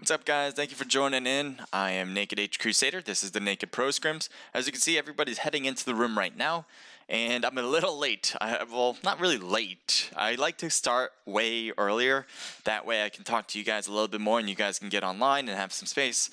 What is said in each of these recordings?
What's up, guys? Thank you for joining in. I am Naked H Crusader. This is the Naked Pro Scrims. As you can see, everybody's heading into the room right now, and I'm a little late. Well, not really late. I like to start way earlier. That way I can talk to you guys a little bit more and you guys can get online and have some space.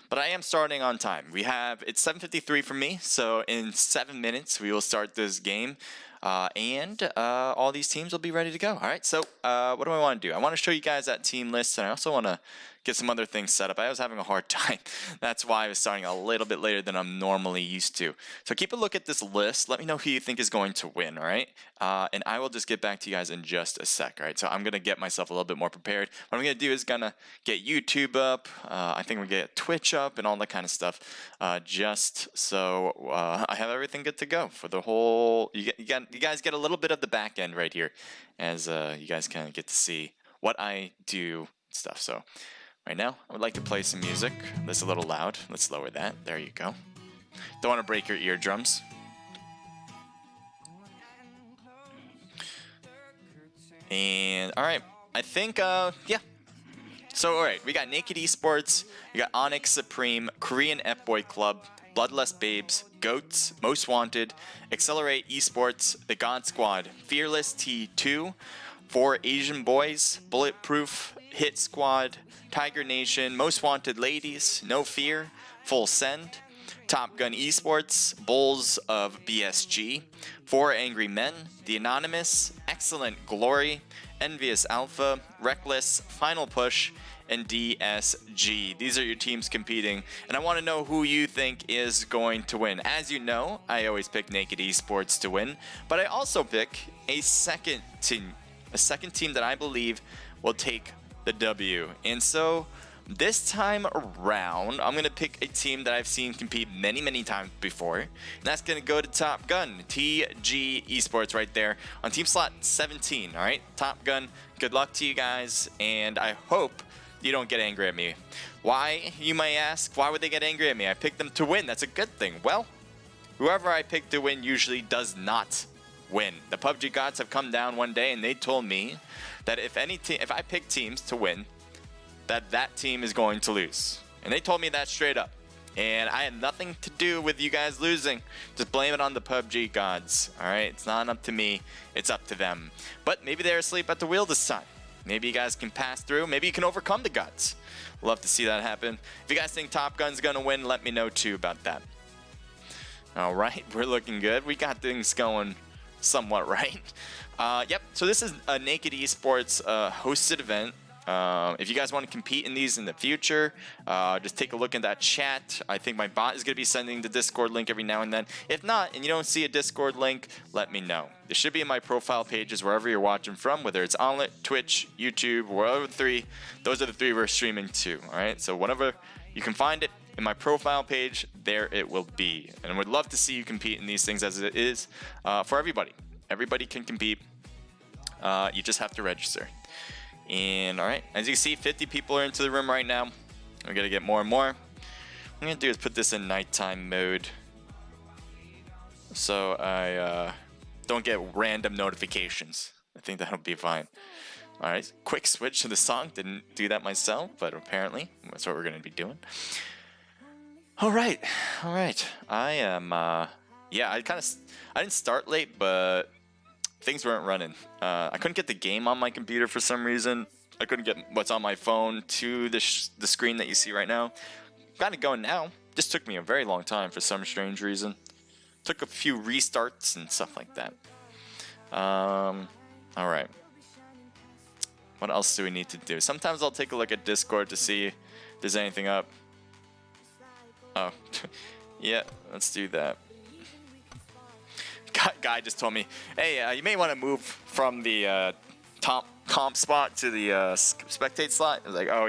But I am starting on time. It's 7:53 for me, so in 7 minutes we will start this game. And all these teams will be ready to go. All right, so what do I want to do? I want to show you guys that team list, and I also want to get some other things set up. I was having a hard time. That's why I was starting a little bit later than I'm normally used to. So keep a look at this list. Let me know who you think is going to win, all right? And I will just get back to you guys in just a sec, all right? So I'm going to get myself a little bit more prepared. What I'm going to do is going to get YouTube up. I think we'll get Twitch up and all that kind of stuff, just so I have everything good to go for the whole... You guys get a little bit of the back end right here, as you guys kind of get to see what I do stuff. So right now, I would like to play some music. This is a little loud. Let's lower that. There you go. Don't want to break your eardrums. And all right, I think yeah. So all right, we got Naked Esports, we got Onyx Supreme, Korean F-Boy Club, Bloodlust Babes, Goats, Most Wanted, Accelerate Esports, The God Squad, Fearless T2, 4 Asian Boys, Bulletproof, Hit Squad, Tiger Nation, Most Wanted Ladies, No Fear, Full Send, Top Gun Esports, Bulls of BSG, 4 Angry Men, The Anonymous, Excellent Glory, Envious Alpha, Reckless, Final Push, and DSG. These are your teams competing, and I want to know who you think is going to win. As you know, I always pick Naked Esports to win, but I also pick a second team that I believe will take the W. And so this time around, I'm going to pick a team that I've seen compete many times before, and that's going to go to Top Gun, TG Esports right there on team slot 17. All right, Top Gun, good luck to you guys, and I hope you don't get angry at me. Why, you may ask? Why would they get angry at me? I picked them to win. That's a good thing. Well, whoever I pick to win usually does not win. The PUBG gods have come down one day and they told me that if I pick teams to win, that team is going to lose. And they told me that straight up. And I had nothing to do with you guys losing. Just blame it on the PUBG gods. Alright, it's not up to me, it's up to them. But maybe they're asleep at the wheel this time. Maybe you guys can pass through. Maybe you can overcome the gods. Love to see that happen. If you guys think Top Gun's gonna win, let me know too about that. Alright, we're looking good. We got things going somewhat right. Yep, so this is a Naked Esports hosted event. If you guys want to compete in these in the future, just take a look in that chat. I think my bot is going to be sending the Discord link every now and then. If not, and you don't see a Discord link, let me know. It should be in my profile pages wherever you're watching from, whether it's Onlit, Twitch, YouTube, wherever the 3. Those are the 3 we're streaming to. Alright, so whenever you can find it in my profile page, there it will be. And I would love to see you compete in these things, as it is for everybody. Everybody can compete. You just have to register. And alright, as you can see, 50 people are into the room right now. We're gonna get more and more. What I'm gonna do is put this in nighttime mode, so I don't get random notifications. I think that'll be fine. Alright, quick switch to the song. Didn't do that myself, but apparently that's what we're gonna be doing. Alright. I am yeah, I didn't start late, but things weren't running. I couldn't get the game on my computer for some reason. I couldn't get what's on my phone to the screen that you see right now. Got it going now. Just took me a very long time for some strange reason. Took a few restarts and stuff like that. Alright. What else do we need to do? Sometimes I'll take a look at Discord to see if there's anything up. Oh, yeah, let's do that. Guy just told me, hey, you may want to move from the top comp spot to the spectate slot. I was like, oh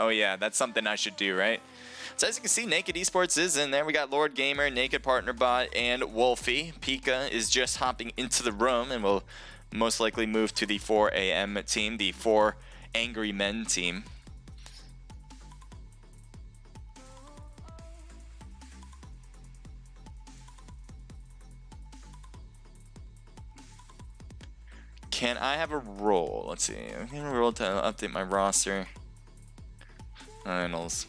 yeah, that's something I should do, right? So as you can see, Naked Esports is in there. We got Lord Gamer, Naked Partner Bot, and Wolfie. Pika is just hopping into the room and will most likely move to the 4 AM team, the 4 Angry Men team. Can I have a role? Let's see. I'm gonna roll to update my roster. Finals.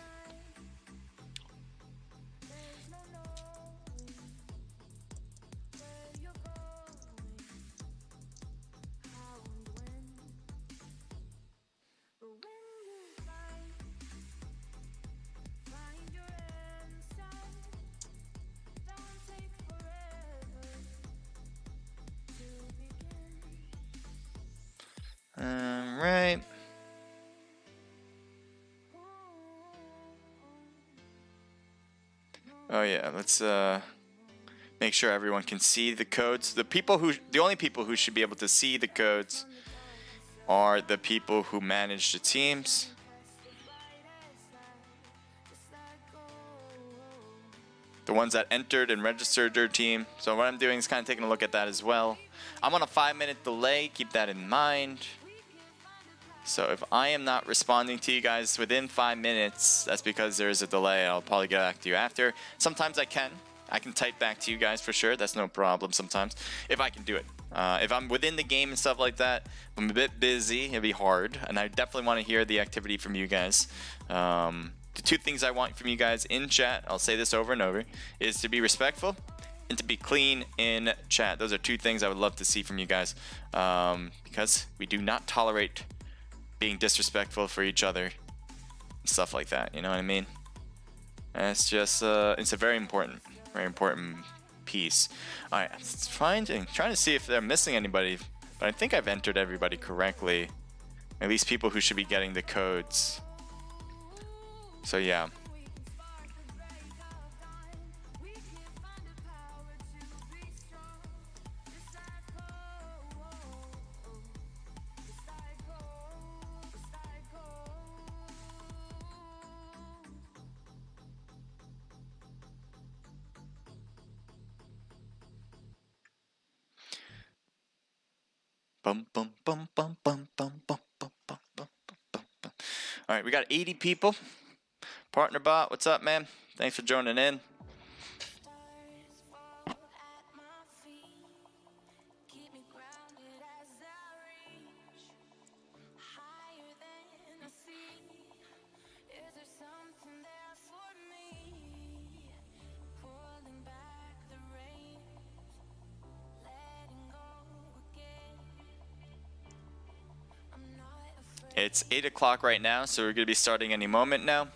Right. Oh yeah, let's make sure everyone can see the codes. The only people who should be able to see the codes are the people who manage the teams. The ones that entered and registered their team. So what I'm doing is kind of taking a look at that as well. I'm on a 5-minute delay, keep that in mind. So if I am not responding to you guys within 5 minutes, that's because there is a delay. I'll probably get back to you after. Sometimes I can type back to you guys for sure. That's no problem sometimes, if I can do it. If I'm within the game and stuff like that, I'm a bit busy, it'd be hard. And I definitely want to hear the activity from you guys. The two things I want from you guys in chat, I'll say this over and over, is to be respectful and to be clean in chat. Those are two things I would love to see from you guys, because we do not tolerate being disrespectful for each other and stuff like that, you know what I mean? And it's just it's a very important piece. All right, trying to see if they're missing anybody, but I think I've entered everybody correctly, at least people who should be getting the codes. So yeah. Bum, bum, bum, bum, bum, bum, bum, bum, bum, bum, bum, bum. All right, we got 80 people. Partner bot, what's up, man? Thanks for joining in. It's 8 o'clock right now, so we're going to be starting any moment now.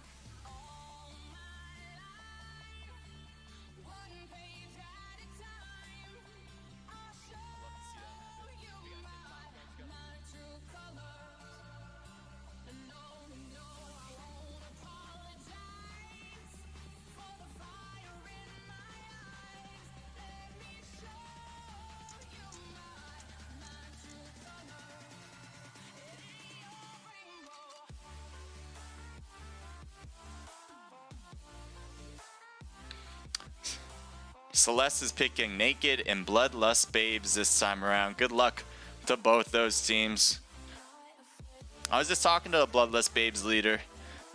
Celeste is picking Naked and Bloodlust Babes this time around. Good luck to both those teams. I was just talking to the Bloodlust Babes leader.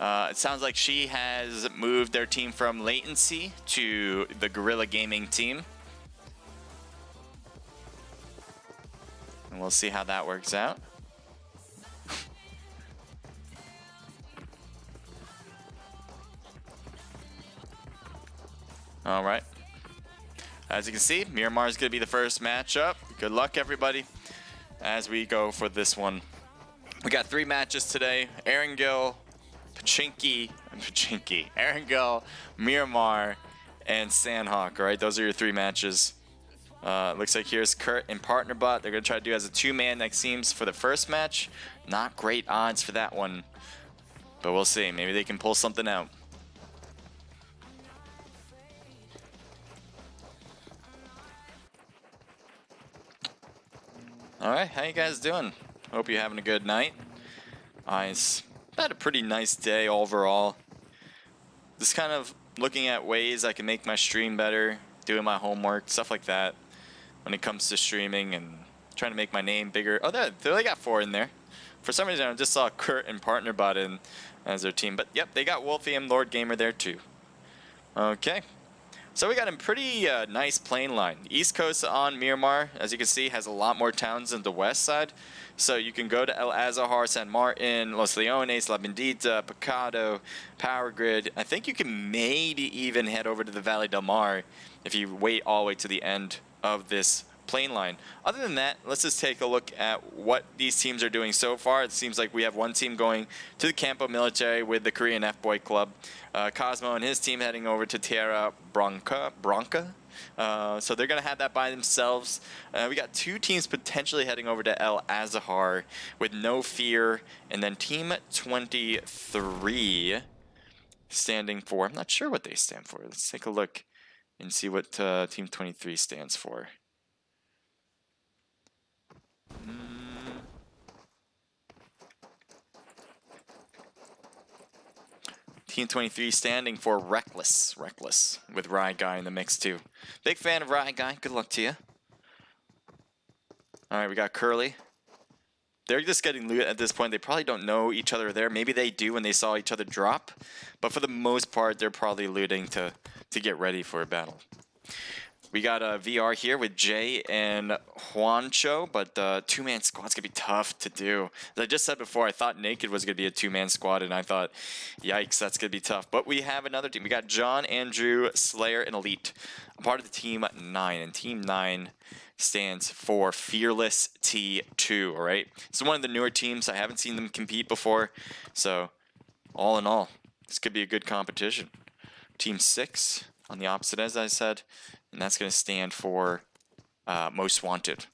It sounds like she has moved their team from Latency to the Guerrilla Gaming team. And we'll see how that works out. All right. As you can see, Miramar is going to be the first matchup. Good luck, everybody, as we go for this one. We got 3 matches today. Erangel, Erangel, Miramar, and Sandhawk. All right, those are your 3 matches. Looks like here's Kurt and Partnerbot. They're going to try to do as a 2-man, that seems, for the first match. Not great odds for that one, but we'll see. Maybe they can pull something out. Alright, how you guys doing? Hope you're having a good night. It's had a pretty nice day overall. Just kind of looking at ways I can make my stream better, doing my homework, stuff like that when it comes to streaming and trying to make my name bigger. Oh, they only got 4 in there. For some reason, I just saw Kurt and Partnerbot in as their team. But yep, they got Wolfie and Lord Gamer there too. Okay. So we got a pretty nice plane line. East Coast on Miramar, as you can see, has a lot more towns than the west side. So you can go to El Azahar, San Martin, Los Leones, La Bendita, Picado, Power Grid. I think you can maybe even head over to the Valle del Mar if you wait all the way to the end of this plane line. Other than that, let's just take a look at what these teams are doing so far. It seems like we have one team going to the Campo Military with the Korean F-Boy Club. Cosmo and his team heading over to Tierra Branca. So they're going to have that by themselves. We got two teams potentially heading over to El Azahar with No Fear. And then Team 23 standing for, I'm not sure what they stand for. Let's take a look and see what Team 23 stands for. Team 23 standing for Reckless. Reckless with Rye Guy in the mix too. Big fan of Rye Guy. Good luck to you. Alright, we got Curly. They're just getting loot at this point. They probably don't know each other there. Maybe they do when they saw each other drop. But for the most part, they're probably looting to get ready for a battle. We got a VR here with Jay and Juancho, but the two-man squad's going to be tough to do. As I just said before, I thought Naked was going to be a two-man squad, and I thought, yikes, that's going to be tough. But we have another team. We got John, Andrew, Slayer, and Elite. A part of the Team 9, and Team 9 stands for Fearless T2, all right? It's one of the newer teams. I haven't seen them compete before, so all in all, this could be a good competition. Team 6 on the opposite, as I said. And that's going to stand for Most Wanted.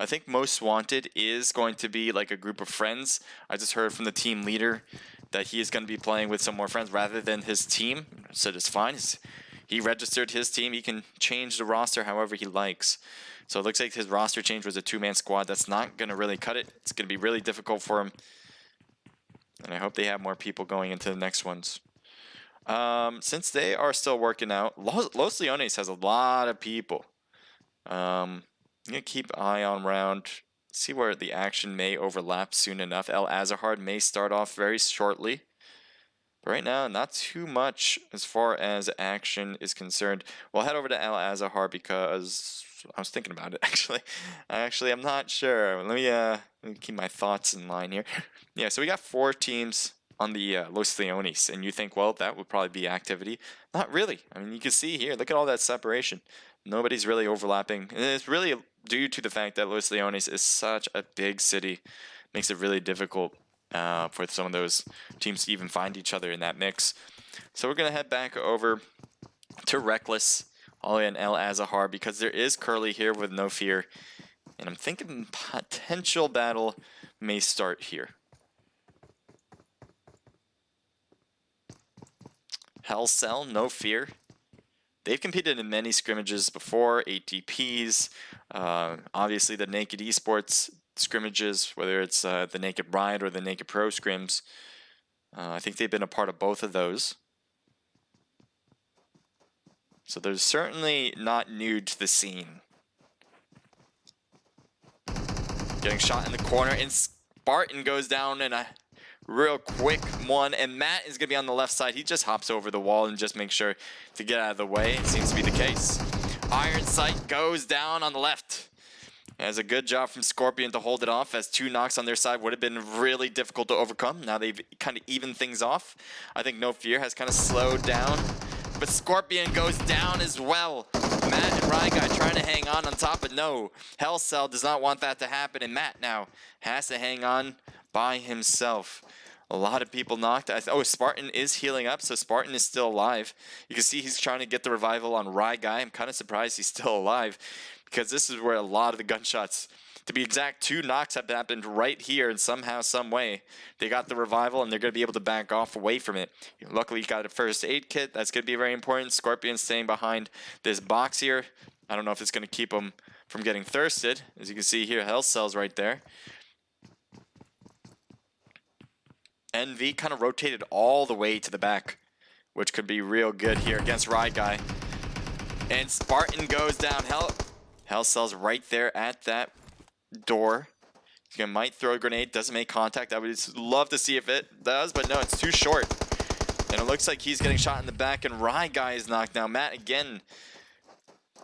I think Most Wanted is going to be like a group of friends. I just heard from the team leader that he is going to be playing with some more friends rather than his team. So it's fine. He registered his team. He can change the roster however he likes. So it looks like his roster change was a two-man squad. That's not going to really cut it. It's going to be really difficult for him. And I hope they have more people going into the next ones. Since they are still working out, Los Leones has a lot of people. I'm going to keep an eye on around, see where the action may overlap soon enough. El Azahar may start off very shortly. But right now, not too much as far as action is concerned. We'll head over to El Azahar because I was thinking about it, actually. I'm not sure. Let me keep my thoughts in line here. Yeah, so we got 4 teams on the Los Leones, and you think, well, that would probably be activity. Not really. I mean, you can see here, look at all that separation. Nobody's really overlapping. And it's really due to the fact that Los Leones is such a big city. Makes it really difficult for some of those teams to even find each other in that mix. So we're going to head back over to Reckless, all the way in El Azahar, because there is Curly here with No Fear. And I'm thinking potential battle may start here. Hell Cell, No Fear. They've competed in many scrimmages before, ATPs, obviously the Naked Esports scrimmages, whether it's the Naked Riot or the Naked Pro scrims. I think they've been a part of both of those. So they're certainly not new to the scene. Getting shot in the corner, and Spartan goes down in a real quick one, and Matt is going to be on the left side. He just hops over the wall and just makes sure to get out of the way. It seems to be the case. Iron Sight goes down on the left. As a good job from Scorpion to hold it off, as 2 knocks on their side would have been really difficult to overcome. Now they've kind of evened things off. I think No Fear has kind of slowed down, but Scorpion goes down as well. Matt and Rye Guy trying to hang on top, but no. Hell Cell does not want that to happen, and Matt now has to hang on by himself. A lot of people knocked. Oh, Spartan is healing up, so Spartan is still alive. You can see he's trying to get the revival on Rye Guy. I'm kind of surprised he's still alive, because this is where a lot of the gunshots, to be exact, 2 knocks have happened right here, and somehow, some way, they got the revival, and they're going to be able to back off away from it. Luckily, he got a first aid kit. That's going to be very important. Scorpion staying behind this box here. I don't know if it's going to keep him from getting thirsted. As you can see here, Hell Cell's right there. NV kind of rotated all the way to the back, which could be real good here against Rye Guy. And Spartan goes down. Hell Cell's right there at that door. He might throw a grenade, doesn't make contact. I would just love to see if it does, but no, it's too short. And it looks like he's getting shot in the back, and Rye Guy is knocked down. Matt again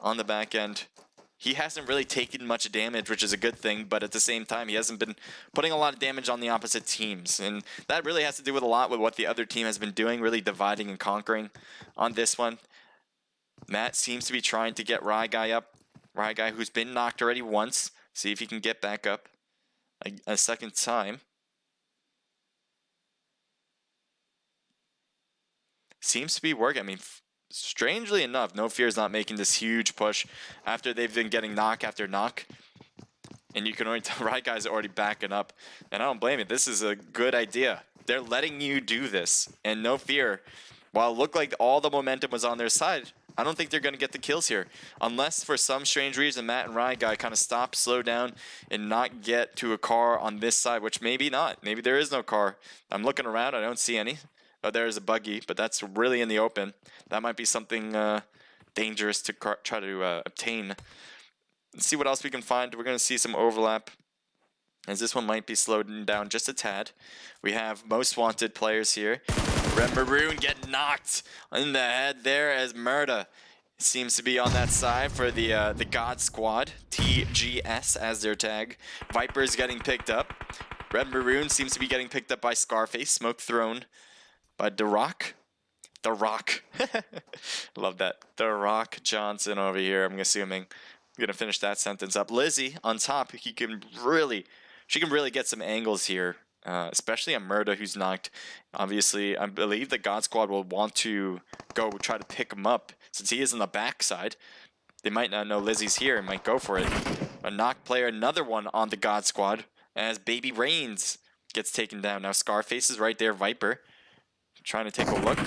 on the back end. He hasn't really taken much damage, which is a good thing, but at the same time, he hasn't been putting a lot of damage on the opposite teams. And that really has to do with a lot with what the other team has been doing, really dividing and conquering on this one. Matt seems to be trying to get Rye Guy up. Rye Guy, who's been knocked already once. See if he can get back up a second time. Seems to be working. I mean, strangely enough, No Fear is not making this huge push after they've been getting knock after knock. And you can already tell Rye Guy's already backing up. And I don't blame it. This is a good idea. They're letting you do this. And No Fear, while it looked like all the momentum was on their side, I don't think they're going to get the kills here. Unless for some strange reason, Matt and Rye Guy kind of stop, slow down, and not get to a car on this side, which maybe not. Maybe there is no car. I'm looking around. I don't see any. Oh, there's a buggy, but that's really in the open. That might be something dangerous to try to obtain. Let's see what else we can find. We're going to see some overlap, as this one might be slowed down just a tad. We have most wanted players here. Red Maroon getting knocked in the head there as Murda seems to be on that side for the God Squad. TGS as their tag. Viper's getting picked up. Red Maroon seems to be getting picked up by Scarface. Smoke thrown by The Rock. The Rock. Love that. The Rock Johnson over here, I'm assuming. I'm going to finish that sentence up. Lizzie on top. She can really get some angles here. Especially on Murda, who's knocked. Obviously, I believe the God Squad will want to go try to pick him up. Since he is on the backside, they might not know Lizzie's here and might go for it. A knocked player, another one on the God Squad, as Baby Reigns gets taken down. Now Scarface is right there, Viper. Trying to take a look.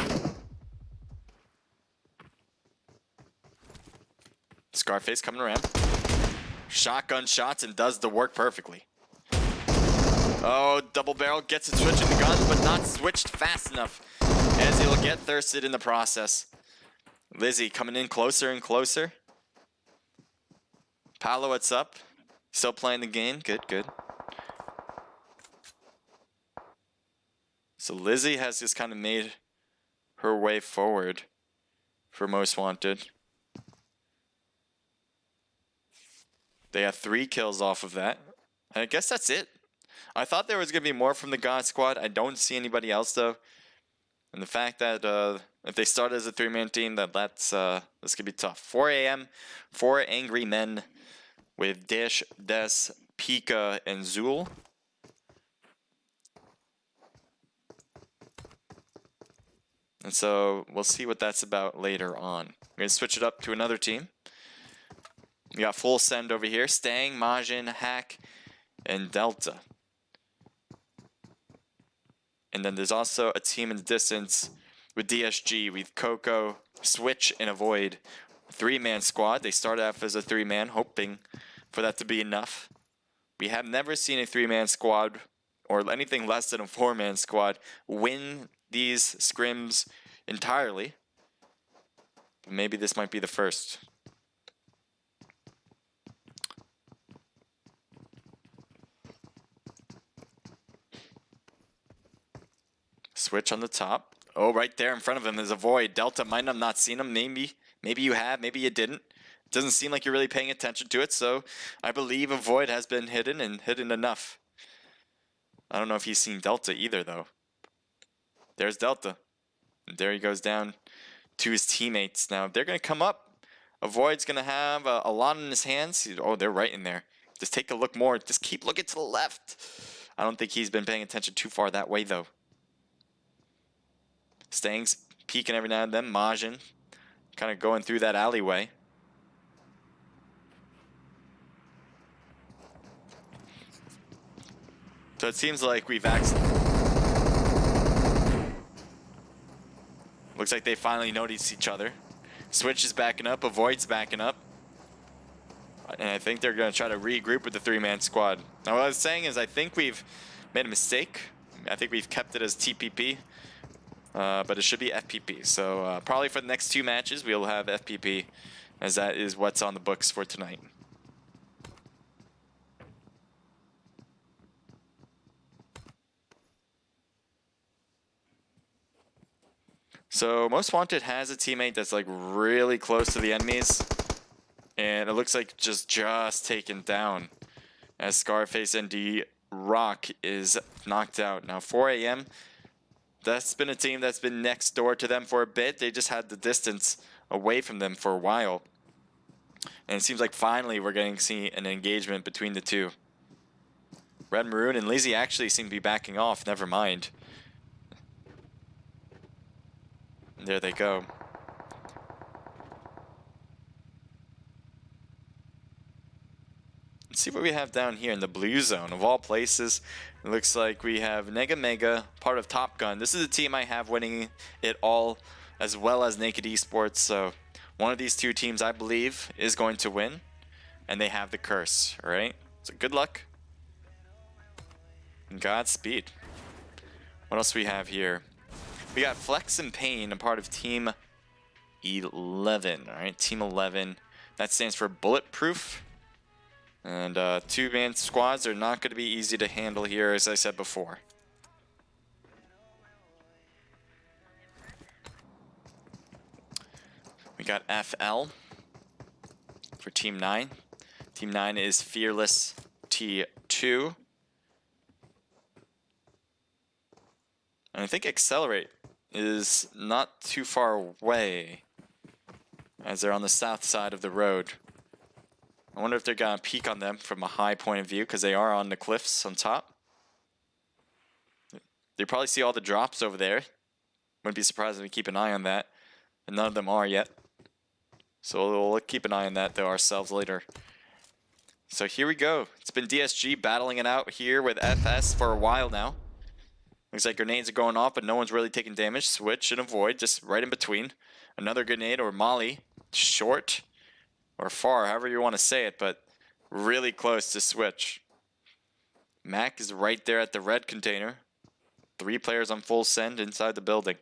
Scarface coming around. Shotgun shots and does the work perfectly. Oh, double barrel gets it switching the guns, but not switched fast enough, as he'll get thirsted in the process. Lizzie coming in closer and closer. Paolo, what's up? Still playing the game? Good, good. So Lizzie has just kind of made her way forward for Most Wanted. They have 3 kills off of that. I guess that's it. I thought there was going to be more from the God Squad. I don't see anybody else, though. And the fact that if they start as a 3-man team, that's going to be tough. 4 a.m., 4 angry men with Dish, Des, Pika, and Zool. And so we'll see what that's about later on. We're going to switch it up to another team. We got full send over here. Stang, Majin, Hack, and Delta. And then there's also a team in the distance with DSG, with Coco, Switch, and Avoid. 3-man squad. They started off as a 3-man, hoping for that to be enough. We have never seen a 3-man squad, or anything less than a 4-man squad, win these scrims entirely. But maybe this might be the first. Switch on the top. Oh, right there in front of him is a Void. Delta might have not seen him. Maybe you have. Maybe you didn't. It doesn't seem like you're really paying attention to it. So I believe a Void has been hidden and hidden enough. I don't know if he's seen Delta either, though. There's Delta. And there he goes down to his teammates. Now, if they're going to come up, a Void's going to have a lot in his hands. Oh, they're right in there. Just take a look more. Just keep looking to the left. I don't think he's been paying attention too far that way, though. Stang's peeking every now and then. Majin kind of going through that alleyway. So it seems like we've looks like they finally noticed each other. Switch is backing up. Avoid's backing up. And I think they're going to try to regroup with the 3-man squad. Now what I was saying is I think we've made a mistake. I think we've kept it as TPP. But it should be FPP. So probably for the next 2 matches, we'll have FPP, as that is what's on the books for tonight. So Most Wanted has a teammate that's like really close to the enemies, and it looks like just taken down as Scarface and D Rock is knocked out. Now 4 a.m. That's been a team that's been next door to them for a bit. They just had the distance away from them for a while. And it seems like finally we're getting to see an engagement between the two. Red Maroon and Lizzie actually seem to be backing off. Never mind. And there they go. Let's see what we have down here in the blue zone. Of all places, it looks like we have Nega Mega, part of Top Gun. This is a team I have winning it all, as well as Naked Esports. So one of these two teams, I believe, is going to win. And they have the curse, all right? So good luck. And Godspeed. What else we have here? We got Flex and Pain, a part of Team 11, all right? Team 11. That stands for Bulletproof. And two-man squads are not going to be easy to handle here, as I said before. We got FL for Team 9. Team 9 is Fearless T2. And I think Accelerate is not too far away, as they're on the south side of the road. I wonder if they're going to peek on them from a high point of view, because they are on the cliffs on top. They probably see all the drops over there. Wouldn't be surprised if we keep an eye on that. And none of them are yet. So we'll keep an eye on that though ourselves later. So here we go. It's been DSG battling it out here with FS for a while now. Looks like grenades are going off, but no one's really taking damage. Switch and Avoid, just right in between. Another grenade or molly. Short. Or far, however you want to say it, but really close to Switch. Mac is right there at the red container. 3 players on full send inside the building.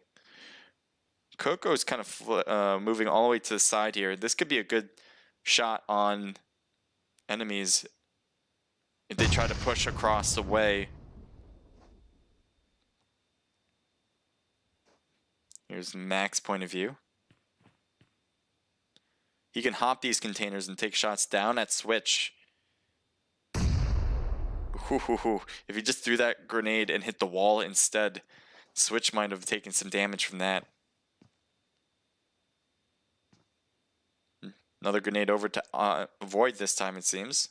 Coco is kind of moving all the way to the side here. This could be a good shot on enemies if they try to push across the way. Here's Mac's point of view. He can hop these containers and take shots down at Switch. Ooh, if he just threw that grenade and hit the wall instead, Switch might have taken some damage from that. Another grenade over to Avoid this time, it seems.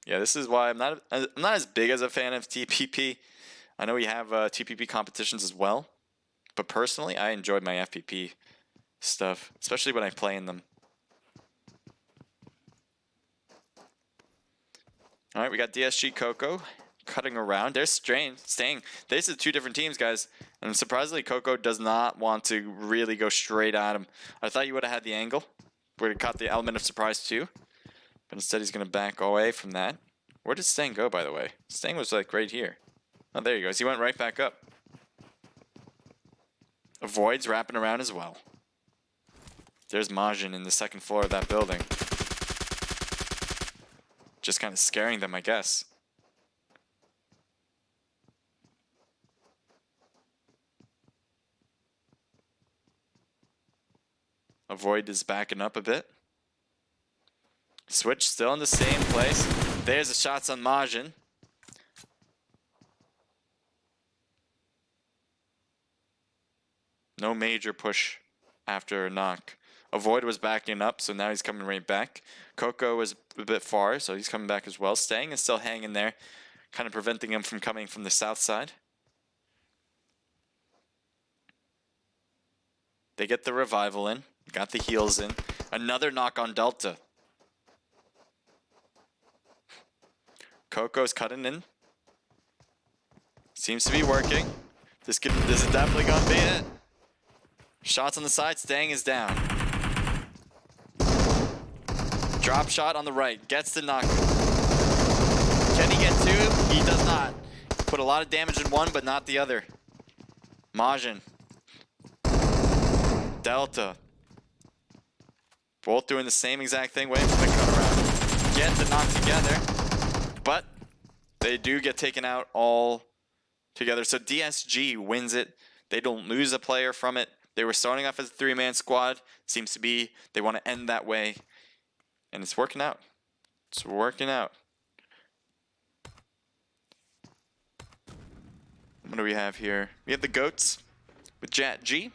Yeah, this is why I'm not as big as a fan of TPP. I know we have TPP competitions as well, but personally, I enjoyed my FPP stuff, especially when I play in them. All right, we got DSG Coco cutting around. They're staying. This is 2 different teams, guys. And surprisingly, Coco does not want to really go straight at him. I thought you would have had the angle. Would have caught the element of surprise too. But instead, he's going to back away from that. Where did Stang go, by the way? Stang was like right here. Oh, there he goes. He went right back up. Avoid's wrapping around as well. There's Majin in the 2nd floor of that building. Just kind of scaring them, I guess. Avoid is backing up a bit. Switch still in the same place. There's the shots on Majin. No major push after a knock. Avoid was backing up, so now he's coming right back. Coco was a bit far, so he's coming back as well. Stang is still hanging there, kind of preventing him from coming from the south side. They get the revival in, got the heals in. Another knock on Delta. Coco's cutting in. Seems to be working. This is definitely gonna be it. Shots on the side, Stang is down. Drop shot on the right, gets the knock. Can he get 2? He does not. Put a lot of damage in one, but not the other. Majin. Delta. Both doing the same exact thing, waiting for the cut around. Get the knock together, but they do get taken out all together. So DSG wins it. They don't lose a player from it. They were starting off as a 3-man squad. Seems to be they want to end that way. And it's working out. It's working out. What do we have here? We have the Goats with Jat G,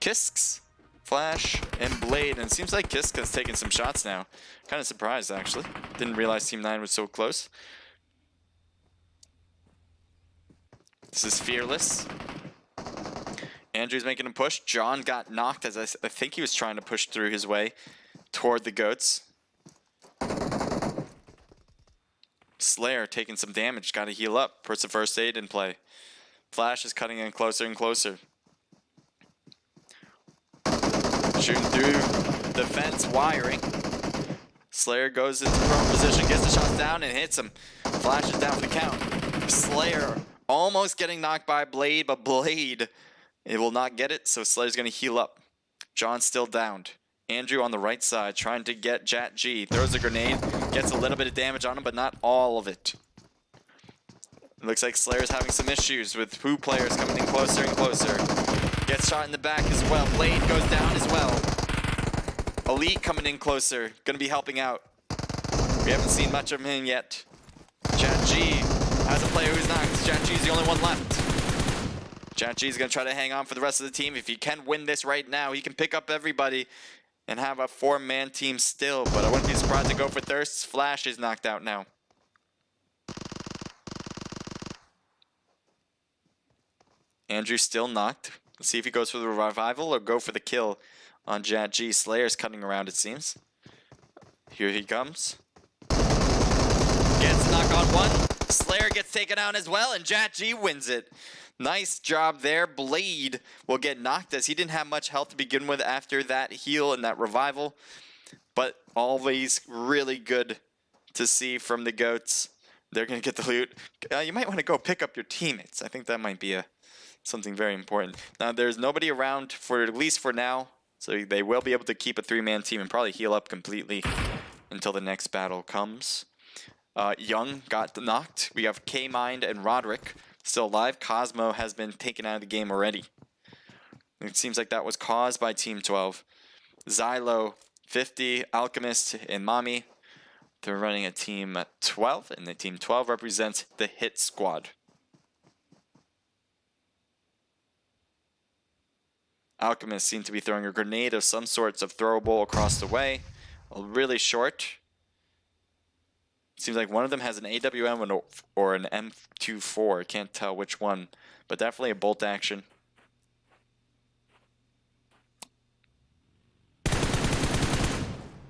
Kisks, Flash, and Blade. And it seems like Kiska's taking some shots now. Kind of surprised, actually. Didn't realize Team 9 was so close. This is Fearless. Andrew's making a push. John got knocked as I think he was trying to push through his way toward the Goats. Slayer taking some damage. Got to heal up. Puts the first aid in play. Flash is cutting in closer and closer. Shooting through the fence wiring. Slayer goes into prone position, gets the shots down and hits him. Flash is down for the count. Slayer almost getting knocked by Blade, but Blade, it will not get it, so Slayer's going to heal up. John's still downed. Andrew on the right side trying to get Jat G. Throws a grenade, gets a little bit of damage on him, but not all of it. It looks like Slayer's having some issues with Fu players coming in closer and closer. Gets shot in the back as well. Blade goes down as well. Elite coming in closer. Going to be helping out. We haven't seen much of him yet. Jat G has a player who's knocked. Jat G's the only one left. Jat G's going to try to hang on for the rest of the team. If he can win this right now, he can pick up everybody and have a 4-man team still. But I wouldn't be surprised to go for Thirsts. Flash is knocked out now. Andrew still knocked. Let's see if he goes for the revival or go for the kill on Jat G. Slayer's cutting around, it seems. Here he comes. Gets a knock on one. Slayer gets taken out as well, and Jat G wins it. Nice job there. Blade will get knocked as he didn't have much health to begin with after that heal and that revival. But always really good to see from the Goats. They're going to get the loot. You might want to go pick up your teammates. I think that might be something very important. Now, there's nobody around for at least for now. So they will be able to keep a 3-man team and probably heal up completely until the next battle comes. Young got knocked. We have K-Mind and Roderick still alive. Cosmo has been taken out of the game already. It seems like that was caused by Team 12. Xylo, 50, Alchemist, and Mami. They're running a Team 12, and the Team 12 represents the Hit Squad. Alchemist seemed to be throwing a grenade of some sorts of throwable across the way. Really short. Seems like one of them has an AWM or an M24. Can't tell which one, but definitely a bolt action.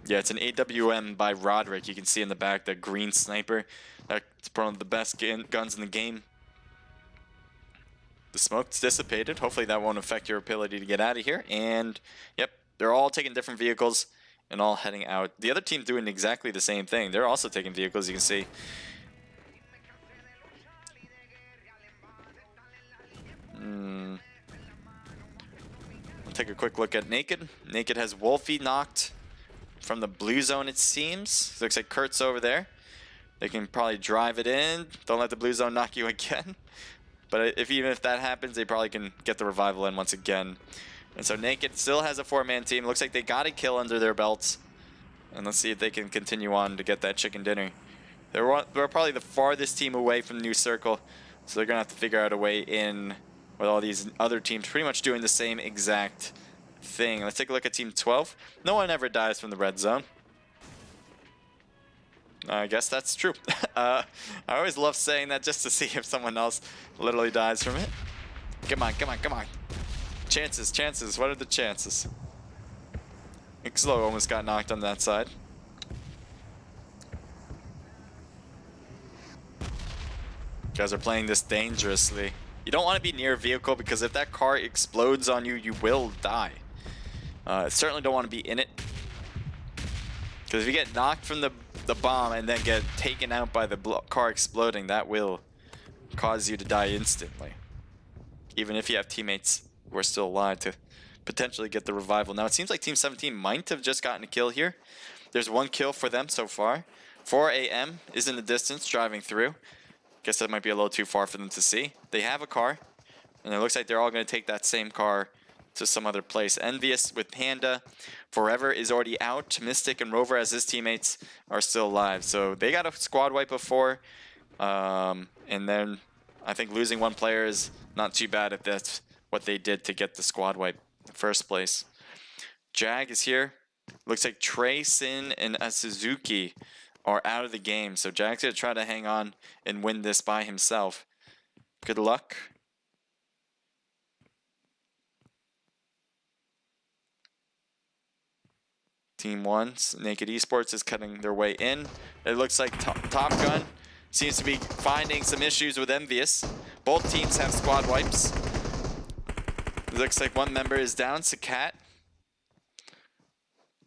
Yeah, it's an AWM by Roderick. You can see in the back the green sniper. That's one of the best guns in the game. The smoke's dissipated. Hopefully that won't affect your ability to get out of here. And, yep, they're all taking different vehicles and all heading out. The other team doing exactly the same thing. They're also taking vehicles, you can see. We'll take a quick look at Naked. Naked has Wolfie knocked from the blue zone, it seems. Looks like Kurt's over there. They can probably drive it in. Don't let the blue zone knock you again. But even if that happens, they probably can get the revival in once again. And so Naked still has a 4-man team. Looks like they got a kill under their belts. And let's see if they can continue on to get that chicken dinner. They're probably the farthest team away from New Circle. So they're going to have to figure out a way in with all these other teams pretty much doing the same exact thing. Let's take a look at Team 12. No one ever dies from the red zone. I guess that's true. I always love saying that just to see if someone else literally dies from it. Come on, come on, come on. Chances, chances. What are the chances? Ixlo almost got knocked on that side. You guys are playing this dangerously. You don't want to be near a vehicle because if that car explodes on you, you will die. Certainly don't want to be in it. Because if you get knocked from the bomb and then get taken out by the car exploding, that will cause you to die instantly. Even if you have teammates who are still alive to potentially get the revival. Now it seems like Team 17 might have just gotten a kill here. There's one kill for them so far. 4 AM is in the distance driving through. Guess that might be a little too far for them to see. They have a car, and it looks like they're all going to take that same car to some other place. Envious with Panda. Forever is already out. Mystic and Rover as his teammates are still alive. So they got a squad wipe before. And then I think losing one player is not too bad if that's what they did to get the squad wipe in the first place. Jag is here. Looks like Trey, Sin, and Suzuki are out of the game. So Jag's going to try to hang on and win this by himself. Good luck. Team 1, Naked Esports is cutting their way in. It looks like Top Gun seems to be finding some issues with Envious. Both teams have squad wipes. It looks like one member is down, Sakat.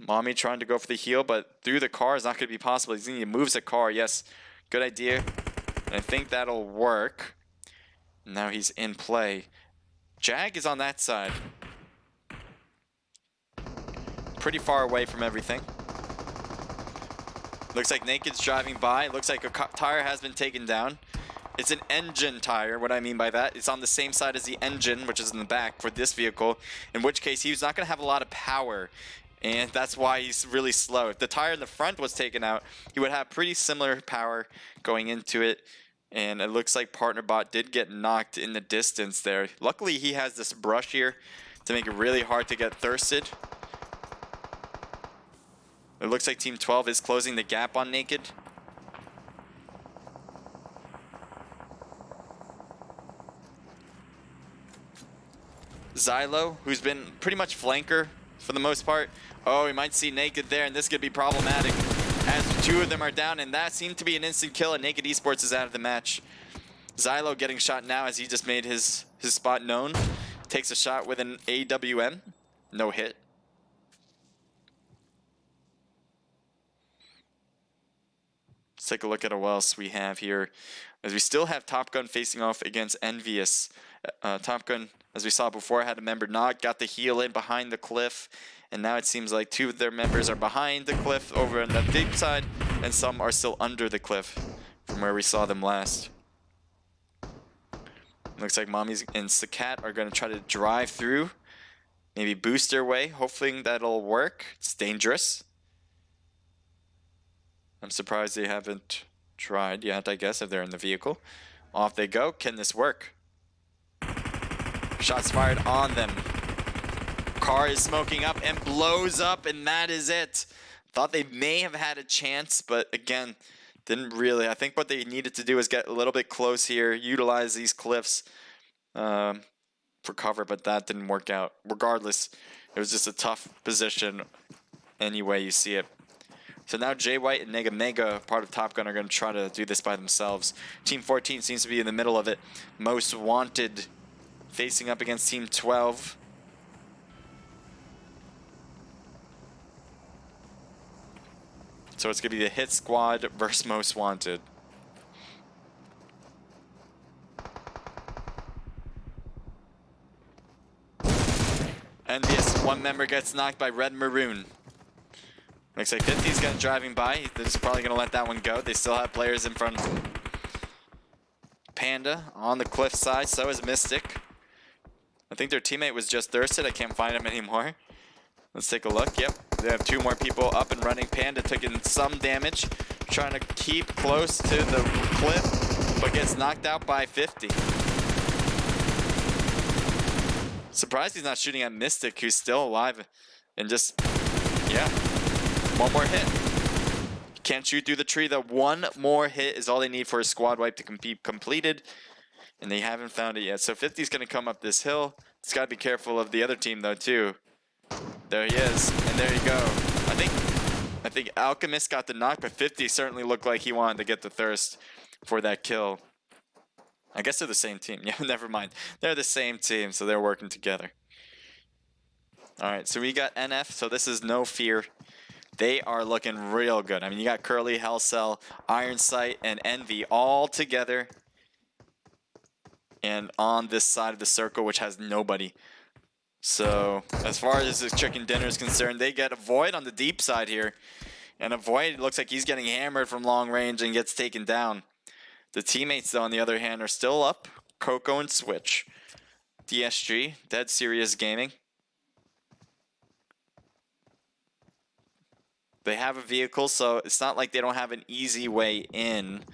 Mommy trying to go for the heal, but through the car is not going to be possible. He's going to move the car. Yes, good idea. And I think that'll work. Now he's in play. Jag is on that side. Pretty far away from everything. Looks like Naked's driving by. Looks like a tire has been taken down. It's an engine tire. What I mean by that, it's on the same side as the engine, which is in the back for this vehicle, in which case he's not going to have a lot of power, and that's why he's really slow. If the tire in the front was taken out, he would have pretty similar power going into it, and it looks like PartnerBot did get knocked in the distance there. Luckily, he has this brush here to make it really hard to get thirsted. It looks like Team 12 is closing the gap on Naked. Xylo, who's been pretty much flanker for the most part. Oh, we might see Naked there, and this could be problematic as two of them are down, and that seemed to be an instant kill, and Naked Esports is out of the match. Xylo getting shot now as he just made his spot known. Takes a shot with an AWM. No hit. Let's take a look at what else we have here. As we still have Top Gun facing off against Envious. Top Gun, as we saw before, had a member knocked, got the heal in behind the cliff, and now it seems like two of their members are behind the cliff over on the deep side, and some are still under the cliff from where we saw them last. Looks like Mommies and Sakat are going to try to drive through, maybe boost their way, hoping that'll work. It's dangerous. I'm surprised they haven't tried yet, I guess, if they're in the vehicle. Off they go. Can this work? Shots fired on them. Car is smoking up and blows up, and that is it. Thought they may have had a chance, but again, didn't really. I think what they needed to do is get a little bit close here, utilize these cliffs for cover, but that didn't work out. Regardless, it was just a tough position any way you see it. So now Jay White and Mega, part of Top Gun, are going to try to do this by themselves. Team 14 seems to be in the middle of it. Most Wanted facing up against Team 12. So it's going to be the Hit Squad versus Most Wanted. Envious, one member gets knocked by Red Maroon. Looks like 50's got driving by. They're just probably going to let that one go. They still have players in front of them. Panda on the cliff side, so is Mystic. I think their teammate was just thirsted. I can't find him anymore. Let's take a look. Yep, they have two more people up and running. Panda took in some damage, trying to keep close to the cliff, but gets knocked out by 50. Surprised he's not shooting at Mystic, who's still alive, and just, yeah. One more hit. Can't shoot through the tree. The one more hit is all they need for a squad wipe to be completed. And they haven't found it yet. So 50's going to come up this hill. It's got to be careful of the other team, though, too. There he is. And there you go. I think Alchemist got the knock, but 50 certainly looked like he wanted to get the thirst for that kill. I guess they're the same team. Yeah, never mind. They're the same team, so they're working together. All right, so we got NF, so this is no fear. They are looking real good. I mean, you got Curly, Hellcell, Iron Sight, and Envy all together. And on this side of the circle, which has nobody. So, as far as this chicken dinner is concerned, they get a Void on the deep side here. And a Void looks like he's getting hammered from long range and gets taken down. The teammates, though, on the other hand, are still up. Coco and Switch. DSG, Dead Serious Gaming. They have a vehicle, so it's not like they don't have an easy way in.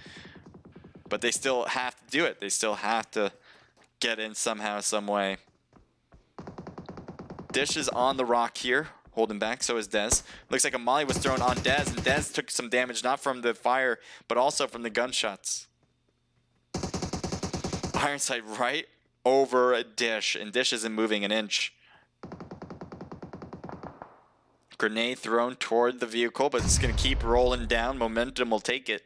But they still have to do it. They still have to get in somehow, some way. Dish is on the rock here, holding back, so is Dez. Looks like a molly was thrown on Dez, and Dez took some damage, not from the fire, but also from the gunshots. Ironside right over a Dish, and Dish isn't moving an inch. Grenade thrown toward the vehicle, but it's going to keep rolling down. Momentum will take it.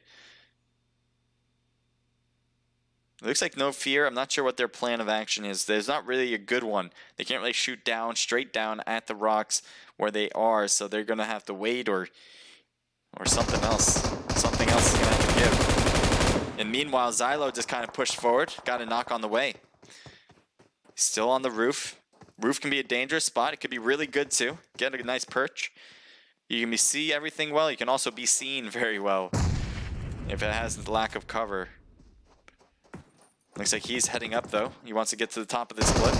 It looks like No Fear. I'm not sure what their plan of action is. There's not really a good one. They can't really shoot down, straight down at the rocks where they are, so they're going to have to wait or something else. Something else is going to have to give. And meanwhile, Xylo just kind of pushed forward, got a knock on the way. Still on the roof. Roof can be a dangerous spot. It could be really good too. Get a nice perch. You can see everything well. You can also be seen very well if it has the lack of cover. Looks like he's heading up though. He wants to get to the top of this cliff.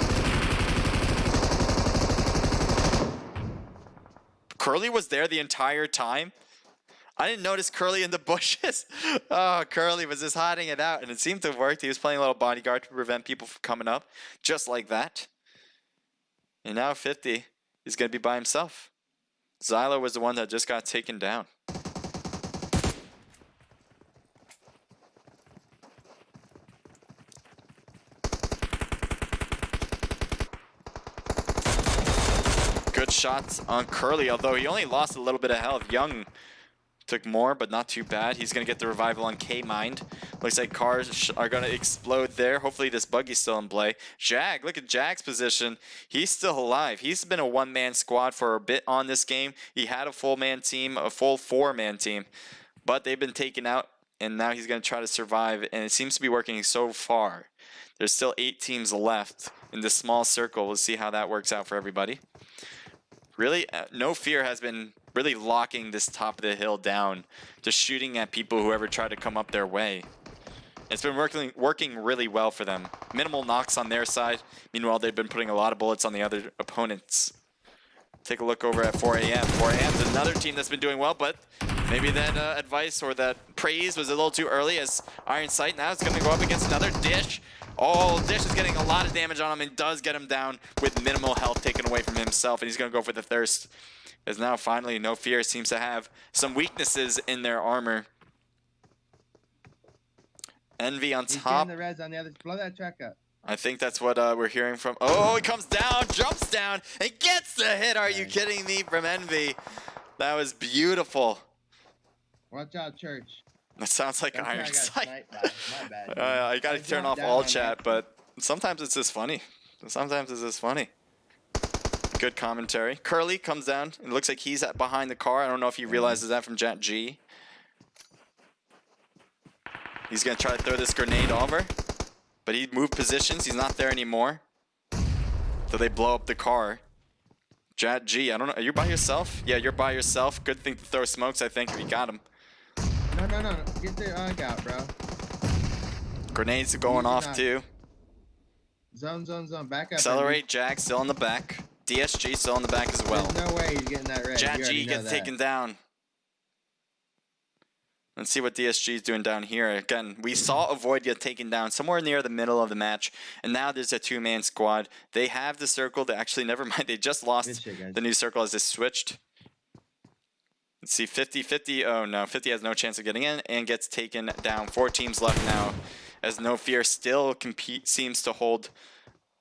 Curly was there the entire time. I didn't notice Curly in the bushes. Oh, Curly was just hiding it out, and it seemed to have worked. He was playing a little bodyguard to prevent people from coming up, just like that. And now 50 is going to be by himself. Xylo was the one that just got taken down. Good shots on Curly, although he only lost a little bit of health. Young took more, but not too bad. He's going to get the revival on K-Mind. Looks like cars are going to explode there. Hopefully this buggy's still in play. Jag, look at Jag's position. He's still alive. He's been a one-man squad for a bit on this game. He had a full-man team, a full four-man team, but they've been taken out, and now he's going to try to survive, and it seems to be working so far. There's still 8 teams left in this small circle. We'll see how that works out for everybody. Really, No Fear has been really locking this top of the hill down, just shooting at people who ever try to come up their way. It's been working really well for them. Minimal knocks on their side. Meanwhile, they've been putting a lot of bullets on the other opponents. Take a look over at 4AM. 4AM's another team that's been doing well, but maybe that advice or that praise was a little too early, as Iron Sight now is going to go up against another Dish. Oh, Dish is getting a lot of damage on him and does get him down with minimal health taken away from himself, and he's going to go for the thirst. As now finally No Fear seems to have some weaknesses in their armor. Envy on top. The res on the other. Blow that track up. I think that's what we're hearing from. Oh, he comes down, jumps down, and gets the hit. Are you kidding me? From Envy. That was beautiful. Watch out, Church. That sounds like Iron Sight. My bad. I gotta turn off all chat, but sometimes it's just funny. Sometimes it's just funny. Good commentary. Curly comes down. It looks like he's behind the car. I don't know if he realizes that from Jet G. He's going to try to throw this grenade over. But he moved positions. He's not there anymore. So they blow up the car. Jet G, I don't know. Are you by yourself? Yeah, you're by yourself. Good thing to throw smokes, I think, if you got him. No. Get the unk out, bro. Grenades are going off, too. Zone. Back up. Accelerate. Jag still in the back. DSG still in the back as well. There's no way he's getting that red. Jet G gets taken down. Let's see what DSG is doing down here. Again, we saw Avoid get taken down somewhere near the middle of the match, and now there's a 2-man squad. They have the circle. They actually, never mind. They just lost the new circle as it switched. Let's see, 50-50. Oh, no. 50 has no chance of getting in and gets taken down. 4 teams left now, as No Fear still seems to hold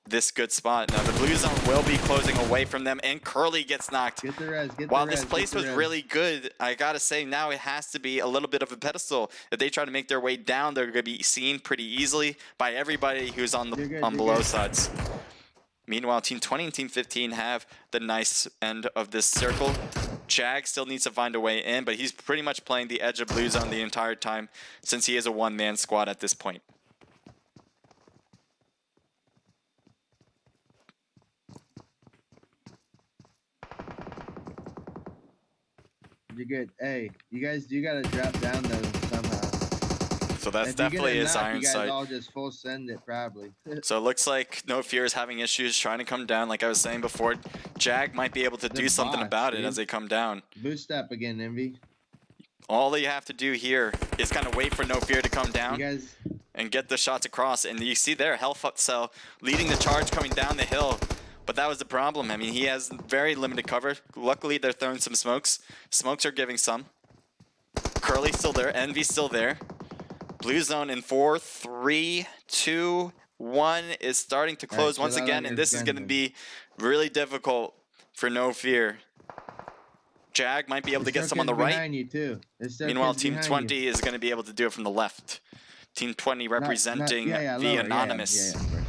this good spot. Now the blue zone will be closing away from them, and Curly gets knocked. Get the res, While this place was really good, I gotta say now it has to be a little bit of a pedestal. If they try to make their way down, they're gonna be seen pretty easily by everybody who's on the below sides. Meanwhile, Team 20 and Team 15 have the nice end of this circle. Jag still needs to find a way in, but he's pretty much playing the edge of blue zone the entire time, since he is a one-man squad at this point. You're good. Hey, you guys do gotta drop down though somehow. So that's If you get definitely his enough, iron you guys sight. all just full send it probably. So it looks like No Fear is having issues trying to come down. Like I was saying before, Jag might be able to do something about it as they come down. Boost up again, Envy. All you have to do here is kind of wait for No Fear to come down You guys, and get the shots across. And you see there, Health Cell leading the charge coming down the hill. But that was the problem. I mean, he has very limited cover. Luckily, they're throwing some smokes. Smokes are giving some. Curly's still there. Envy's still there. Blue zone in 4, 3, 2, 1 is starting to close once again. And this is going to be really difficult for No Fear. Jag might be able to get some on the right. You too. Meanwhile, Team 20 is going to be able to do it from the left. Team 20 representing the Anonymous. Yeah,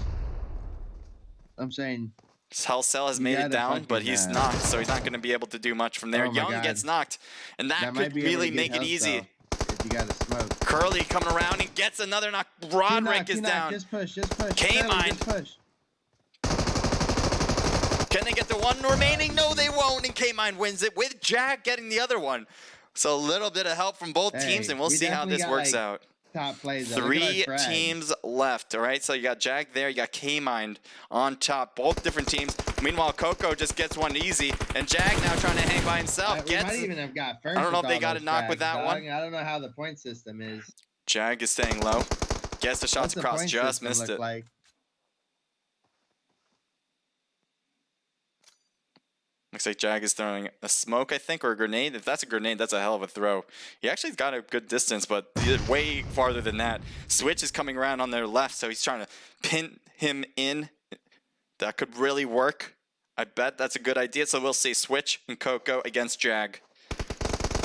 I'm saying... Hellcell has made it down, but he's knocked, so he's not going to be able to do much from there. Young gets knocked, and that could really make it easy. If you got to smoke. Curly coming around and gets another knock. Roderick is down. Just push, just push. K-Mind. Can they get the one remaining? No, they won't, and K-Mind wins it with Jag getting the other one. So a little bit of help from both teams, and we'll see how this works out. Top plays. 3 teams left, all right? So you got Jag there, you got K-Mind on top, both different teams. Meanwhile, Coco just gets one easy, and Jag now trying to hang by himself. We might even have got first. I don't know if they got a knock with that one. I don't know how the point system is. Jag is staying low. Gets the shots across, just missed it. Like? Looks like Jag is throwing a smoke, I think, or a grenade. If that's a grenade, that's a hell of a throw. He actually got a good distance, but he did way farther than that. Switch is coming around on their left, so he's trying to pin him in. That could really work. I bet that's a good idea, so we'll see. Switch and Coco against Jag.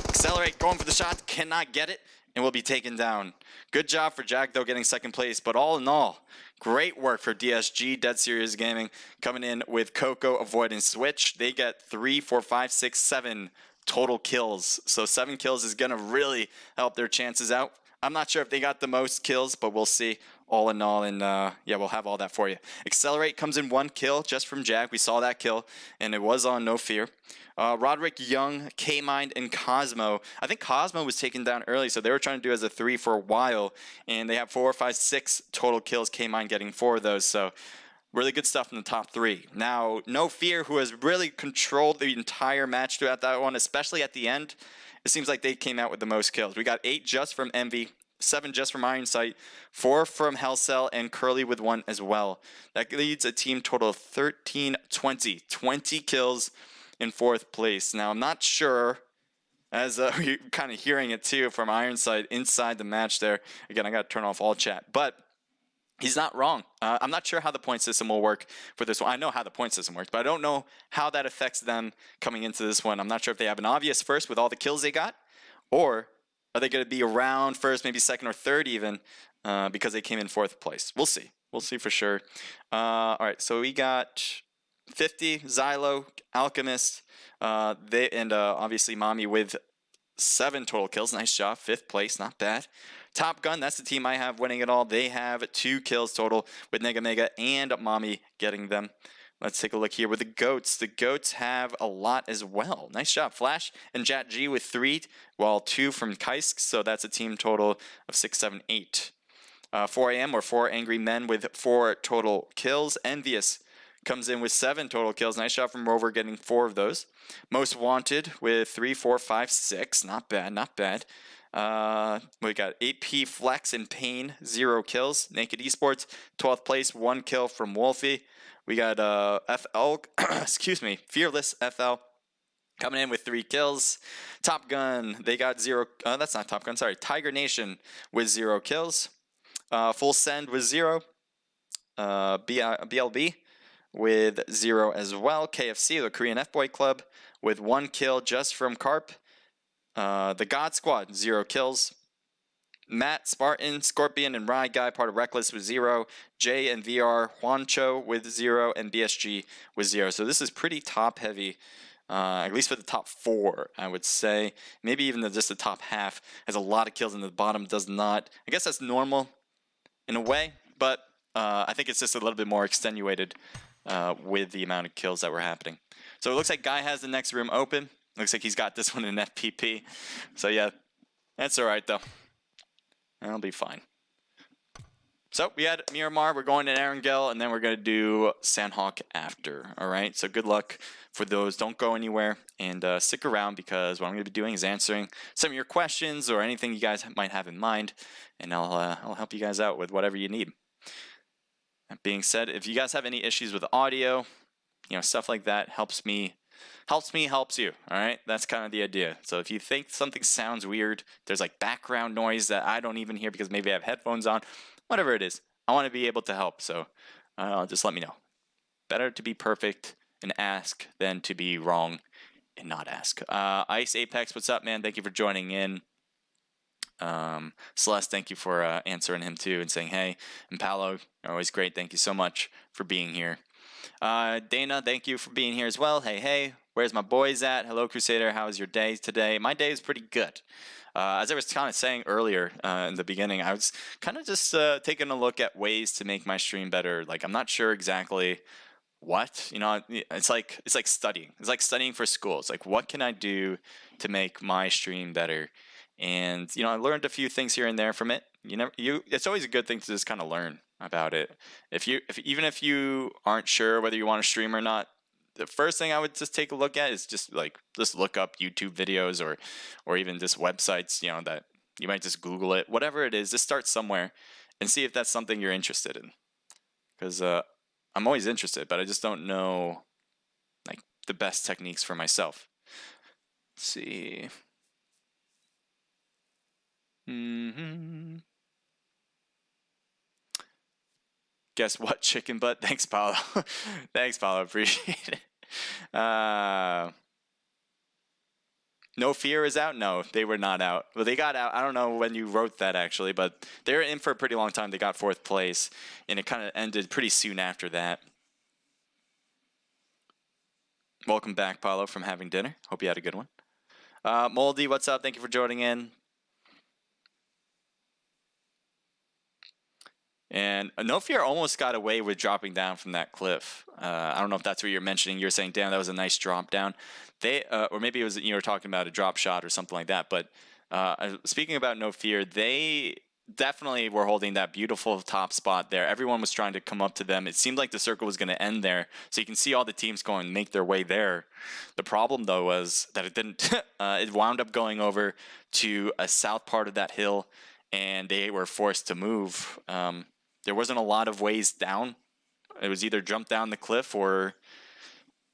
Accelerate, going for the shot, cannot get it, and will be taken down. Good job for Jag, though, getting second place, but all in all, great work for DSG, Dead Serious Gaming, coming in with Coco avoiding Switch. They get 3, 4, 5, 6, 7 total kills. So 7 kills is going to really help their chances out. I'm not sure if they got the most kills, but we'll see all in all. And yeah, we'll have all that for you. Accelerate comes in 1 kill just from Jag. We saw that kill, and it was on No Fear. Roderick, Young, K-Mind, and Cosmo. I think Cosmo was taken down early, so they were trying to do it as a 3 for a while. And they have 4, 5, 6 total kills, K-Mind getting 4 of those. So really good stuff in the top 3. Now, No Fear, who has really controlled the entire match throughout that one, especially at the end, it seems like they came out with the most kills. We got 8 just from Envy, 7 just from Iron Sight, 4 from Hellcell, and Curly with 1 as well. That leads a team total of 13, 20. 20 kills in 4th place. Now, I'm not sure, as we're kind of hearing it too from Iron Sight inside the match there. Again, I got to turn off all chat, but he's not wrong. I'm not sure how the point system will work for this one. I know how the point system works, but I don't know how that affects them coming into this one. I'm not sure if they have an obvious first with all the kills they got, or are they going to be around first, maybe second or third even, because they came in 4th place. We'll see. We'll see for sure. All right, so we got 50, Xylo, Alchemist, and obviously Mommy with 7 total kills. Nice job. 5th place, not bad. Top Gun, that's the team I have winning it all. They have 2 kills total with Nega Mega and Mommy getting them. Let's take a look here with the Goats. The Goats have a lot as well. Nice job. Flash and Jat G with 3, while 2 from Kaisk, so that's a team total of 6, 7, 8. 4 AM or 4 Angry Men with 4 total kills. Envious comes in with 7 total kills. Nice shot from Rover getting 4 of those. Most Wanted with 3, 4, 5, 6. Not bad, not bad. We got 8P Flex and Pain, 0 kills. Naked Esports, 12th place, 1 kill from Wolfie. We got FL, excuse me, Fearless FL coming in with 3 kills. Top Gun, they got 0. That's not Top Gun, sorry. Tiger Nation with 0 kills. Full Send with 0. BLB with 0 as well. KFC, the Korean F-Boy Club, with 1 kill just from Carp. The God Squad, 0 kills. Matt, Spartan, Scorpion, and Rye Guy, part of Reckless, with 0. Jay and VR, Juancho with 0, and BSG with 0. So this is pretty top-heavy, at least for the top 4, I would say. Maybe even just the top half has a lot of kills, and the bottom does not. I guess that's normal in a way, but I think it's just a little bit more extenuated with the amount of kills that were happening. So it looks like Guy has the next room open. Looks like he's got this one in FPP. So yeah, that's all right, though. That'll be fine. So we had Miramar, we're going to Erangel, and then we're going to do Sandhawk after. All right, so good luck for those. Don't go anywhere, and stick around because what I'm going to be doing is answering some of your questions or anything you guys might have in mind, and I'll help you guys out with whatever you need. That being said, if you guys have any issues with audio, stuff like that, helps me, helps you. All right, that's kind of the idea. So if you think something sounds weird, there's like background noise that I don't even hear because maybe I have headphones on, whatever it is, I want to be able to help. So just let me know. Better to be perfect and ask than to be wrong and not ask. Ice Apex, what's up, man? Thank you for joining in. Celeste, thank you for answering him too and saying hey. And Paolo, you're always great. Thank you so much for being here. Dana, thank you for being here as well. Hey, where's my boys at? Hello, Crusader. How was your day today? My day is pretty good. As I was kind of saying earlier in the beginning, I was kind of just taking a look at ways to make my stream better. Like, I'm not sure exactly what, it's like studying. It's like studying for school. It's like, what can I do to make my stream better? And, I learned a few things here and there from it. It's always a good thing to just kind of learn about it. Even if you aren't sure whether you want to stream or not, the first thing I would just take a look at is just look up YouTube videos or even just websites, that you might just Google it, whatever it is, just start somewhere and see if that's something you're interested in. Because I'm always interested, but I just don't know like the best techniques for myself. Let's see. Guess what? Chicken butt. Thanks, Paolo. Thanks, Paolo. Appreciate it. No Fear is out? No, they were not out. Well, they got out. I don't know when you wrote that, actually, but they were in for a pretty long time. They got 4th place, and it kind of ended pretty soon after that. Welcome back, Paulo, from having dinner. Hope you had a good one. Moldy, what's up? Thank you for joining in. And No Fear almost got away with dropping down from that cliff. I don't know if that's what you're mentioning. You're saying, damn, that was a nice drop down. They, or maybe it was you were talking about a drop shot or something like that. But speaking about No Fear, they definitely were holding that beautiful top spot there. Everyone was trying to come up to them. It seemed like the circle was going to end there. So you can see all the teams going and make their way there. The problem, though, was that it didn't. It wound up going over to a south part of that hill, and they were forced to move. There wasn't a lot of ways down. It was either jump down the cliff or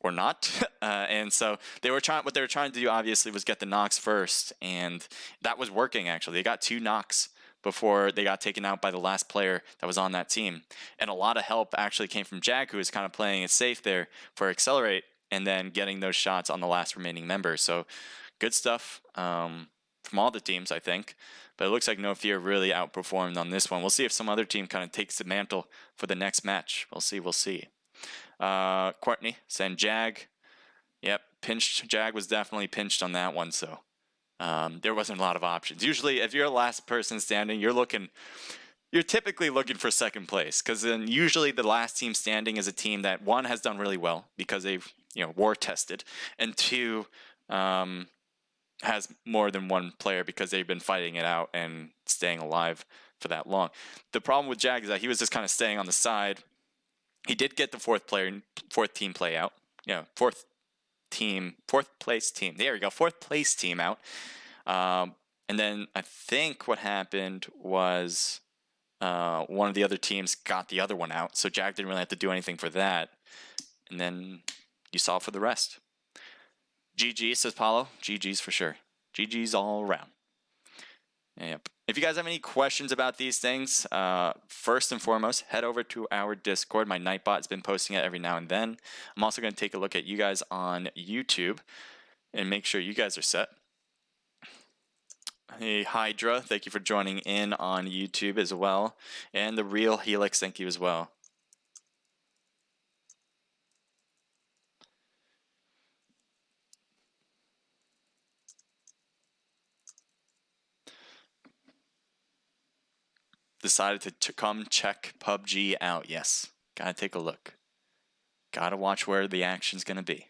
not. And so what they were trying to do, obviously, was get the knocks first, and that was working, actually. They got 2 knocks before they got taken out by the last player that was on that team. And a lot of help actually came from Jag, who was kind of playing it safe there for Accelerate, and then getting those shots on the last remaining member. So good stuff from all the teams, I think. But it looks like No Fear really outperformed on this one. We'll see if some other team kind of takes the mantle for the next match. We'll see. Courtney saying Jag. Yep, pinched. Jag was definitely pinched on that one, so there wasn't a lot of options. Usually, if you're the last person standing, you're typically looking for second place, because then usually the last team standing is a team that, 1, has done really well because they've war tested, and 2, has more than 1 player because they've been fighting it out and staying alive for that long. The problem with Jag is that he was just kind of staying on the side. He did get the 4th team play out. 4th place team. There we go. 4th place team out. And then I think what happened was one of the other teams got the other one out, so Jag didn't really have to do anything for that. And then you saw for the rest. GG, says Paulo. GG's for sure. GG's all around. Yep. If you guys have any questions about these things, first and foremost, head over to our Discord. My Nightbot has been posting it every now and then. I'm also going to take a look at you guys on YouTube and make sure you guys are set. Hey, Hydra, thank you for joining in on YouTube as well. And the Real Helix, thank you as well. Decided to come check PUBG out. Yes, gotta take a look. Gotta watch where the action's gonna be.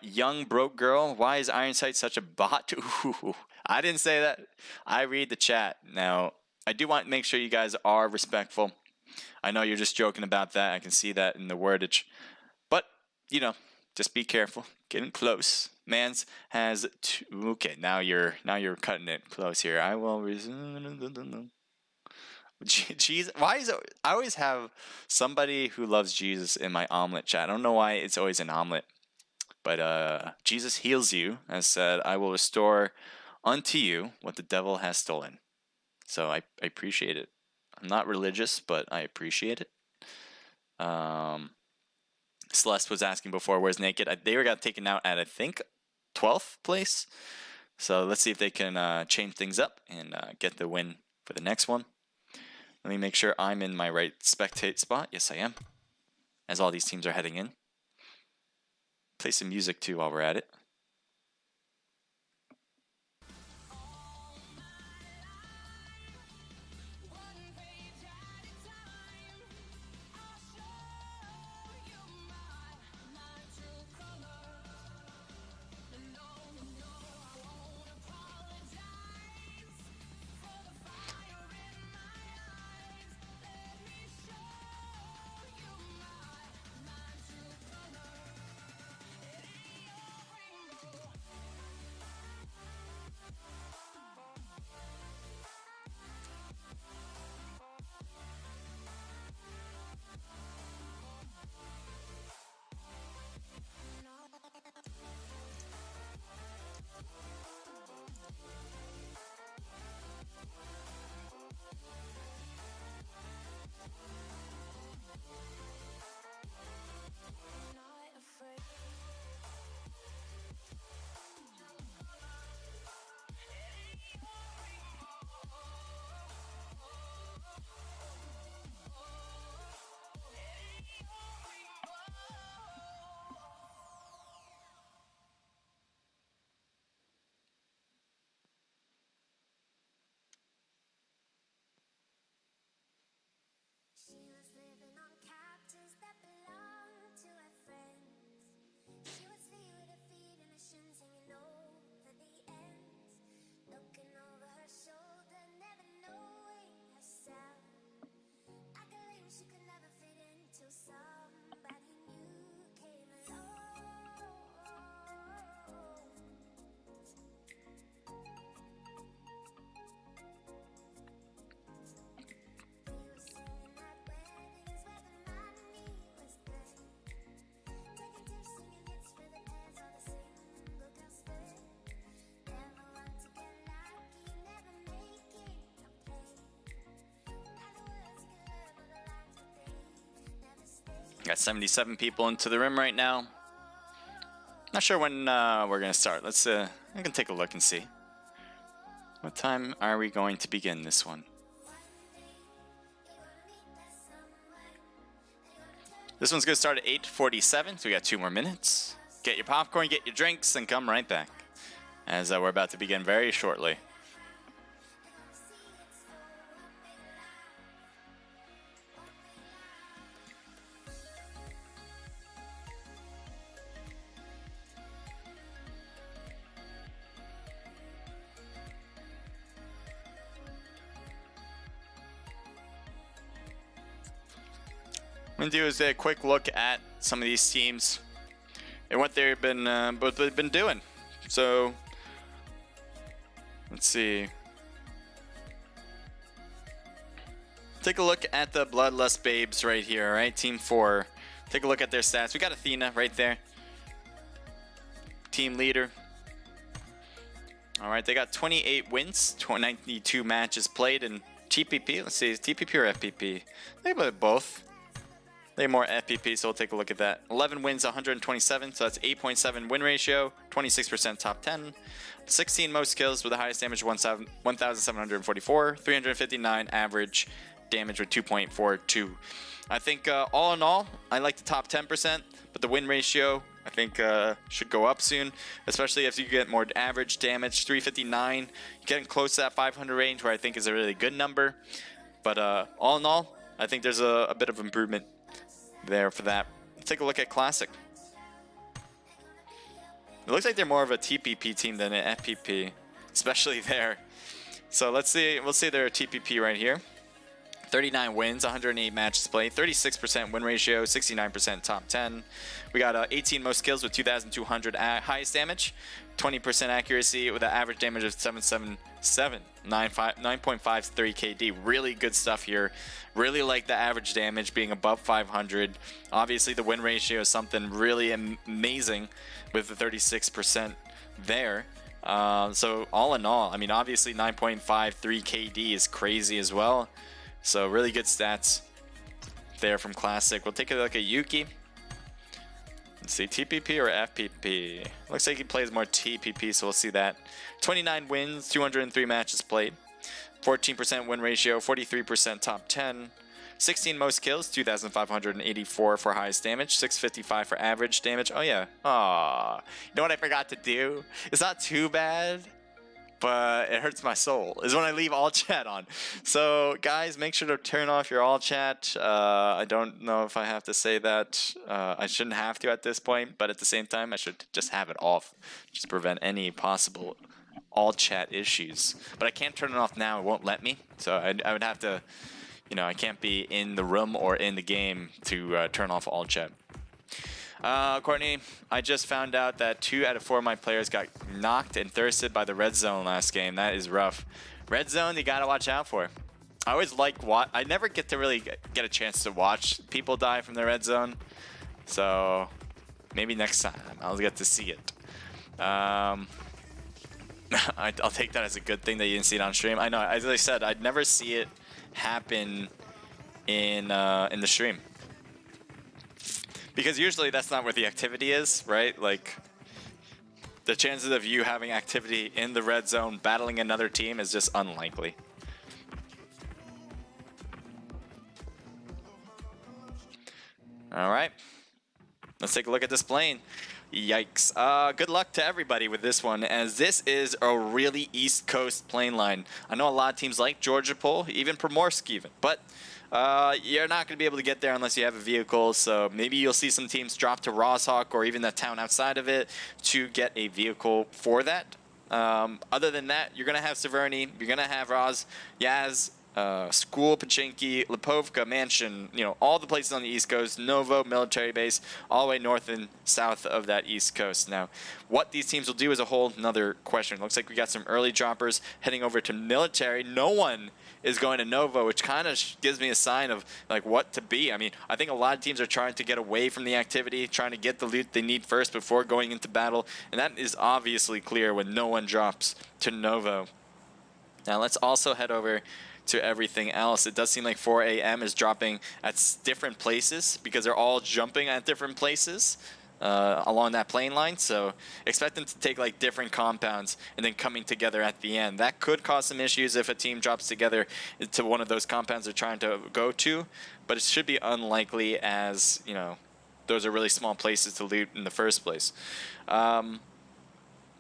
Young broke girl. Why is Ironsight such a bot? Ooh, I didn't say that. I read the chat. Now, I do want to make sure you guys are respectful. I know you're just joking about that. I can see that in the wordage. But, you know, just be careful. Getting close. Mans has two. Okay, now you're cutting it close here. I will resume. Jesus, why is it? I always have somebody who loves Jesus in my omelet chat. I don't know why it's always an omelet. But Jesus heals you, as said, I will restore unto you what the devil has stolen. So I appreciate it. I'm not religious, but I appreciate it. Celeste was asking before, where's Naked? They were got taken out at, I think, 12th place. So let's see if they can change things up and get the win for the next one. Let me make sure I'm in my right spectate spot. Yes, I am. As all these teams are heading in. Play some music too while we're at it. She was living on captures that belonged to her friends. She would sleep with her feet in her shins hanging over the ends, looking over her shoulder, never knowing herself. Like a lane she could never fit into, somebody new came along. Got 77 people into the room right now. Not sure when we're gonna start. Let's I can take a look and see. What time are we going to begin this one? This one's gonna start at 8:47, so we got 2 more minutes. Get your popcorn, get your drinks, and come right back, as we're about to begin very shortly. I'm gonna do is a quick look at some of these teams and what they've been doing. So let's see. Take a look at the Bloodlust Babes right here, right? Team 4. Take a look at their stats. We got Athena right there. Team leader. All right, they got 28 wins, 92 matches played in TPP. Let's see, is TPP or FPP? They play both. They're more FPP, so we'll take a look at that. 11 wins, 127, so that's 8.7 win ratio, 26% top 10. 16 most kills with the highest damage, 1,744, 359 average damage with 2.42. I think all in all, I like the top 10%, but the win ratio, I think should go up soon, especially if you get more average damage, 359. You're getting close to that 500 range, where I think is a really good number. But all in all, I think there's a bit of improvement there for that. Let's take a look at Classic. It looks like they're more of a TPP team than an FPP, especially there. So let's see. We'll see their TPP right here. 39 wins, 108 matches played, 36% win ratio, 69% top 10. We got 18 most kills with 2,200 highest damage, 20% accuracy with an average damage of 777, 9.53 KD. Really good stuff here. Really like the average damage being above 500. Obviously, the win ratio is something really amazing with the 36% there. So all in all, I mean, obviously 9.53 KD is crazy as well. So really good stats there from Classic. We'll take a look at Yuki. Let's see, TPP or FPP? Looks like he plays more TPP, so we'll see that. 29 wins, 203 matches played, 14% win ratio, 43% top 10, 16 most kills, 2,584 for highest damage, 655 for average damage. Oh yeah, you know what I forgot to do? It's not too bad, but it hurts my soul, is when I leave all chat on. So guys, make sure to turn off your all chat. I don't know if I have to say that. I shouldn't have to at this point, but at the same time, I should just have it off, just prevent any possible all chat issues. But I can't turn it off now, it won't let me. So I would have to, you know, I can't be in the room or in the game to turn off all chat. Courtney, I just found out that 2 out of 4 of my players got knocked and thirsted by the red zone last game. That is rough. Red zone, you gotta watch out for. I always like I never get to really get a chance to watch people die from the red zone. So maybe next time I'll get to see it. I'll take that as a good thing that you didn't see it on stream. I know, as I said, I'd never see it happen in the stream. Because usually that's not where the activity is, right? Like, the chances of you having activity in the red zone battling another team is just unlikely. All right. Let's take a look at this plane. Yikes. Good luck to everybody with this one, as this is a really East Coast plane line. I know a lot of teams like Georgia Pole, even Primorsk even, but you're not going to be able to get there unless you have a vehicle, so maybe you'll see some teams drop to Rosshawk or even the town outside of it to get a vehicle for that. Other than that, you're going to have Severny, you're going to have Roz, Yaz, School, Pachinki, Lipovka, Mansion, you know, all the places on the East Coast, Novo, military base, all the way north and south of that East Coast. Now, what these teams will do is a whole another question. Looks like we got some early droppers heading over to military. No one is going to Novo, which kind of gives me a sign of like what to be. I mean, I think a lot of teams are trying to get away from the activity, trying to get the loot they need first before going into battle, and that is obviously clear when no one drops to Novo. Now, let's also head over to everything else. It does seem like 4 a.m. is dropping at different places because they're all jumping at different places along that plane line. So expect them to take like different compounds and then coming together at the end. That could cause some issues if a team drops together to one of those compounds they're trying to go to, but it should be unlikely, as you know, those are really small places to loot in the first place.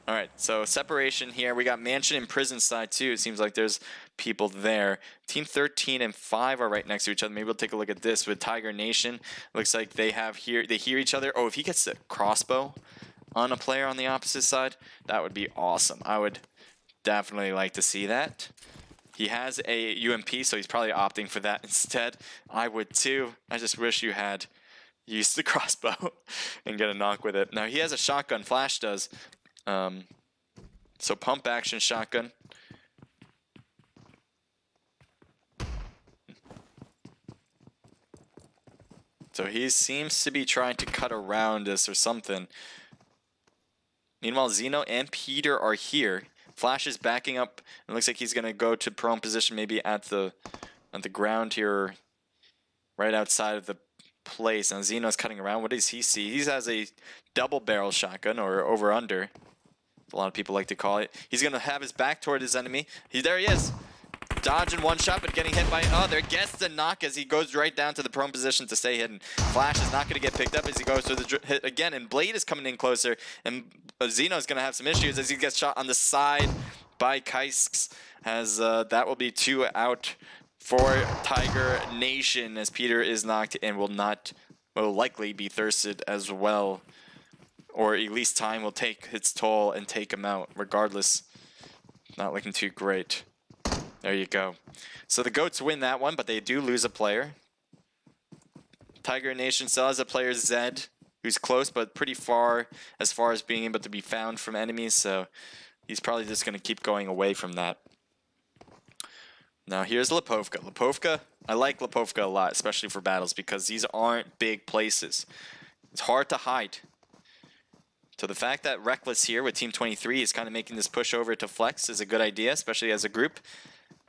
All right, so separation here. We got Mansion and Prison side too. It seems like there's people there. Team 13 and 5 are right next to each other. Maybe we'll take a look at this with Tiger Nation. Looks like they hear each other. Oh, if he gets a crossbow on a player on the opposite side, that would be awesome. I would definitely like to see that. He has a UMP, so he's probably opting for that instead. I would too. I just wish you had used the crossbow and get a knock with it. Now he has a shotgun. Flash does. So pump action shotgun. So he seems to be trying to cut around us or something. Meanwhile, Zeno and Peter are here. Flash is backing up. It looks like he's gonna go to prone position, maybe at the ground here, right outside of the place. Now Zeno's cutting around. What does he see? He has a double barrel shotgun, or over under. A lot of people like to call it. He's going to have his back toward his enemy. There he is. Dodging one shot, but getting hit by other. Gets the knock as he goes right down to the prone position to stay hidden. Flash is not going to get picked up as he goes to the hit again. And Blade is coming in closer. And Zeno is going to have some issues as he gets shot on the side by Kaisks. As that will be 2 out for Tiger Nation, as Peter is knocked and will likely be thirsted as well. or at least time will take its toll and take him out regardless. Not looking too great. There you go. So the Goats win that one, but they do lose a player. Tiger Nation still has a player, Zed, who's close but pretty far as being able to be found from enemies, so he's probably just going to keep going away from that. Now here's Lipovka. Lipovka, I like Lipovka a lot, especially for battles, because these aren't big places. It's hard to hide. So the fact that Reckless here with Team 23 is kind of making this push over to Flex is a good idea, especially as a group.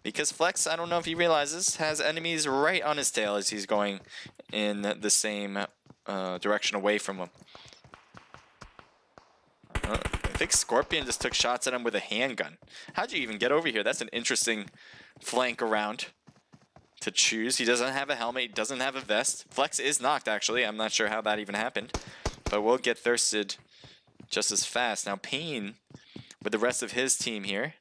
Because Flex, I don't know if he realizes, has enemies right on his tail as he's going in the same direction away from him. I think Scorpion just took shots at him with a handgun. How'd you even get over here? That's an interesting flank around to choose. He doesn't have a helmet. He doesn't have a vest. Flex is knocked, actually. I'm not sure how that even happened. But we'll get thirsted just as fast. Now, Payne with the rest of his team here.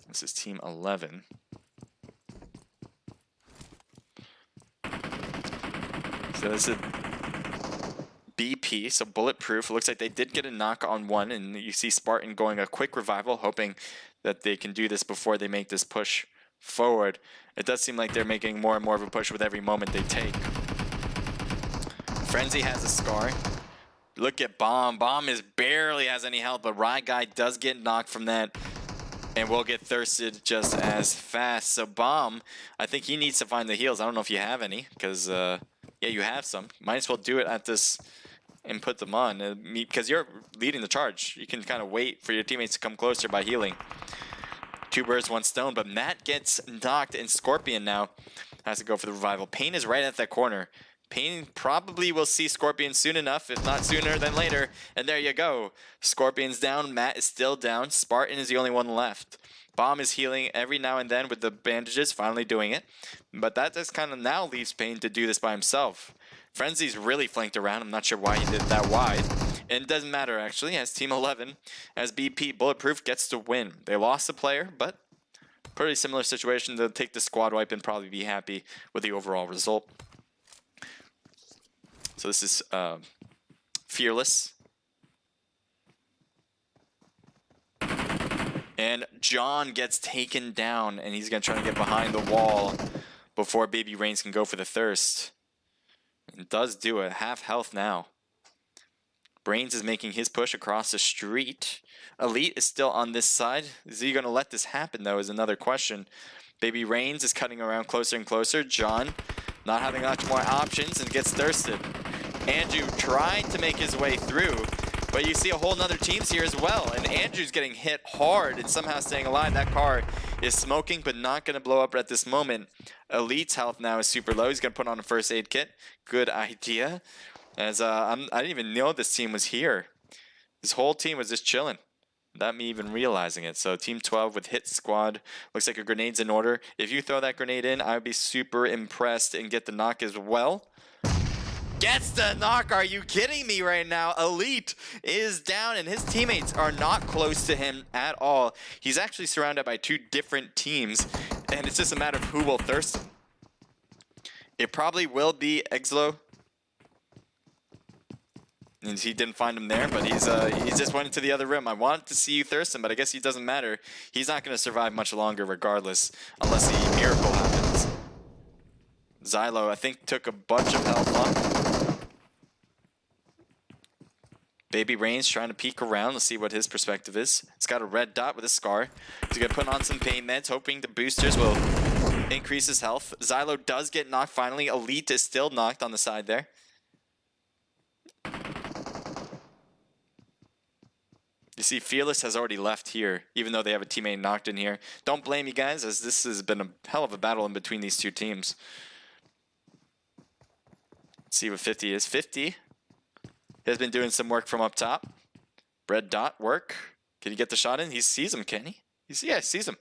This is Team 11. So this is BP, so bulletproof. It looks like they did get a knock on one, and you see Spartan going a quick revival, hoping that they can do this before they make this push forward. It does seem like they're making more and more of a push with every moment they take. Frenzy has a scar. Look at Bomb. Bomb barely has any health, but Rye Guy does get knocked from that. And we'll get thirsted just as fast. So Bomb, I think he needs to find the heals. I don't know if you have any, because yeah, you have some. Might as well do it at this and put them on, because you're leading the charge. You can kind of wait for your teammates to come closer by healing. Two birds, one stone, but Matt gets knocked, and Scorpion now has to go for the revival. Payne is right at that corner. Payne probably will see Scorpion soon enough, if not sooner than later. And there you go. Scorpion's down. Matt is still down. Spartan is the only one left. Bomb is healing every now and then with the bandages, finally doing it. But that just kind of now leaves Payne to do this by himself. Frenzy's really flanked around. I'm not sure why he did it that wide. And it doesn't matter, actually, as Team 11, as BP Bulletproof gets to win. They lost a player, but pretty similar situation. They'll take the squad wipe and probably be happy with the overall result. So this is Fearless. And John gets taken down, and he's going to try to get behind the wall before Baby Reigns can go for the thirst. And does do it. Half health now. Brains is making his push across the street. Elite is still on this side. Is he going to let this happen, though, is another question. Baby Reigns is cutting around closer and closer. John not having much more options and gets thirsted. Andrew tried to make his way through, but you see a whole nother teams here as well. And Andrew's getting hit hard and somehow staying alive. That car is smoking, but not going to blow up at this moment. Elite's health now is super low. He's going to put on a first aid kit. Good idea. As I didn't even know this team was here. This whole team was just chilling without me even realizing it. So Team 12 with Hit Squad. Looks like a grenade's in order. If you throw that grenade in, I would be super impressed and get the knock as well. Gets the knock. Are you kidding me right now? Elite is down, and his teammates are not close to him at all. He's actually surrounded by two different teams, and it's just a matter of who will thirst him. It probably will be Exlo. And he didn't find him there, but he's just went into the other room. I wanted to see you thirst him, but I guess it doesn't matter. He's not going to survive much longer regardless, unless the miracle happens. Xylo, I think, took a bunch of health on. Baby Reigns trying to peek around. Let's see what his perspective is. It's got a red dot with a scar. He's going to put on some pain meds, hoping the boosters will increase his health. Xylo does get knocked finally. Elite is still knocked on the side there. You see, Fearless has already left here, even though they have a teammate knocked in here. Don't blame you guys, as this has been a hell of a battle in between these two teams. Let's see what 50 is. 50 has been doing some work from up top. Red dot work. Can he get the shot in? He sees him, can he? Yeah, he sees him.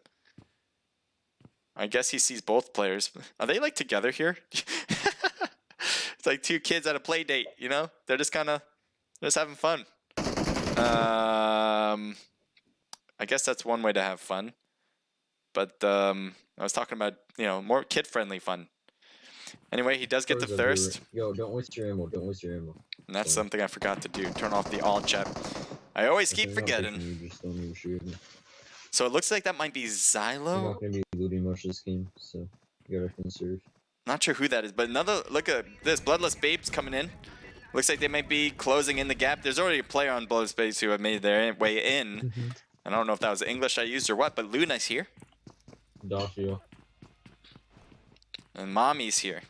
I guess he sees both players. Are they like together here? It's like two kids at a play date, you know? They're just having fun. I guess that's one way to have fun. But I was talking about, more kid-friendly fun. Anyway, he does get the Cards over thirst. it. Yo, don't waste your ammo. Don't waste your ammo. And that's Sorry. something I forgot to do. Turn off the all chat. I always If keep they're not forgetting. picking you, just don't even shoot me. So it looks like that might be You're Xylo. not gonna be looting much this game, so you gotta conserve. Not sure who that is, but another look at this. Bloodless Babes coming in. Looks like they might be closing in the gap. There's already a player on Bloodless Babes who have made their way in. I don't know if that was the English I used or what, but Luna's here. Dacio. And Mommy's here.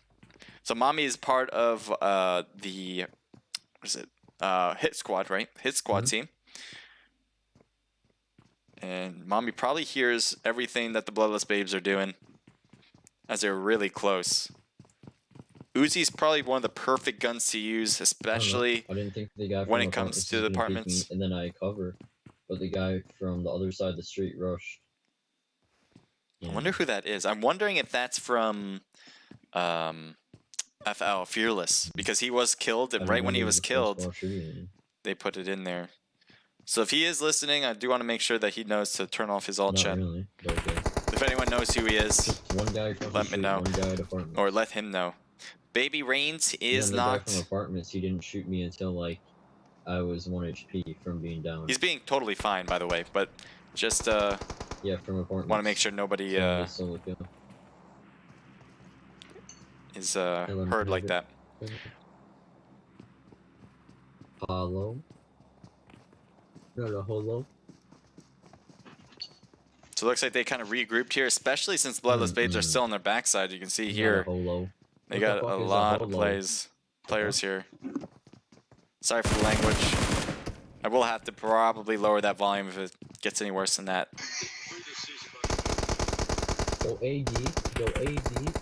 So Mommy is part of the what is it? Hit Squad, right? Hit Squad team. And Mommy probably hears everything that the Bloodless Babes are doing as they're really close. Uzi's probably one of the perfect guns to use, especially I didn't think the guy when from it comes apartments to was the gonna peek me, apartments. and then I cover, but the guy from the other side of the street rushed. I wonder who that is. I'm wondering if that's from FL Fearless, because he was killed, and right when he was killed, they put it in there. So if he is listening, I do want to make sure that he knows to turn off his alt Not chat. really, but okay. If anyone knows who he is, Just one guy across the let me street, know. one guy at apartments. Or let him know. Baby Reigns And is then the guy from knocked. apartments, he didn't shoot me until like I was 1 HP from being down. He's being totally fine, by the way, but just Yeah, from apartments. want to make sure nobody So his solo kill. is Hey, let me heard have like it. that. Hollow. Not a holo. So it looks like they kind of regrouped here, especially since Bloodless Babes are still on their backside. You can see here Not a holo. they What got the a fuck is lot of holo? players here. Sorry for the language. I will have to probably lower that volume if it gets any worse than that. Go AD. Go AD.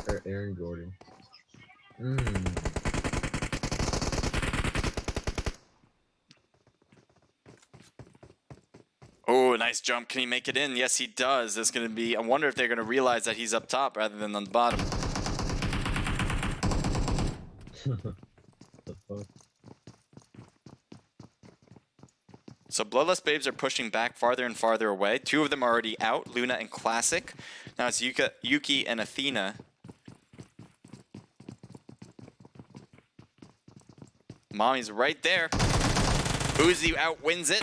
Or Aaron Gordon. Oh, nice jump. Can he make it in? Yes, he does. There's going to be... I wonder if they're going to realize that he's up top rather than on the bottom. The fuck? So Bloodless Babes are pushing back farther and farther away. Two of them are already out, Luna and Classic. Now it's Yuki and Athena. Mommy's right there. Uzi outwins it.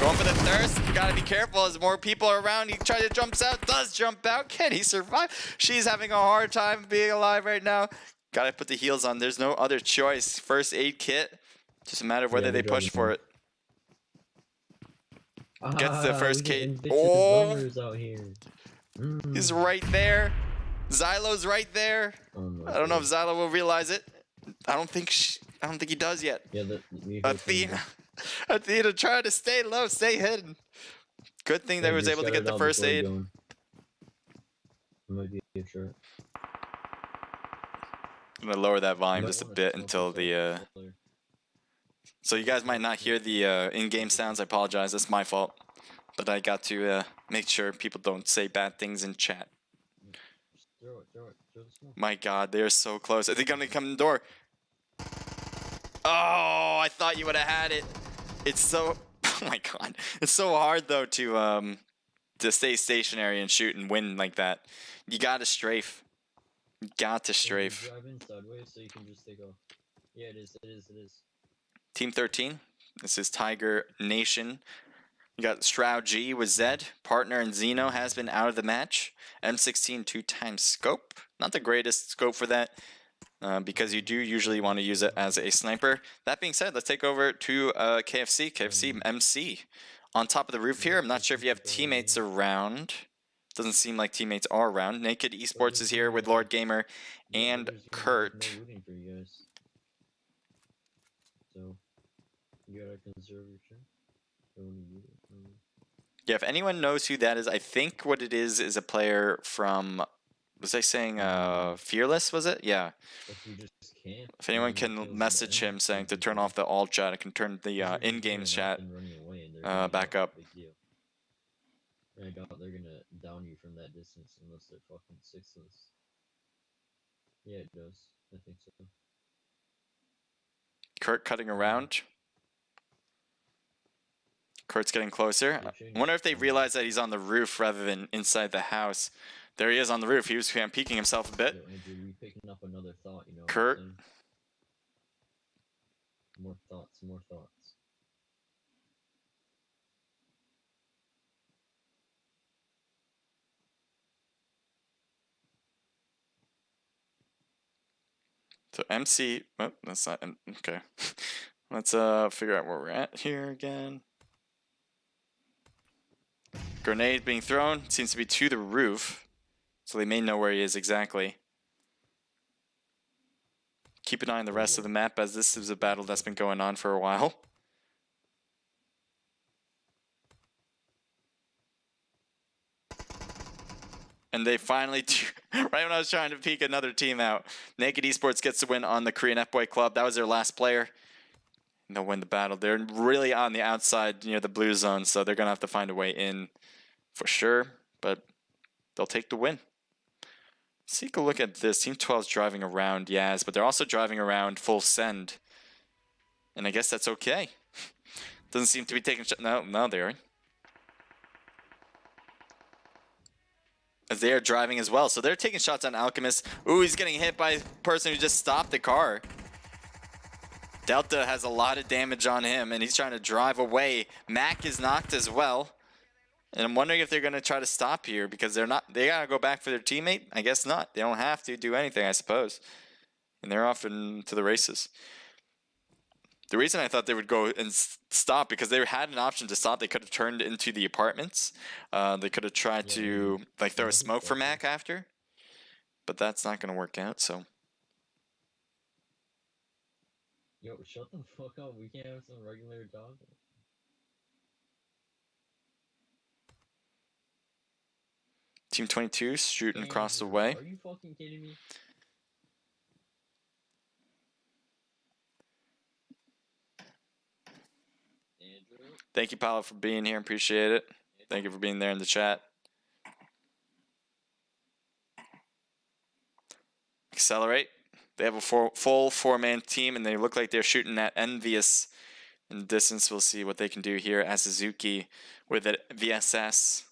Going for the thirst. You gotta be careful as more people are around. He tries to jump out, does jump out. Can he survive? She's having a hard time being alive right now. Gotta put the heals on. There's no other choice. First aid kit. Just a matter of whether Yeah, they they're push for it. Gets the Ah, first we getting Kate. bitches Oh, runners out here. he's right there. Xylo's right there. Oh my I don't know if God. Xylo will realize it. I don't think he does yet. Yeah, Athena. Athena trying to stay low, stay hidden. Good thing they was able to get the first aid. Might be a short. I'm gonna lower that volume just a bit until the so you guys might not hear the in-game sounds. I apologize, that's my fault. But I got to make sure people don't say bad things in chat. Throw the smoke. My god, they're so close. Are they gonna come in the door? Oh, I thought you would have had it. It's so oh my god. It's so hard though to stay stationary and shoot and win like that. You gotta strafe. You got to strafe. Drive in sideways so you can just take off. Yeah, it is. Team 13. This is Tiger Nation. You got Stroud G with Zed. Partner and Zeno has been out of the match. M16 2x scope. Not the greatest scope for that. Because you do usually want to use it as a sniper. That being said, let's take over to KFC. KFC MC. On top of the roof here. I'm not sure if you have teammates around. Doesn't seem like teammates are around. Naked Esports is here with Lord Gamer and Kurt. No rooting for you guys. So, you gotta conserve your turn. Yeah, if anyone knows who that is, I think what it is a player from, was I saying Fearless, was it? Yeah. If you just can't. If anyone can message him saying to turn off the alt chat, I can turn the in-game chat back up. I doubt they're gonna down you from that distance unless they're fucking sixless. Yeah, it does. I think so. Kurt cutting around. Kurt's getting closer. I wonder if they realize that he's on the roof rather than inside the house. There he is on the roof. He was peeking himself a bit. Yo, Andrew, you picking up another thought, you know Kurt. what I'm saying? More thoughts, more thoughts. So MC, oh, that's not, okay. Let's figure out where we're at here again. Grenade being thrown, seems to be to the roof. So they may know where he is exactly. Keep an eye on the rest of the map as this is a battle that's been going on for a while. And they finally, right when I was trying to peek another team out, Naked Esports gets the win on the Korean F-Boy Club. That was their last player. And they'll win the battle. They're really on the outside near the blue zone, so they're going to have to find a way in for sure. But they'll take the win. Let's take a look at this. Team 12 is driving around Yaz, but they're also driving around full send. And I guess that's okay. Doesn't seem to be taking shots. No, they are. As they are driving as well. So they're taking shots on Alchemist. Ooh, he's getting hit by a person who just stopped the car. Delta has a lot of damage on him, and he's trying to drive away. Mac is knocked as well. And I'm wondering if they're going to try to stop here because they got to go back for their teammate. I guess not. They don't have to do anything, I suppose. And they're off into the races. The reason I thought they would go and stop because they had an option to stop. They could have turned into the apartments. They could have tried to like throw a smoke for Mac after. But that's not going to work out, so. Yo, shut the fuck up. We can't have some regular dog. Team 22 shooting across the way. Are you fucking kidding me? Andrew? Thank you, Paolo, for being here. Appreciate it. Thank you for being there in the chat. Accelerate. They have a full four-man team, and they look like they're shooting at Envious in the distance. We'll see what they can do here as Suzuki with a VSS.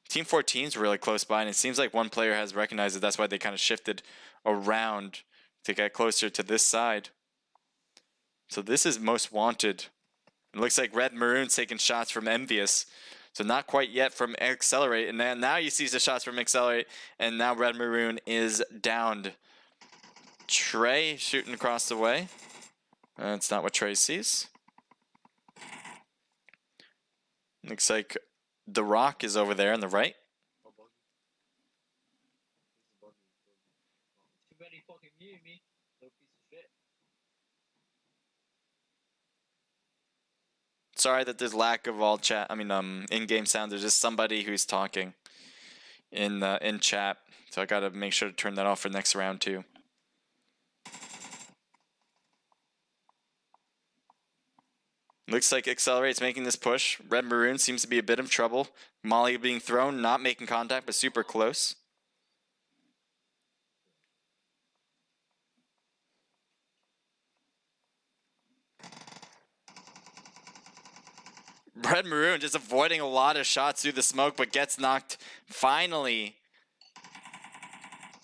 Team 14 is really close by, and it seems like one player has recognized it. That's why they kind of shifted around to get closer to this side. So this is most wanted. It looks like Red Maroon's taking shots from Envious. So not quite yet from Accelerate. And then now you see the shots from Accelerate, and now Red Maroon is downed. Trey shooting across the way. That's not what Trey sees. Looks like The Rock is over there on the right. Too bad he fucking muted me. Little piece of shit. Sorry that there's lack of all chat. In-game sound. There's just somebody who's talking in chat. So I gotta make sure to turn that off for next round too. Looks like Accelerate's making this push. Red Maroon seems to be a bit of trouble. Molly being thrown, not making contact, but super close. Red Maroon just avoiding a lot of shots through the smoke, but gets knocked finally.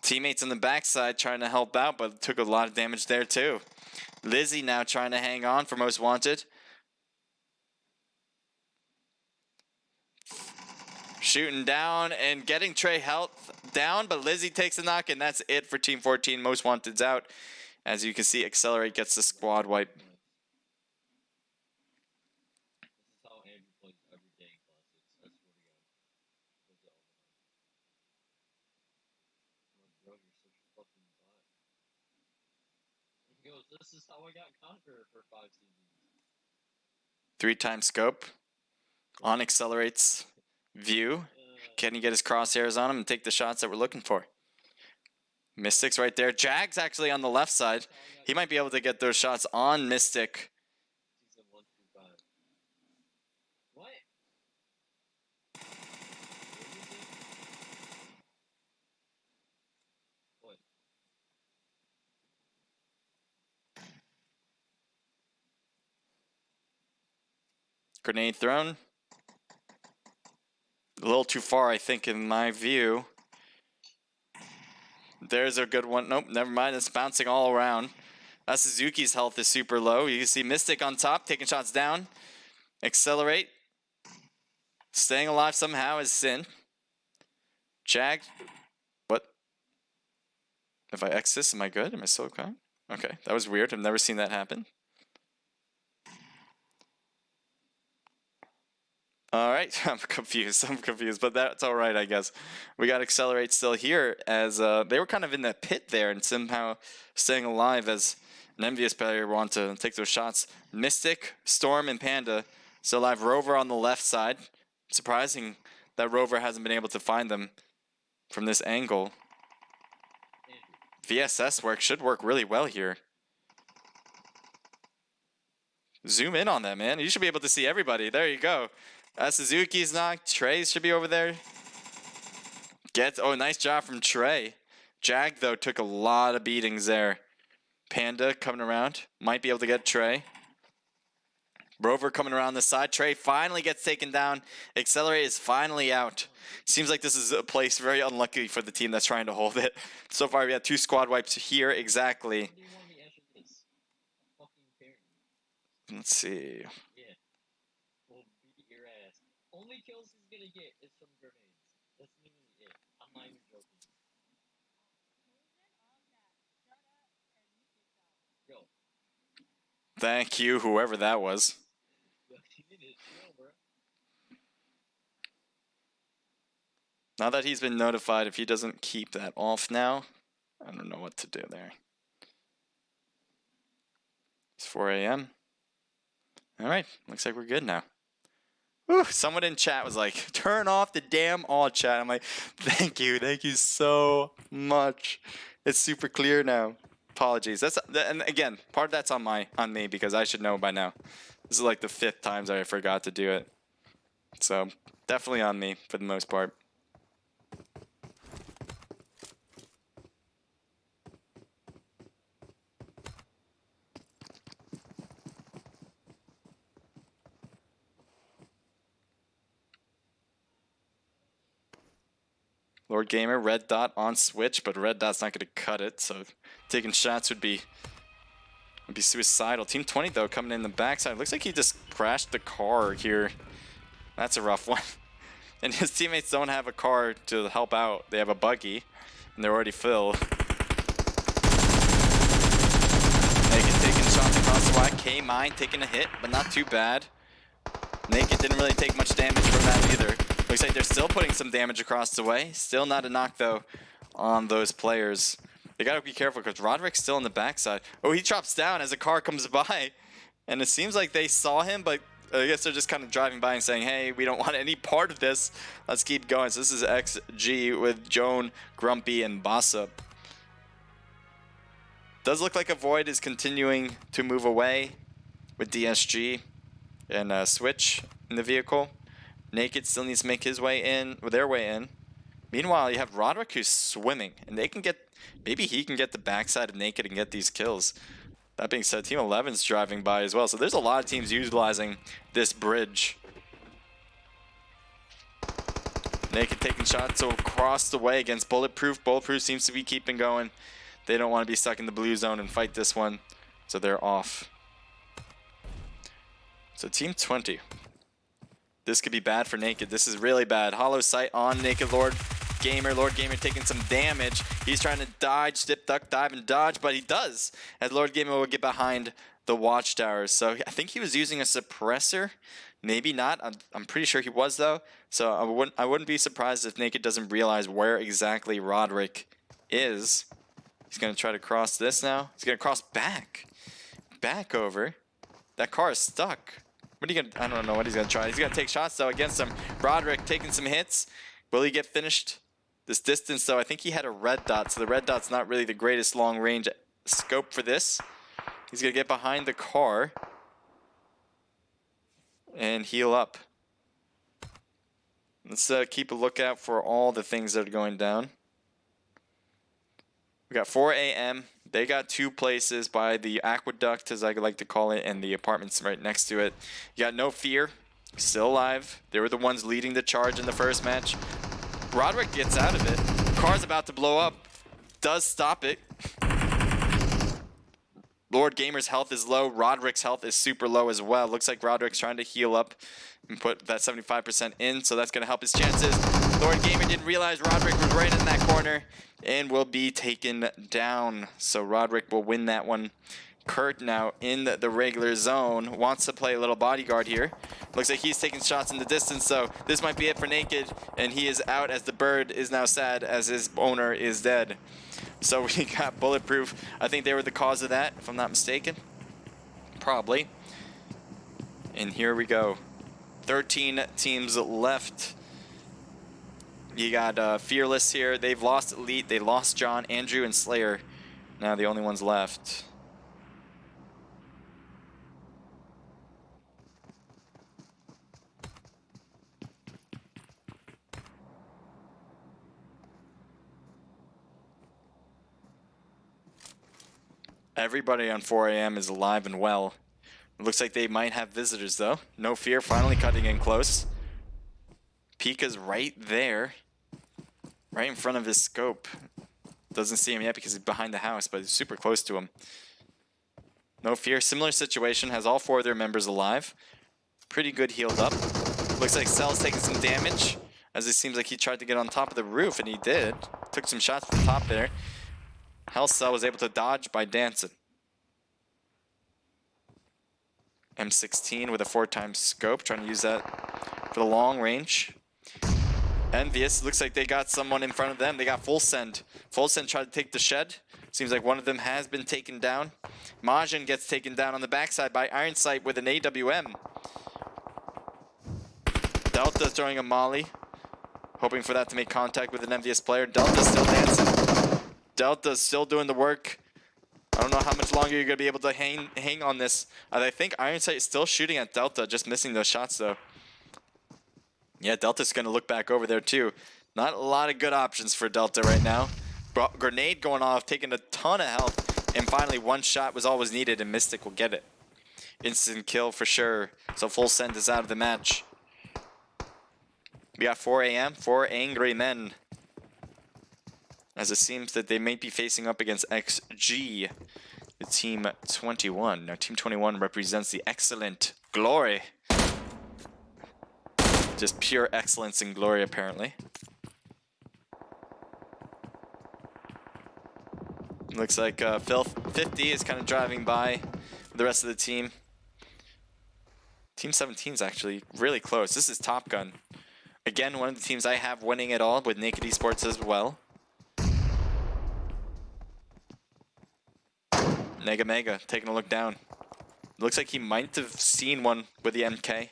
Teammates on the backside trying to help out, but took a lot of damage there too. Lizzie now trying to hang on for Most Wanted. Shooting down and getting Trey health down, but Lizzie takes a knock, and that's it for Team 14. Most Wanted's out. As you can see, Accelerate gets the squad wipe. This is how Andrew plays every day in classics. I swear to God. He does it all the time. Bro, you're such a fucking bot. He goes, this is how I got Conqueror for 5 seasons. 3-time scope on Accelerate's view. Can he get his crosshairs on him and take the shots that we're looking for? Mystic's right there. Jag's actually on the left side. He might be able to get those shots on Mystic. Season 1 through 5. What? What? Grenade thrown. A little too far, I think, in my view. there's a good one. Nope, never mind. It's bouncing all around. Suzuki's health is super low. You can see Mystic on top, taking shots down. Accelerate. Staying alive somehow is Sin. Jag. What? If I X this, am I good? Am I still okay? Okay, that was weird. I've never seen that happen. Alright, I'm confused, but that's alright, I guess. We got Accelerate still here, as they were kind of in that pit there and somehow staying alive as an envious player want to take those shots. Mystic, Storm, and Panda still alive. Rover on the left side. Surprising that Rover hasn't been able to find them from this angle. VSS work should work really well here. Zoom in on that, man. You should be able to see everybody. There you go. Suzuki's knocked. Trey should be over there. Oh, nice job from Trey. Jag, though, took a lot of beatings there. Panda coming around. Might be able to get Trey. Rover coming around the side. Trey finally gets taken down. Accelerate is finally out. Seems like this is a place very unlucky for the team that's trying to hold it. So far, we have 2 squad wipes here exactly. Let's see. Yeah. We'll beat your ass. Only kills he's gonna get is from grenades. That's literally it. I'm not even joking. Yo. Thank you, whoever that was. Now that he's been notified, if he doesn't keep that off now, I don't know what to do there. It's 4 a.m. Alright, looks like we're good now. Whew, someone in chat was like, turn off the damn all chat. I'm like, thank you so much. It's super clear now. Apologies. And again, part of that's on me because I should know by now. This is like the 5th time I forgot to do it. So definitely on me for the most part. Lord Gamer, red dot on switch, but red dot's not going to cut it, so taking shots would be suicidal. Team 20 though coming in the backside. Looks like he just crashed the car here. That's a rough one. And his teammates don't have a car to help out. They have a buggy, and they're already filled. Naked taking shots across the Y. K-Mine taking a hit, but not too bad. Naked didn't really take much damage from that either. Looks like they're still putting some damage across the way. Still not a knock, though, on those players. They gotta be careful, because Roderick's still on the backside. Oh, he drops down as a car comes by. And it seems like they saw him, but I guess they're just kind of driving by and saying, hey, we don't want any part of this. Let's keep going. So this is XG with Joan, Grumpy, and Bossa. Does look like a Void is continuing to move away with DSG and Switch in the vehicle. Naked still needs to make his way in, or their way in. Meanwhile, you have Roderick who's swimming, and they can get, maybe he can get the backside of Naked and get these kills. That being said, Team 11's driving by as well, so there's a lot of teams utilizing this bridge. Naked taking shots across the way against Bulletproof. Bulletproof seems to be keeping going. They don't want to be stuck in the blue zone and fight this one, so they're off. So Team 20. This could be bad for Naked. This is really bad. Hollow sight on Naked Lord Gamer. Lord Gamer taking some damage. He's trying to dodge, dip, duck, dive, and dodge, but he does. As Lord Gamer will get behind the watchtower. So I think he was using a suppressor. Maybe not. I'm pretty sure he was, though. So I wouldn't be surprised if Naked doesn't realize where exactly Roderick is. He's going to try to cross this now. He's going to cross back. Back over. That car is stuck. What are you gonna? I don't know what he's gonna try. He's gonna take shots though against him. Roderick taking some hits. Will he get finished? This distance though, I think he had a red dot, so the red dot's not really the greatest long range scope for this. He's gonna get behind the car and heal up. Let's keep a lookout for all the things that are going down. We got 4 a.m. They got 2 places by the aqueduct, as I like to call it, and the apartments right next to it. You got No Fear, still alive. They were the ones leading the charge in the first match. Roderick gets out of it. The car's about to blow up. does stop it. Lord Gamer's health is low. Roderick's health is super low as well. Looks like Roderick's trying to heal up and put that 75% in, so that's going to help his chances. Lord Gamer didn't realize Roderick was right in that corner and will be taken down. So Roderick will win that one. Kurt now in the regular zone. Wants to play a little bodyguard here. Looks like he's taking shots in the distance, so this might be it for Naked. And he is out as the bird is now sad as his owner is dead. So we got Bulletproof. I think they were the cause of that, if I'm not mistaken. Probably. And here we go. 13 teams left. You got Fearless here. They've lost Elite. They lost John, Andrew, and Slayer. Now the only ones left. Everybody on 4 AM is alive and well. It looks like they might have visitors though. No Fear finally cutting in close. Pika's right there. Right in front of his scope. Doesn't see him yet because he's behind the house, but he's super close to him. No Fear, similar situation, has all 4 of their members alive. Pretty good healed up. Looks like Cell's taking some damage, as it seems like he tried to get on top of the roof, and he did. Took some shots from the top there. Health Cell was able to dodge by dancing. M16 with a 4x scope, trying to use that for the long range. Envious, looks like they got someone in front of them. They got Full Send. Full Send tried to take the shed. Seems like one of them has been taken down. Majin gets taken down on the backside by Iron Sight with an AWM. Delta throwing a molly. Hoping for that to make contact with an Envious player. Delta's still dancing. Delta's still doing the work. I don't know how much longer you're going to be able to hang on this. I think Iron Sight is still shooting at Delta, just missing those shots though. Yeah, Delta's going to look back over there too. Not a lot of good options for Delta right now. Grenade going off, taking a ton of health. And finally, one shot was all was needed and Mystic will get it. Instant kill for sure. So Full Send is out of the match. We got 4 AM, 4 angry men. As it seems that they may be facing up against XG, the Team 21. Now, Team 21 represents the excellent glory. Just pure excellence and glory, apparently. Looks like Filth 50 is kind of driving by the rest of the team. Team 17 is actually really close. This is Top Gun. Again, one of the teams I have winning it all with Naked Esports as well. Mega taking a look down. Looks like he might have seen one with the MK.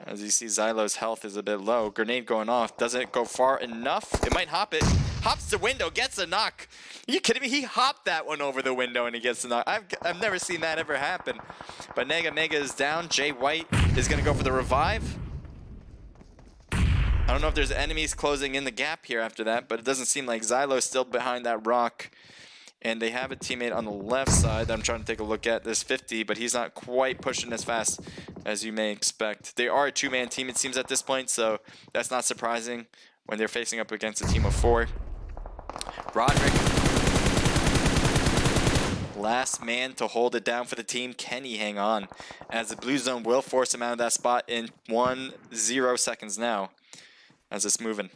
As you see, Xylo's health is a bit low. Grenade going off. Doesn't go far enough. It might hop it. Hops the window, gets a knock. Are you kidding me? He hopped that one over the window and he gets a knock. I've never seen that ever happen. But Mega is down. Jay White is going to go for the revive. I don't know if there's enemies closing in the gap here after that, but it doesn't seem like Xylo's still behind that rock. And they have a teammate on the left side that I'm trying to take a look at. There's 50, but he's not quite pushing as fast as you may expect. They are a 2-man team, it seems, at this point, so that's not surprising when they're facing up against a team of 4. Roderick, last man to hold it down for the team. Can he hang on? As the blue zone will force him out of that spot in 10 seconds now. As it's moving.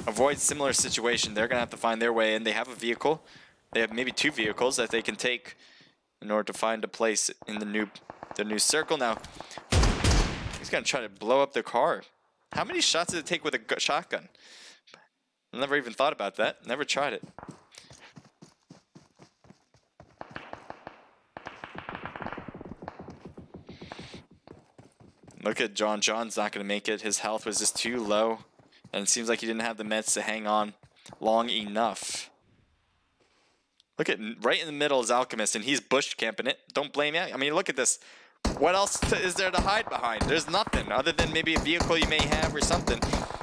Avoid similar situation. They're going to have to find their way, and they have a vehicle. They have maybe 2 vehicles that they can take in order to find a place in the new circle. Now, he's going to try to blow up the car. How many shots does it take with a shotgun? I never even thought about that. Never tried it. Look at John. John's not going to make it. His health was just too low. And it seems like he didn't have the meds to hang on long enough. Look at right in the middle is Alchemist, and he's bush camping it. Don't blame me. I mean, look at this. What else is there to hide behind? There's nothing other than maybe a vehicle you may have or something.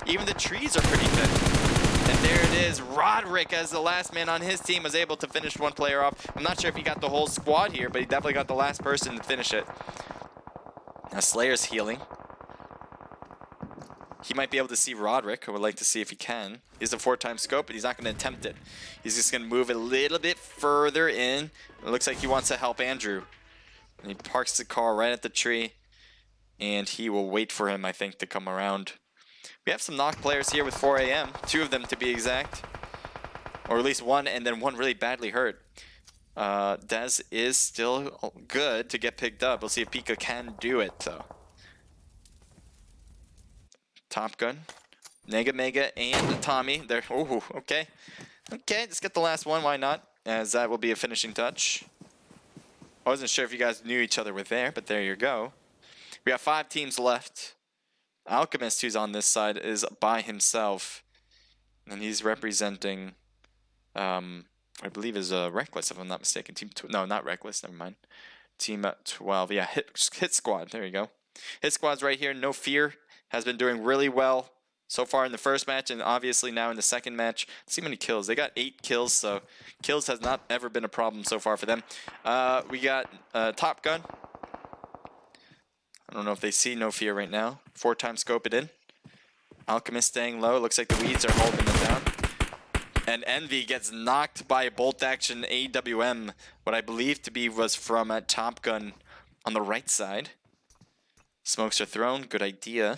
Even the trees are pretty thin. And there it is. Roderick, as the last man on his team, was able to finish one player off. I'm not sure if he got the whole squad here, but he definitely got the last person to finish it. Now Slayer's healing. He might be able to see Roderick. I would like to see if he can. He's a 4-time scope, but he's not going to attempt it. He's just going to move a little bit further in. It looks like he wants to help Andrew. And he parks the car right at the tree. And he will wait for him, I think, to come around. We have some knock players here with 4 a.m. 2 of them to be exact. Or at least 1, and then 1 really badly hurt. Dez is still good to get picked up. We'll see if Pika can do it, though. Top Gun, Mega, and Tommy. They're, oh, okay. Okay, let's get the last one, why not? As that will be a finishing touch. I wasn't sure if you guys knew each other were there, but there you go. We have 5 teams left. Alchemist, who's on this side, is by himself. And he's representing, I believe is Reckless, if I'm not mistaken. No, not Reckless, never mind. Team 12, yeah, Hit Squad, there you go. Hit Squad's right here, No Fear. Has been doing really well so far in the first match, and obviously now in the second match. Let's see how many kills. They got 8 kills, so kills has not ever been a problem so far for them. We got Top Gun. I don't know if they see No Fear right now. 4-time scope it in. Alchemist staying low. Looks like the weeds are holding them down. And Envy gets knocked by a bolt action AWM. What I believe to be was from Top Gun on the right side. Smokes are thrown. Good idea.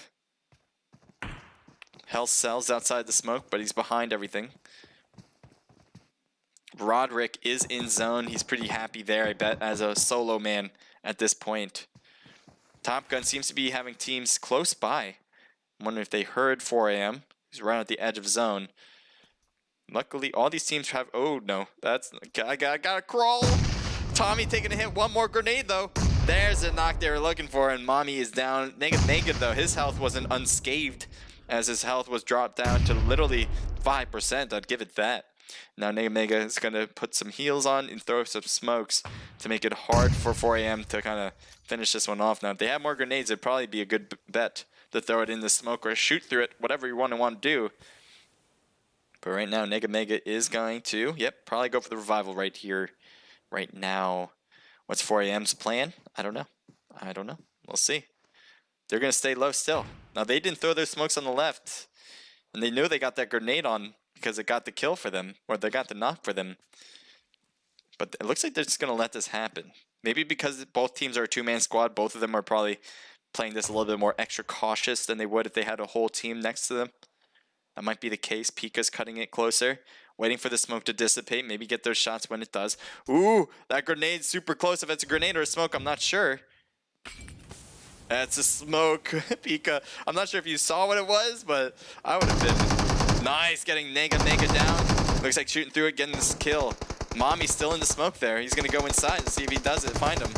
Hell Cells outside the smoke, but he's behind everything. Roderick is in zone. He's pretty happy there, I bet, as a solo man at this point. Top Gun seems to be having teams close by. I'm wondering if they heard 4 a.m. He's right at the edge of zone. Luckily, all these teams have... Oh, no. That's... I gotta crawl. Tommy taking a hit. One more grenade, though. There's a knock they were looking for, and Mommy is down. Naked, though. His health wasn't unscathed, as his health was dropped down to literally 5%. I'd give it that. Now Mega is going to put some heals on and throw some smokes to make it hard for 4 a.m. to kind of finish this one off. Now, if they have more grenades, it'd probably be a good bet to throw it in the smoke or shoot through it, whatever you want to do. But right now, Mega is going to, probably go for the revival right here, right now. What's 4 a.m.'s plan? I don't know. We'll see. They're going to stay low still. Now, they didn't throw their smokes on the left. And they knew they got that grenade on because it got the kill for them. Or they got the knock for them. But it looks like they're just going to let this happen. Maybe because both teams are a 2-man squad. Both of them are probably playing this a little bit more extra cautious than they would if they had a whole team next to them. That might be the case. Pika's cutting it closer. Waiting for the smoke to dissipate. Maybe get those shots when it does. Ooh, that grenade's super close. If it's a grenade or a smoke, I'm not sure. That's a smoke. Pika. I'm not sure if you saw what it was, but I would have been nice getting Mega down. Looks like shooting through it, getting this kill. Mommy's still in the smoke there. He's going to go inside and see if he does it. Find him.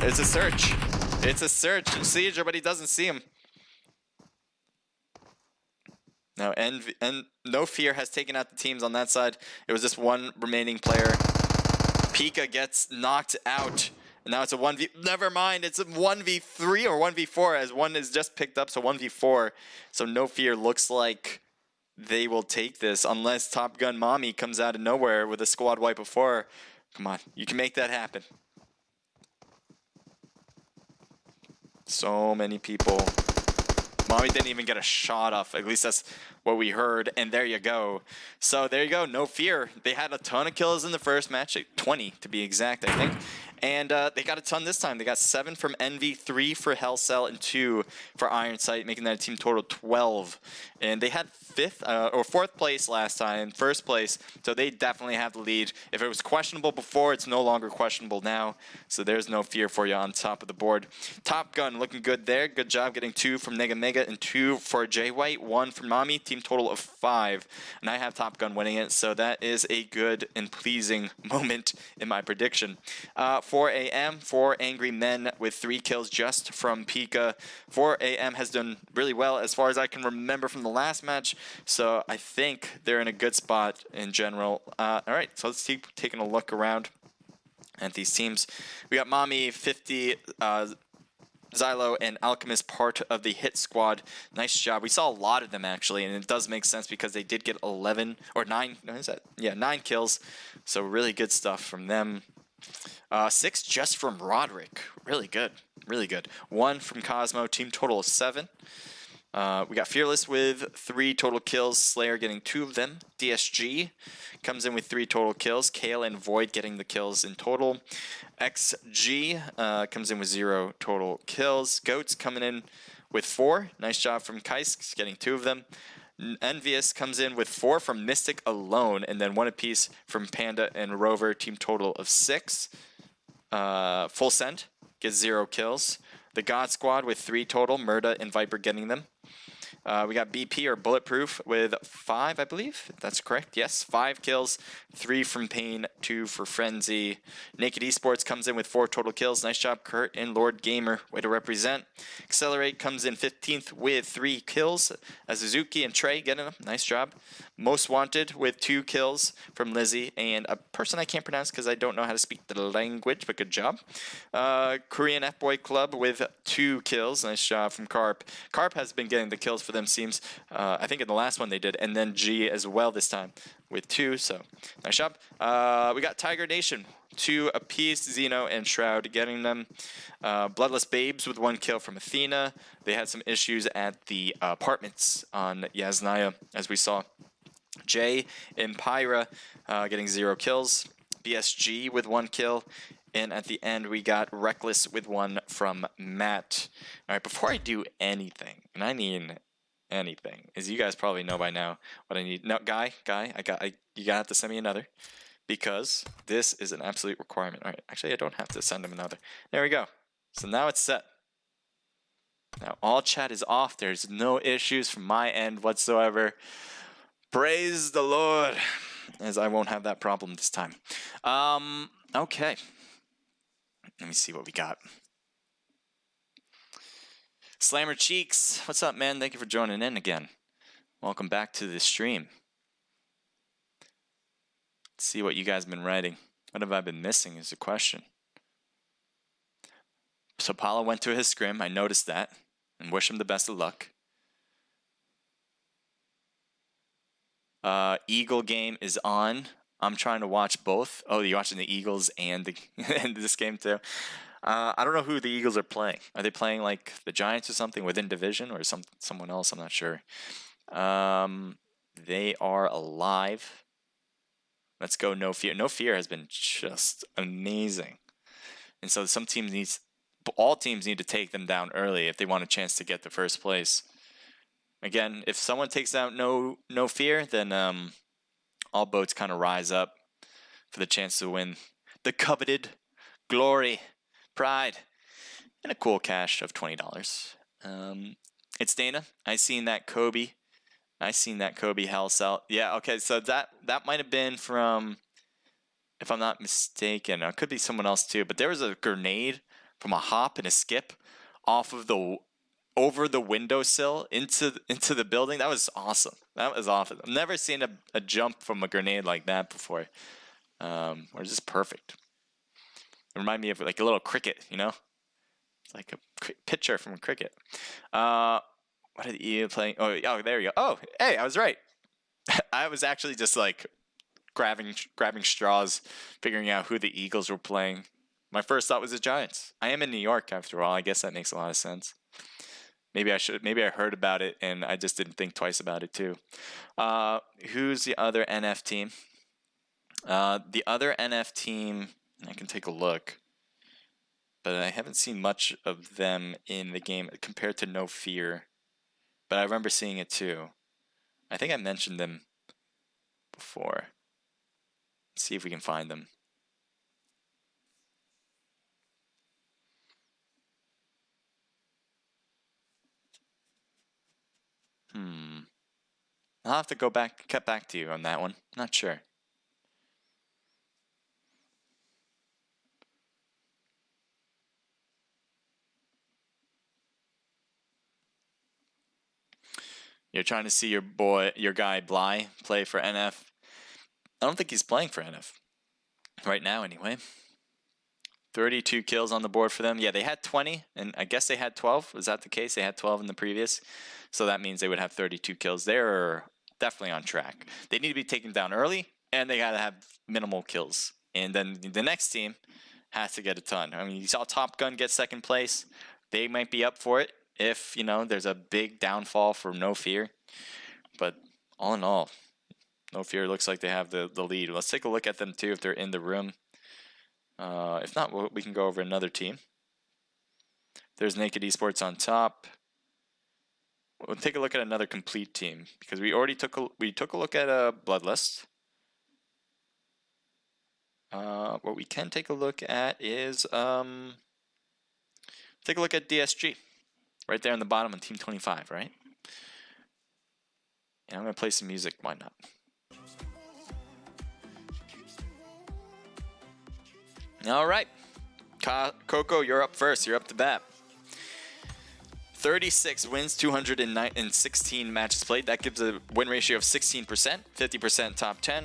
It's a search. It's a search. Siege, but he doesn't see him. Now, No Fear has taken out the teams on that side. It was just one remaining player. Pika gets knocked out. And now it's a 1v... Never mind, it's a 1v3 or 1v4 as one is just picked up, so 1v4. So No Fear looks like they will take this unless Top Gun Mommy comes out of nowhere with a squad wipe of 4. Come on, you can make that happen. So many people. Mommy didn't even get a shot off. At least that's what we heard. And there you go. So there you go. No Fear. They had a ton of kills in the first match. 20 to be exact, I think. And they got a ton this time. They got 7 from Envy, 3 for Hellcell, and 2 for Iron Sight, making that a team total 12. And they had 4th place last time, 1st place. So they definitely have the lead. If it was questionable before, it's no longer questionable now. So there's No Fear for you on top of the board. Top Gun looking good there. Good job getting 2 from Mega and 2 for Jay White, 1 for Mommy. Team total of 5. And I have Top Gun winning it. So that is a good and pleasing moment in my prediction. 4 a.m. 4 Angry Men with 3 kills just from Pika. 4 a.m. has done really well as far as I can remember from the last match. So I think they're in a good spot in general. All right, so let's keep taking a look around at these teams. We got Mommy, 50, Xylo, and Alchemist part of the Hit Squad. Nice job. We saw a lot of them actually, and it does make sense because they did get 11 or 9. No, is that? Yeah, 9 kills. So really good stuff from them. 6 just from Roderick. Really good. Really good. 1 from Cosmo. Team total of 7. We got Fearless with 3 total kills. Slayer getting 2 of them. DSG comes in with 3 total kills. Kale and Void getting the kills in total. XG comes in with 0 total kills. Goats coming in with 4. Nice job from Kaisk, getting 2 of them. Envious comes in with 4 from Mystic alone, and then 1 apiece from Panda and Rover. Team total of 6. Full Send gets 0 kills. The God Squad with 3 total. Murda and Viper getting them. We got BP or Bulletproof with 5, I believe. That's correct. Yes, 5 kills. 3 from Pain, 2 for Frenzy. Naked Esports comes in with 4 total kills. Nice job, Kurt and Lord Gamer. Way to represent. Accelerate comes in 15th with 3 kills. Suzuki and Trey getting them. Nice job. Most Wanted with 2 kills from Lizzie and a person I can't pronounce because I don't know how to speak the language, but good job. Korean F-Boy Club with 2 kills. Nice job from Carp. Carp has been getting the kills for them, seems. I think in the last one they did. And then G as well this time with 2. So nice job. We got Tiger Nation. 2 apiece, Zeno and Shroud getting them. Bloodless Babes with 1 kill from Athena. They had some issues at the apartments on Yasnaya, as we saw. Jay and Pyra getting 0 kills. BSG with 1 kill. And at the end, we got Reckless with 1 from Matt. All right, before I do anything, and I mean anything, as you guys probably know by now what I need. No, Guy, you gotta have to send me another, because this is an absolute requirement. All right, actually, I don't have to send him another. There we go. So now it's set. Now all chat is off. There's no issues from my end whatsoever. Praise the Lord, as I won't have that problem this time. Okay. Let me see what we got. Slammer Cheeks, what's up, man? Thank you for joining in again. Welcome back to the stream. Let's see what you guys have been writing. What have I been missing is the question. So Paulo went to his scrim. I noticed that. And wish him the best of luck. Eagle game is on. I'm trying to watch both. Oh, you're watching the Eagles and the and this game too. I don't know who the Eagles are playing. Are they playing like the Giants or something within division, or someone else? I'm not sure. They are alive. Let's go. No Fear. No Fear has been just amazing, and so all teams need to take them down early if they want a chance to get the first place. Again, if someone takes out No Fear, then all boats kind of rise up for the chance to win the coveted glory, pride, and a cool cash of $20. It's Dana. I seen that Kobe hell cell. Yeah, okay, so that might have been from, if I'm not mistaken, it could be someone else too, but there was a grenade from a hop and a skip off of over the windowsill into the building. That was awesome. That was awesome. I've never seen a jump from a grenade like that before. Or just perfect. It reminded me of like a little cricket, you know? It's like a pitcher from cricket. What are you playing? Oh, there you go. Oh, hey, I was right. I was actually just like grabbing straws, figuring out who the Eagles were playing. My first thought was the Giants. I am in New York after all. I guess that makes a lot of sense. Maybe I heard about it and I just didn't think twice about it too. Who's the other NF team? The other NF team, I can take a look, but I haven't seen much of them in the game compared to No Fear. But I remember seeing it too. I think I mentioned them before. Let's see if we can find them. I'll have to get back to you on that one. Not sure. You're trying to see your guy Bly play for NF. I don't think he's playing for NF right now anyway. 32 kills on the board for them. Yeah, they had 20, and I guess they had 12. Was that the case? They had 12 in the previous. So that means they would have 32 kills. They're definitely on track. They need to be taken down early, and they got to have minimal kills and then the next team has to get a ton. I mean, you saw Top Gun get second place. They might be up for it if, you know, there's a big downfall for No Fear. But all in all, No Fear looks like they have the lead. Let's take a look at them too if they're in the room. If not, we can go over another team. There's Naked Esports on top. We'll take a look at another complete team because we already took a look at a Bloodlust. What we can take a look at is take a look at DSG, right there on the bottom on Team 25, right? And I'm gonna play some music. Why not? All right, Coco, you're up first. You're up to bat. 36 wins, 216 matches played. That gives a win ratio of 16%, 50% top 10.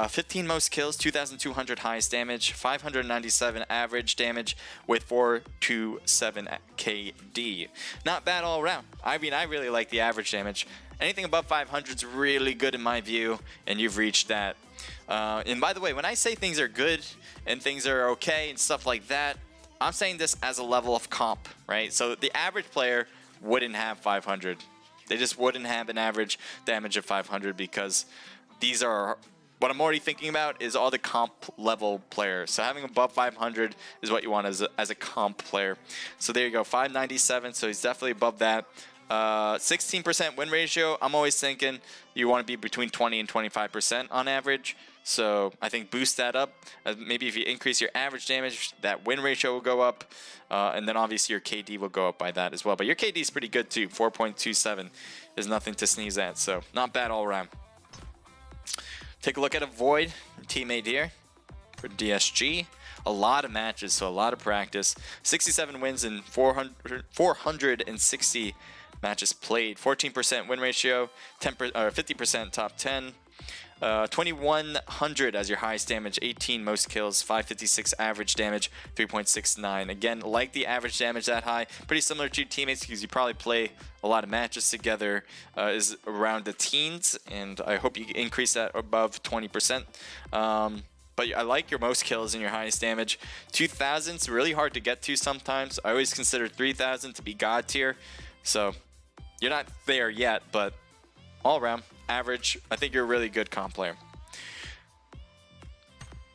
15 most kills, 2,200 highest damage, 597 average damage with 427 KD. Not bad all around. I mean, I really like the average damage. Anything above 500 is really good in my view, and you've reached that. And by the way, when I say things are good and things are okay and stuff like that, I'm saying this as a level of comp, right? So the average player wouldn't have 500. They just wouldn't have an average damage of 500 because these are... What I'm already thinking about is all the comp level players. So having above 500 is what you want as a comp player. So there you go, 597, so he's definitely above that. 16% win ratio, I'm always thinking you want to be between 20 and 25% on average. So I think boost that up. Maybe if you increase your average damage, that win ratio will go up. And then obviously your KD will go up by that as well. But your KD is pretty good too. 4.27 is nothing to sneeze at. So not bad all around. Take a look at a Void, teammate here for DSG. A lot of matches, so a lot of practice. 67 wins and 460 matches played. 14% win ratio, 50% top 10. 2100 as your highest damage, 18 most kills, 556 average damage, 3.69. Again, like the average damage that high, pretty similar to your teammates because you probably play a lot of matches together, is around the teens, and I hope you increase that above 20%. But I like your most kills and your highest damage. 2,000 is really hard to get to sometimes. I always consider 3,000 to be god tier, so you're not there yet, but all around average, I think you're a really good comp player.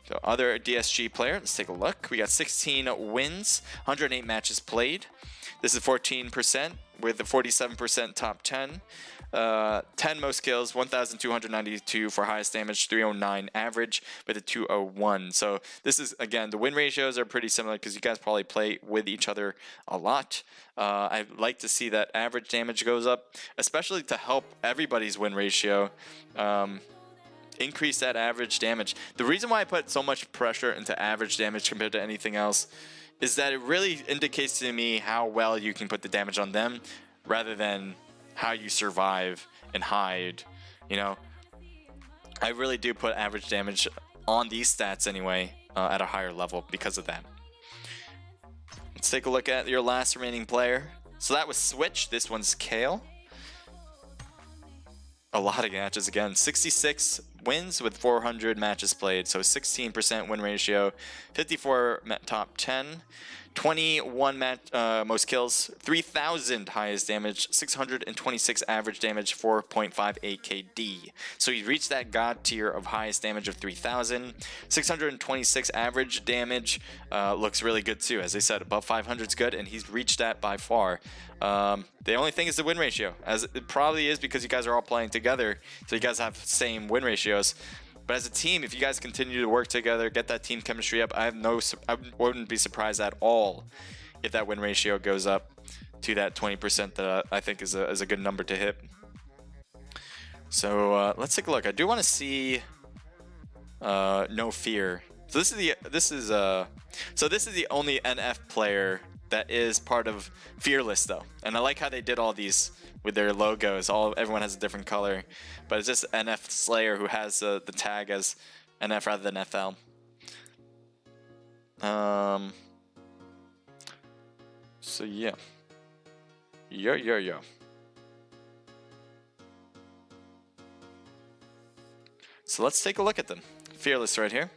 So other DSG player, let's take a look. We got 16 wins, 108 matches played. This is 14% with a 47% top 10. 10 most kills, 1,292 for highest damage, 309 average with a 201. So this is, again, the win ratios are pretty similar because you guys probably play with each other a lot. I'd like to see that average damage goes up, especially to help everybody's win ratio. Increase that average damage. The reason why I put so much pressure into average damage compared to anything else is that it really indicates to me how well you can put the damage on them rather than how you survive and hide. You know, I really do put average damage on these stats anyway, at a higher level because of that. Let's take a look at your last remaining player. So that was Switch. This one's Kale. A lot of matches again. 66 wins with 400 matches played. So 16% win ratio, 54 top 10. 21 most kills, 3,000 highest damage, 626 average damage, 4.58 KD. So he reached that god tier of highest damage of 3,000. 626 average damage looks really good too. As I said, above 500 is good, and he's reached that by far. The only thing is the win ratio, as it probably is because you guys are all playing together, so you guys have the same win ratios. But as a team, if you guys continue to work together, get that team chemistry up, I wouldn't be surprised at all if that win ratio goes up to that 20% that I think is a good number to hit. So let's take a look. I do want to see No Fear. So this is the only NF player that is part of Fearless though, and I like how they did all these with their logos. Everyone has a different color, but it's just NF Slayer who has the tag as NF rather than FL. So yeah. So let's take a look at them. Fearless right here.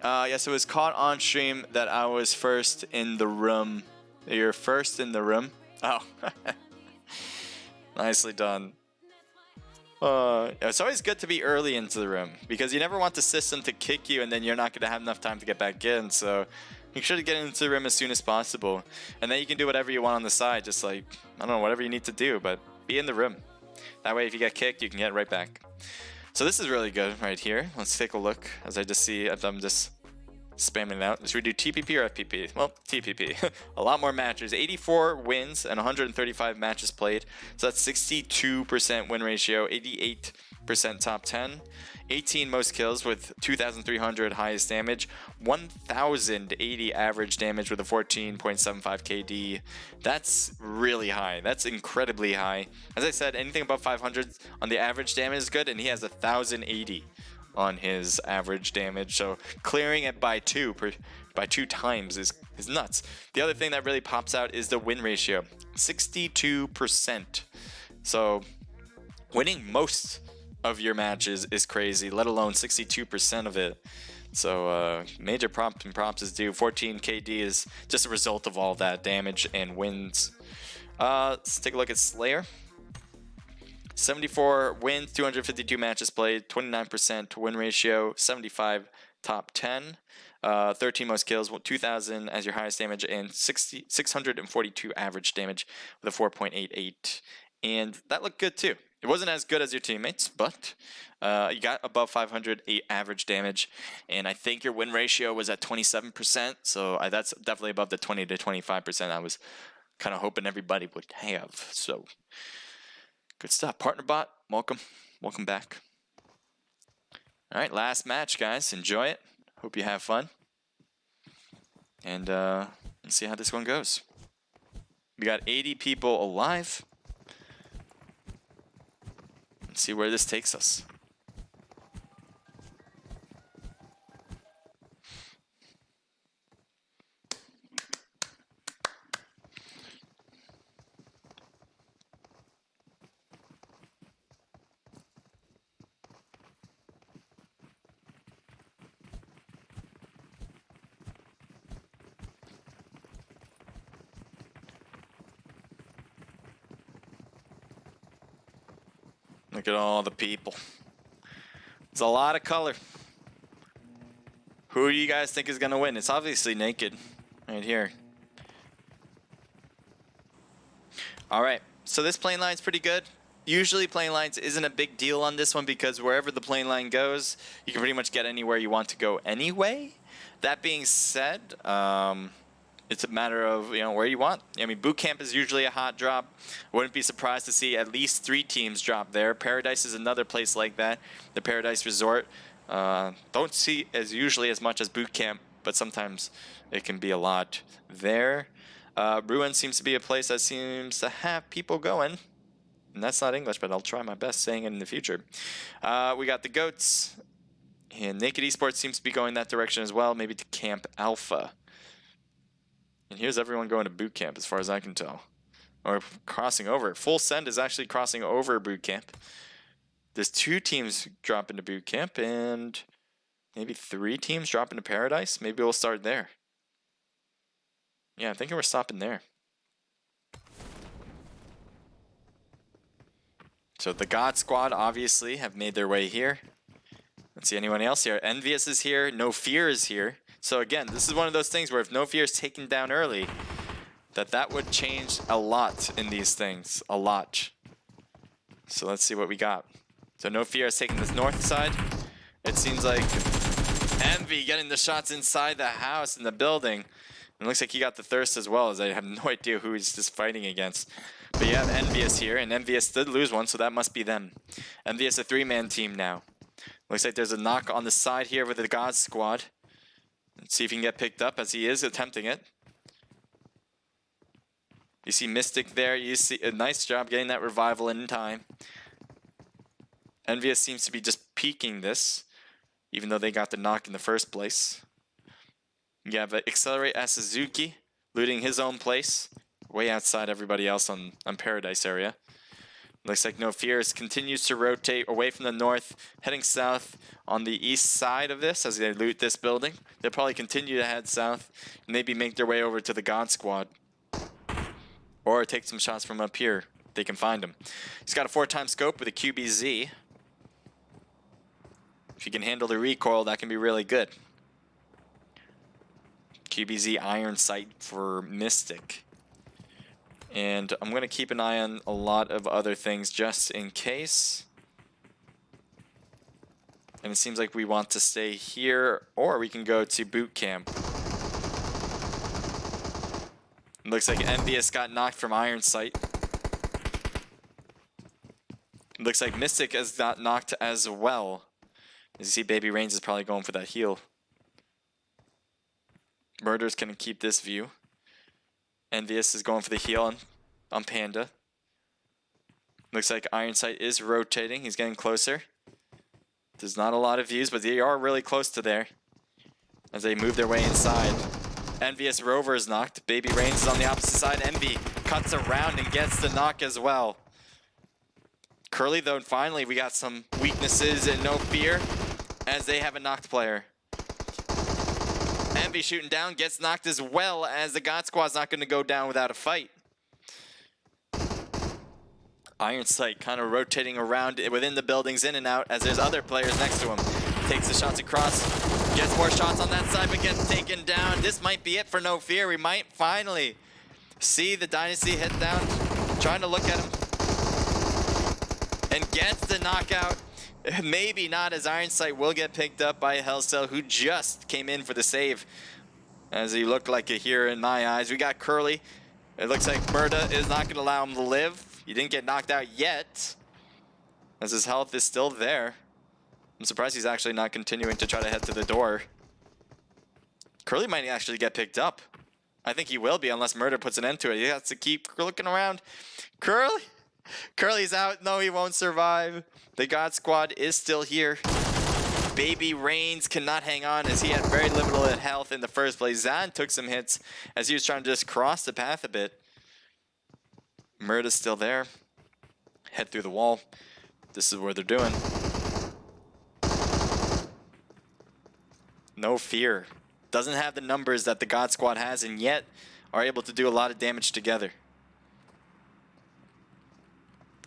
Yes, it was caught on stream that I was first in the room. You're first in the room? Oh. Nicely done. It's always good to be early into the room because you never want the system to kick you and then you're not going to have enough time to get back in. So make sure to get into the room as soon as possible. And then you can do whatever you want on the side. Just like, I don't know, whatever you need to do, but be in the room. That way, if you get kicked, you can get right back. So this is really good right here. Let's take a look as I just see if I'm just spamming it out. Should we do TPP or FPP? Well, TPP. A lot more matches. 84 wins and 135 matches played. So that's 62% win ratio, 88% top 10, 18 most kills with 2,300 highest damage, 1,080 average damage with a 14.75 KD. That's really high. That's incredibly high. As I said, anything above 500 on the average damage is good, and he has 1,080 on his average damage, so clearing it by two times is nuts. The other thing that really pops out is the win ratio, 62%. So winning most of your matches is crazy, let alone 62% of it. So major props is due. 14 KD is just a result of all that damage and wins. Let's take a look at Slayer. 74 wins, 252 matches played, 29% win ratio, 75 top 10, 13 most kills, 2,000 as your highest damage, and 642 average damage with a 4.88. And that looked good too. It wasn't as good as your teammates, but you got above 500 average damage, and I think your win ratio was at 27%, so that's definitely above the 20 to 25% I was kind of hoping everybody would have. So good stuff. Partner bot, welcome back. All right, last match, guys. Enjoy it. Hope you have fun. And let's see how this one goes. We got 80 people alive. Let's see where this takes us. Look at all the people. There's a lot of color. Who do you guys think is going to win? It's obviously Naked right here. All right, so this plane line's pretty good. Usually plane lines isn't a big deal on this one because wherever the plane line goes, you can pretty much get anywhere you want to go anyway. That being said, it's a matter of, you know, where you want. I mean, boot camp is usually a hot drop. Wouldn't be surprised to see at least 3 teams drop there. Paradise is another place like that. The Paradise Resort. Don't see usually as much as boot camp, but sometimes it can be a lot there. Ruin seems to be a place that seems to have people going. And that's not English, but I'll try my best saying it in the future. We got the Goats. And Naked Esports seems to be going that direction as well, maybe to Camp Alpha. And here's everyone going to boot camp as far as I can tell. Or crossing over. Full Send is actually crossing over boot camp. There's 2 teams drop into boot camp and maybe 3 teams drop into Paradise. Maybe we'll start there. Yeah, I'm thinking we're stopping there. So the God Squad obviously have made their way here. Let's see anyone else here. Envious is here. No Fear is here. So again, this is one of those things where if No Fear is taken down early, that would change a lot in these things. A lot. So let's see what we got. So No Fear is taking this north side. It seems like Envy getting the shots inside the house in the building. It looks like he got the Thirst as well, as I have no idea who he's just fighting against. But you have Envious here, and Envious did lose one, so that must be them. Envious a 3-man team now. Looks like there's a knock on the side here with the God Squad. Let's see if he can get picked up, as he is attempting it. You see Mystic there. You see a nice job getting that revival in time. Envious seems to be just peeking this, even though they got the knock in the first place. You have Accelerate as Suzuki looting his own place, way outside everybody else on Paradise area. Looks like No Fears continues to rotate away from the north, heading south on the east side of this as they loot this building. They'll probably continue to head south, maybe make their way over to the God Squad. Or take some shots from up here. They can find him. He's got a 4x scope with a QBZ. If you can handle the recoil, that can be really good. QBZ iron sight for Mystic. And I'm going to keep an eye on a lot of other things just in case. And it seems like we want to stay here, or we can go to boot camp. Looks like Envious got knocked from iron sight. Looks like Mystic has got knocked as well. As you see, Baby Reigns is probably going for that heal. Murder's going to keep this view. Envious is going for the heal on Panda. Looks like Iron Sight is rotating. He's getting closer. There's not a lot of views, but they are really close to there as they move their way inside. Envious Rover is knocked. Baby Reigns is on the opposite side. Envy cuts around and gets the knock as well. Curly, though, finally we got some weaknesses and No Fear as they have a knocked player. Envy shooting down, gets knocked as well, as the God Squad's not going to go down without a fight. Iron Sight kind of rotating around within the buildings, in and out, as there's other players next to him. Takes the shots across, gets more shots on that side, but gets taken down. This might be it for No Fear. We might finally see the Dynasty hit down, trying to look at him. And gets the knockout. Maybe not, as Iron Sight will get picked up by Hellcell, who just came in for the save. As he looked like a hero in my eyes. We got Curly. It looks like Murda is not going to allow him to live. He didn't get knocked out yet, as his health is still there. I'm surprised he's actually not continuing to try to head to the door. Curly might actually get picked up. I think he will be, unless Murder puts an end to it. He has to keep looking around. Curly? Curly's out. No, he won't survive. The God Squad is still here. Baby Reigns cannot hang on, as he had very limited health in the first place. Zan took some hits as he was trying to just cross the path a bit. Murda's still there. Head through the wall. This is what they're doing. No Fear. Doesn't have the numbers that the God Squad has, and yet are able to do a lot of damage together.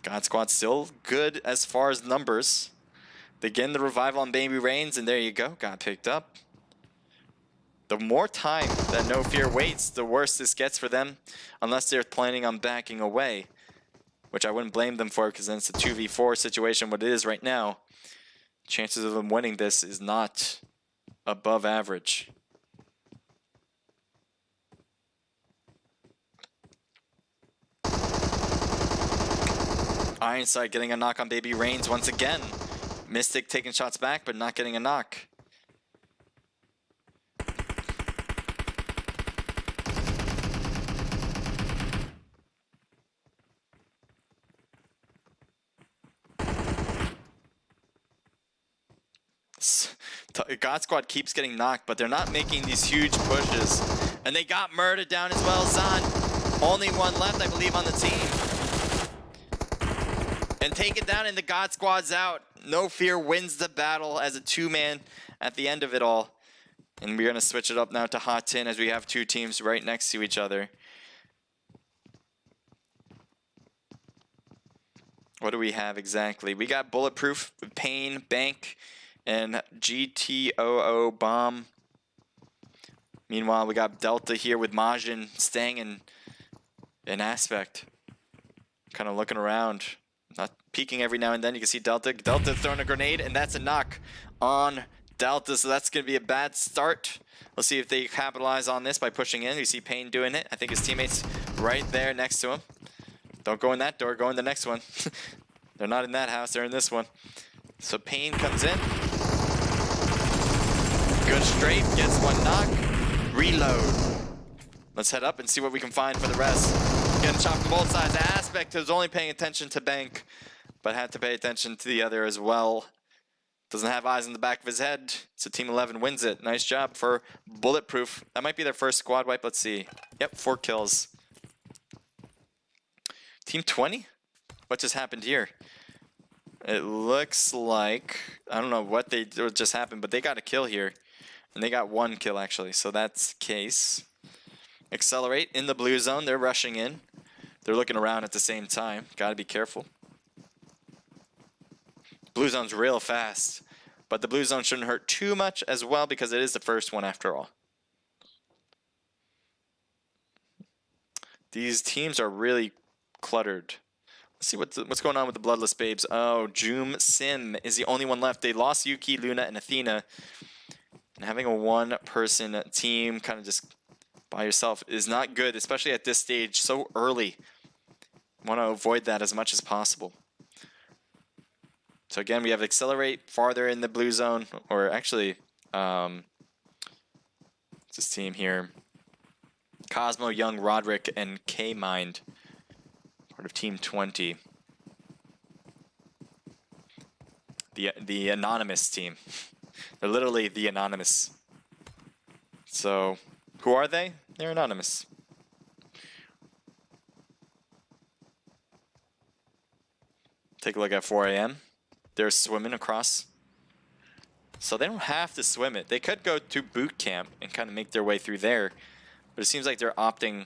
God Squad still good as far as numbers. They get in the revival on Baby Reigns, and there you go. Got picked up. The more time that No Fear waits, the worse this gets for them, unless they're planning on backing away, which I wouldn't blame them for, because then it's a 2v4 situation, what it is right now. Chances of them winning this is not above average. Iron Sight getting a knock on Baby Reigns once again. Mystic taking shots back, but not getting a knock. God Squad keeps getting knocked, but they're not making these huge pushes. And they got Murda down as well. Zan, only one left, I believe, on the team. And take it down, and the God Squad's out. No Fear wins the battle as a two-man at the end of it all. And we're going to switch it up now to Hot Tin, as we have two teams right next to each other. What do we have exactly? We got Bulletproof with Pain, Bank, and GTOO Bomb. Meanwhile, we got Delta here with Majin, Stang, and Aspect. Kind of looking around. Not peeking every now and then. You can see Delta. Delta throwing a grenade, and that's a knock on Delta, so that's going to be a bad start. We'll see if they capitalize on this by pushing in. You see Pain doing it. I think his teammate's right there next to him. Don't go in that door. Go in the next one. They're not in that house. They're in this one. So Pain comes in. Good strafe. Gets one knock. Reload. Let's head up and see what we can find for the rest. Getting chopped from both sides. Aspect was only paying attention to Bank, but had to pay attention to the other as well. Doesn't have eyes in the back of his head, so Team 11 wins it. Nice job for Bulletproof. That might be their first squad wipe. Let's see. Yep, 4 kills. Team 20? what just happened here? It looks like, I don't know what just happened, but they got a kill here. And they got 1 kill actually, so that's case. Accelerate in the blue zone, they're rushing in. They're looking around at the same time, gotta be careful. Blue zone's real fast, but the blue zone shouldn't hurt too much as well because it is the first one after all. These teams are really cluttered. Let's see what's going on with the Bloodless Babes. Oh, Joom Sim is the only one left. They lost Yuki, Luna, and Athena. And having a one-person team kind of just by yourself is not good, especially at this stage so early. Want to avoid that as much as possible. So again, we have Accelerate farther in the blue zone, or actually, what's this team here? Cosmo, Young, Roderick, and K-Mind. Part of Team 20. The anonymous team. They're literally the anonymous. So, who are they? They're anonymous. Take a look at 4 a.m. They're swimming across. So they don't have to swim it. They could go to boot camp and kind of make their way through there. But it seems like they're opting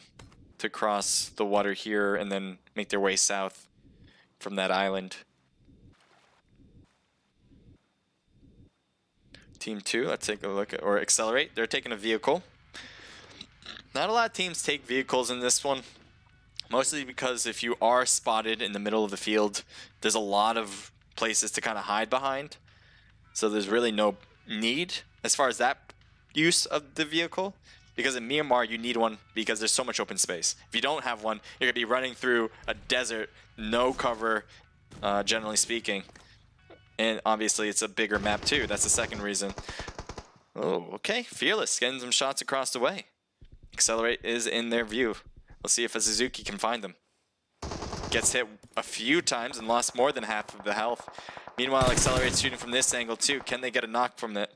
to cross the water here and then make their way south from that island. Team 2, let's take a look at, or Accelerate. They're taking a vehicle. Not a lot of teams take vehicles in this one. Mostly because if you are spotted in the middle of the field, there's a lot of places to kind of hide behind. So there's really no need as far as that use of the vehicle. Because in Myanmar, you need one because there's so much open space. If you don't have one, you're going to be running through a desert, no cover, generally speaking. And obviously, it's a bigger map too. That's the second reason. Oh, okay. Fearless, getting some shots across the way. Accelerate is in their view. We'll see if a Suzuki can find them. Gets hit a few times and lost more than half of the health. Meanwhile, Accelerate's shooting from this angle too. Can they get a knock from it?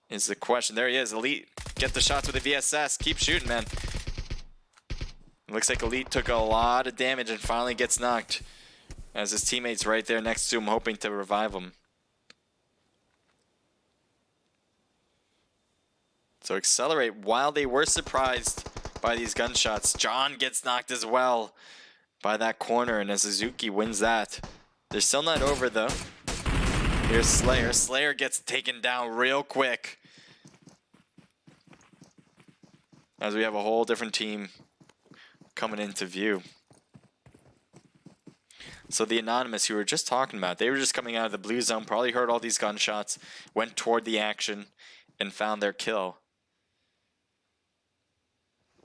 Is the question. There he is. Elite. Get the shots with the VSS. Keep shooting, man. Looks like Elite took a lot of damage and finally gets knocked. As his teammates right there next to him hoping to revive him. So Accelerate, while they were surprised by these gunshots, John gets knocked as well by that corner, and as Suzuki wins that. They're still not over though. Here's Slayer. Slayer gets taken down real quick. As we have a whole different team coming into view. So the Anonymous who we were just talking about, they were just coming out of the blue zone, probably heard all these gunshots, went toward the action, and found their kill.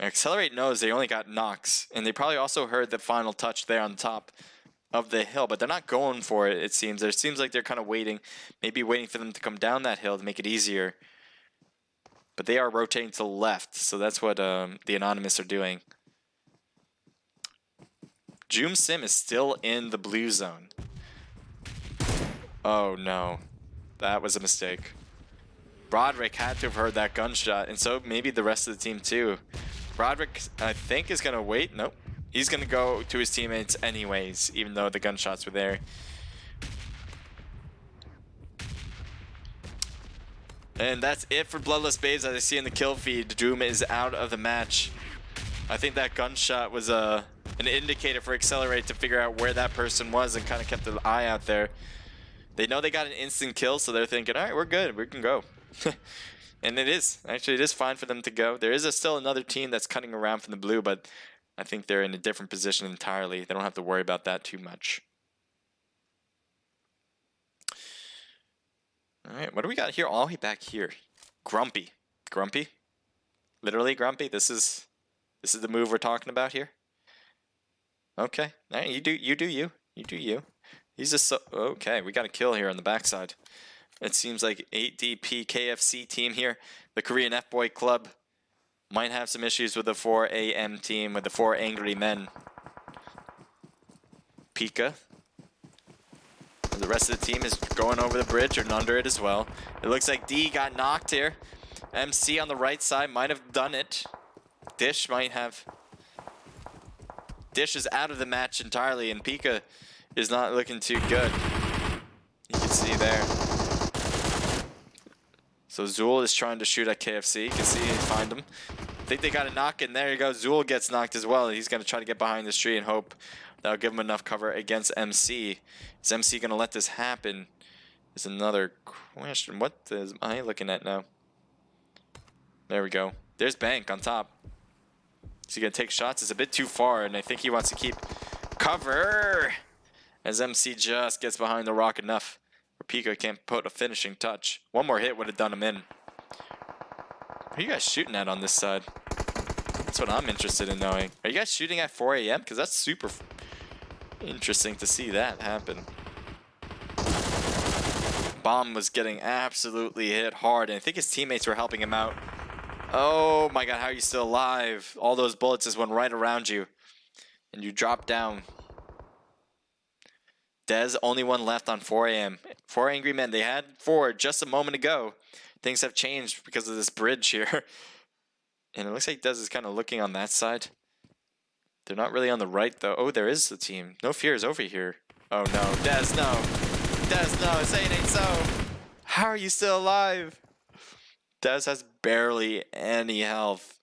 Accelerate knows they only got knocks, and they probably also heard the final touch there on top of the hill, but they're not going for it, it seems. It seems like they're kind of waiting, maybe waiting for them to come down that hill to make it easier. But they are rotating to the left, so that's what the Anonymous are doing. Joom Sim is still in the blue zone. Oh no, that was a mistake. Broderick had to have heard that gunshot, and so maybe the rest of the team too. Broderick, I think, is going to wait. Nope. He's going to go to his teammates anyways, even though the gunshots were there. And that's it for Bloodless Babes. As I see in the kill feed, Joom is out of the match. I think that gunshot was an indicator for Accelerate to figure out where that person was and kind of kept an eye out there. They know they got an instant kill, so they're thinking, all right, we're good. We can go. And it is. Actually, it is fine for them to go. There is still another team that's cutting around from the blue, but I think they're in a different position entirely. They don't have to worry about that too much. All right, what do we got here? All the way back here. Grumpy. Grumpy? Literally Grumpy? This is the move we're talking about here? Okay. All right, you do you. You do you. He's just so... Okay, we got a kill here on the backside. It seems like 8DP KFC team here. The Korean F-Boy Club might have some issues with the 4 AM team, with the 4 Angry Men. Pika. The rest of the team is going over the bridge or under it as well. It looks like D got knocked here. MC on the right side might have done it. Dish might have... Dish is out of the match entirely, and Pika is not looking too good. You can see there. So Zool is trying to shoot at KFC. You can see he find him. I think they got a knock, and there you go. Zool gets knocked as well. He's going to try to get behind this tree and hope that'll give him enough cover against MC. Is MC going to let this happen? Is another question. What is I looking at now? There we go. There's Bank on top. Is he going to take shots? It's a bit too far, and I think he wants to keep cover as MC just gets behind the rock enough where Pico can't put a finishing touch. One more hit would have done him in. What are you guys shooting at on this side? That's what I'm interested in knowing. Are you guys shooting at 4 a.m.? Because that's super interesting to see that happen. Bomb was getting absolutely hit hard, and I think his teammates were helping him out. Oh my god, how are you still alive? All those bullets just went right around you, and you dropped down. Dez, only one left on 4 a.m. 4 angry men. They had 4 just a moment ago. Things have changed because of this bridge here. And it looks like Dez is kind of looking on that side. They're not really on the right, though. Oh, there is the team. No Fear is over here. Oh, no. Dez, no. Dez, no. Say it ain't so. How are you still alive? Dez has barely any health.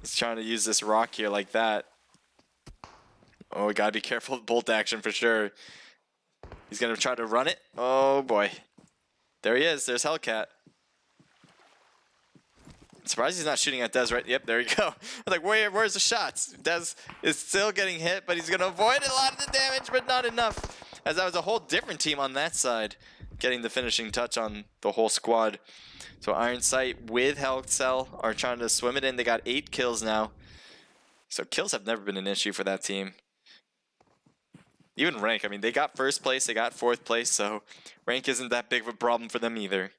He's trying to use this rock here like that. Oh, we gotta be careful with bolt action for sure. He's gonna try to run it. Oh, boy. There he is. There's Hellcat. Surprised he's not shooting at Dez right. Yep, there you go. I'm like, where's the shots? Dez is still getting hit, but he's going to avoid a lot of the damage, but not enough. As that was a whole different team on that side, getting the finishing touch on the whole squad. So Iron Sight with Health Cell are trying to swim it in. They got 8 kills now. So kills have never been an issue for that team. Even rank, I mean, they got 1st place, they got 4th place, so rank isn't that big of a problem for them either.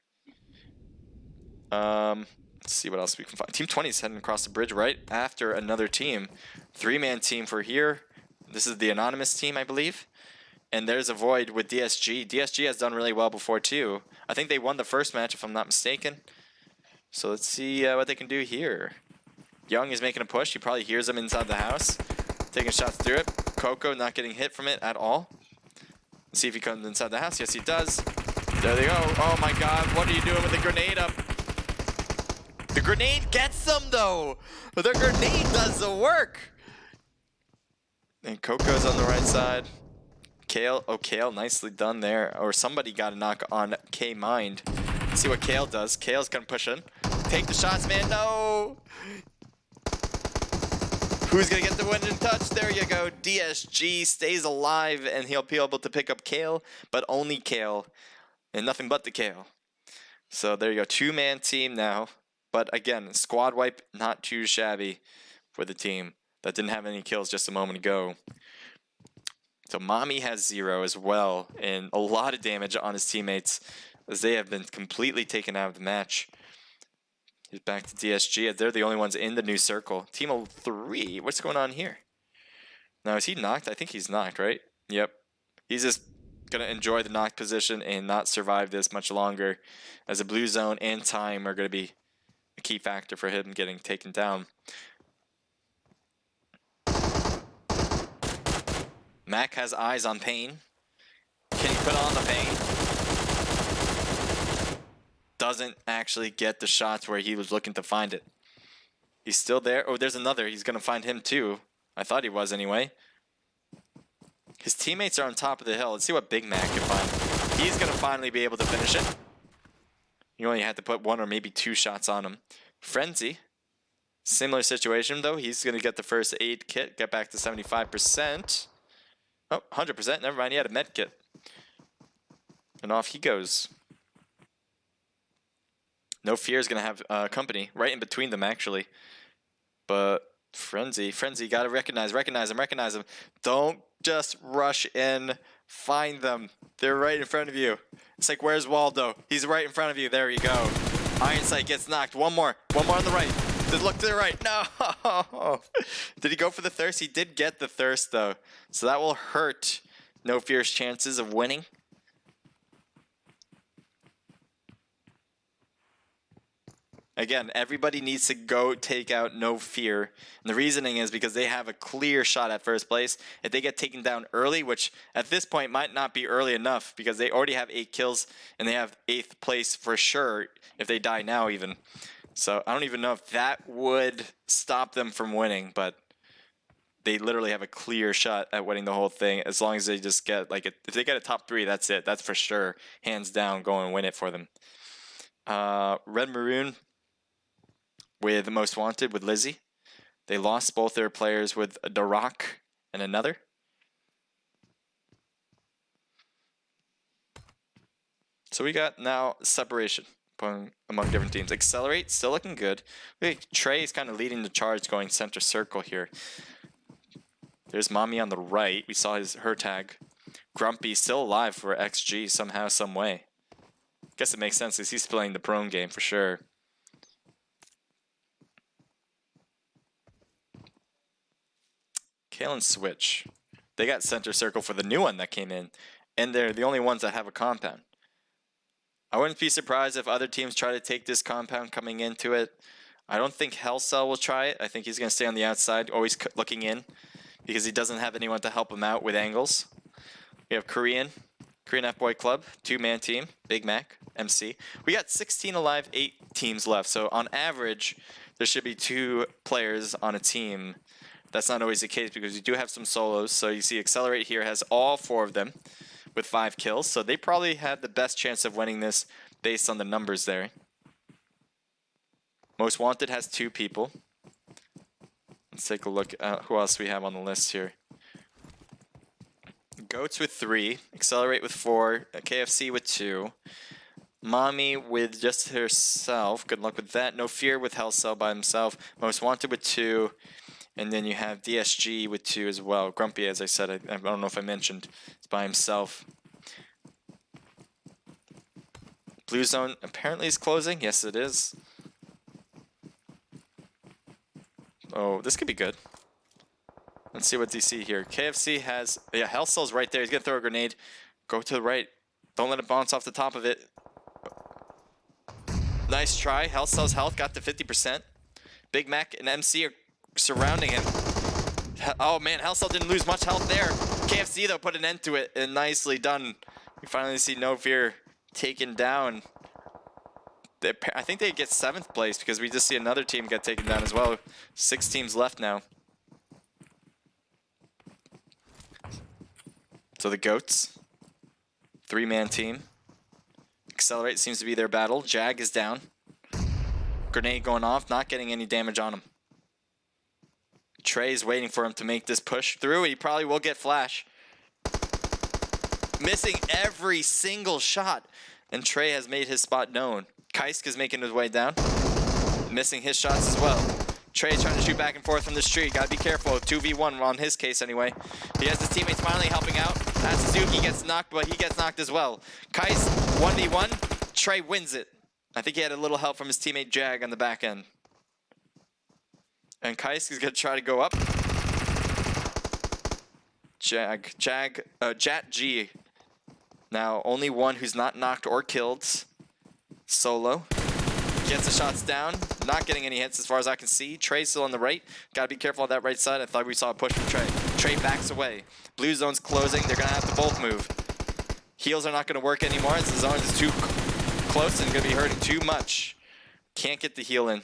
Let's see what else we can find. Team 20 is heading across the bridge right after another team. 3-man team for here. This is the anonymous team, I believe. And there's a Void with DSG. DSG has done really well before, too. I think they won the first match, if I'm not mistaken. So let's see what they can do here. Young is making a push. He probably hears them inside the house. Taking shots through it. Coco not getting hit from it at all. Let's see if he comes inside the house. Yes, he does. There they go. Oh, my God. What are you doing with the grenade up? The grenade gets them, though. The grenade does the work. And Coco's on the right side. Kale. Oh, Kale, nicely done there. Or somebody got a knock on K-Mind. Let's see what Kale does. Kale's going to push in. Take the shots, man. No. Who's going to get the win in touch? There you go. DSG stays alive, and he'll be able to pick up Kale, but only Kale. And nothing but the Kale. So there you go. 2-man team now. But again, squad wipe, not too shabby for the team that didn't have any kills just a moment ago. So Mommy has 0 as well, and a lot of damage on his teammates as they have been completely taken out of the match. He's back to DSG as they're the only ones in the new circle. Team of 3, what's going on here? Now, is he knocked? I think he's knocked, right? Yep. He's just going to enjoy the knocked position and not survive this much longer, as the blue zone and time are going to be a key factor for him getting taken down. Mac has eyes on Pain. Can he put on the Pain? Doesn't actually get the shots where he was looking to find it. He's still there. Oh, there's another. He's going to find him too. I thought he was anyway. His teammates are on top of the hill. Let's see what Big Mac can find. He's going to finally be able to finish it. You only had to put 1 or maybe 2 shots on him. Frenzy. Similar situation, though. He's going to get the first aid kit. Get back to 75%. Oh, 100%. Never mind. He had a med kit. And off he goes. No Fear is going to have company. Right in between them, actually. But Frenzy, got to recognize him. Don't just rush in. Find them. They're right in front of you. It's like, where's Waldo? He's right in front of you. There you go. Iron Sight gets knocked. One more on the right. Look to the right. No. Did he go for the thirst? He did get the thirst, though. So that will hurt No Fear's chances of winning. Again, everybody needs to go take out No Fear. And the reasoning is because they have a clear shot at first place. If they get taken down early, which at this point might not be early enough because they already have 8 kills and they have 8th place for sure if they die now even. So I don't even know if that would stop them from winning, but they literally have a clear shot at winning the whole thing as long as they just get, like, if they get a top 3, that's it. That's for sure. Hands down, go and win it for them. Red Maroon with Most Wanted with Lizzie. They lost both their players with The Rock and another. So we got now separation among different teams. Accelerate, still looking good. Trey is kind of leading the charge going center circle here. There's Mommy on the right. We saw her tag. Grumpy still alive for XG somehow, some way. Guess it makes sense because he's playing the prone game for sure. Kale and Switch. They got center circle for the new one that came in. And they're the only ones that have a compound. I wouldn't be surprised if other teams try to take this compound coming into it. I don't think Hellcell will try it. I think he's going to stay on the outside, always looking in. Because he doesn't have anyone to help him out with angles. We have Korean F-Boy Club, 2-man team, Big Mac, MC. We got 16 alive, 8 teams left. So on average, there should be 2 players on a team. That's not always the case because we do have some solos. So you see Accelerate here has all 4 of them with 5 kills. So they probably had the best chance of winning this based on the numbers there. Most Wanted has 2 people. Let's take a look at who else we have on the list here. Goats with 3, Accelerate with 4, KFC with 2, Mommy with just herself. Good luck with that. No Fear with Hellcell by himself. Most Wanted with 2, and then you have DSG with 2 as well. Grumpy, as I said, I don't know if I mentioned, is by himself. Blue Zone apparently is closing. Yes, it is. Oh, this could be good. Let's see what DC here. KFC has... Yeah, Hellcell's right there. He's going to throw a grenade. Go to the right. Don't let it bounce off the top of it. Nice try. Hellcell's health got to 50%. Big Mac and MC are surrounding him. Oh, man. Hellcell didn't lose much health there. KFC, though, put an end to it. And nicely done. We finally see No Fear taken down. I think they get 7th place because we just see another team get taken down as well. 6 teams left now. So the Goats, 3-man team. Accelerate seems to be their battle. Jag is down. Grenade going off, not getting any damage on him. Trey's waiting for him to make this push through. He probably will get flash. Missing every single shot. And Trey has made his spot known. Kaisk is making his way down. Missing his shots as well. Trey trying to shoot back and forth from the street. Gotta be careful. 2v1 on his case anyway. He has his teammates finally helping out. Suzuki gets knocked, but he gets knocked as well. Kaisk, 1v1. Trey wins it. I think he had a little help from his teammate Jag on the back end. And Kaisk is gonna try to go up. Jat G. Now, only one who's not knocked or killed. Solo. Gets the shots down. Not getting any hits as far as I can see. Trey's still on the right. Gotta be careful on that right side. I thought we saw a push from Trey. Trey backs away. Blue zone's closing. They're gonna have to both move. Heals are not gonna work anymore as the zone is too close and gonna be hurting too much. Can't get the heal in.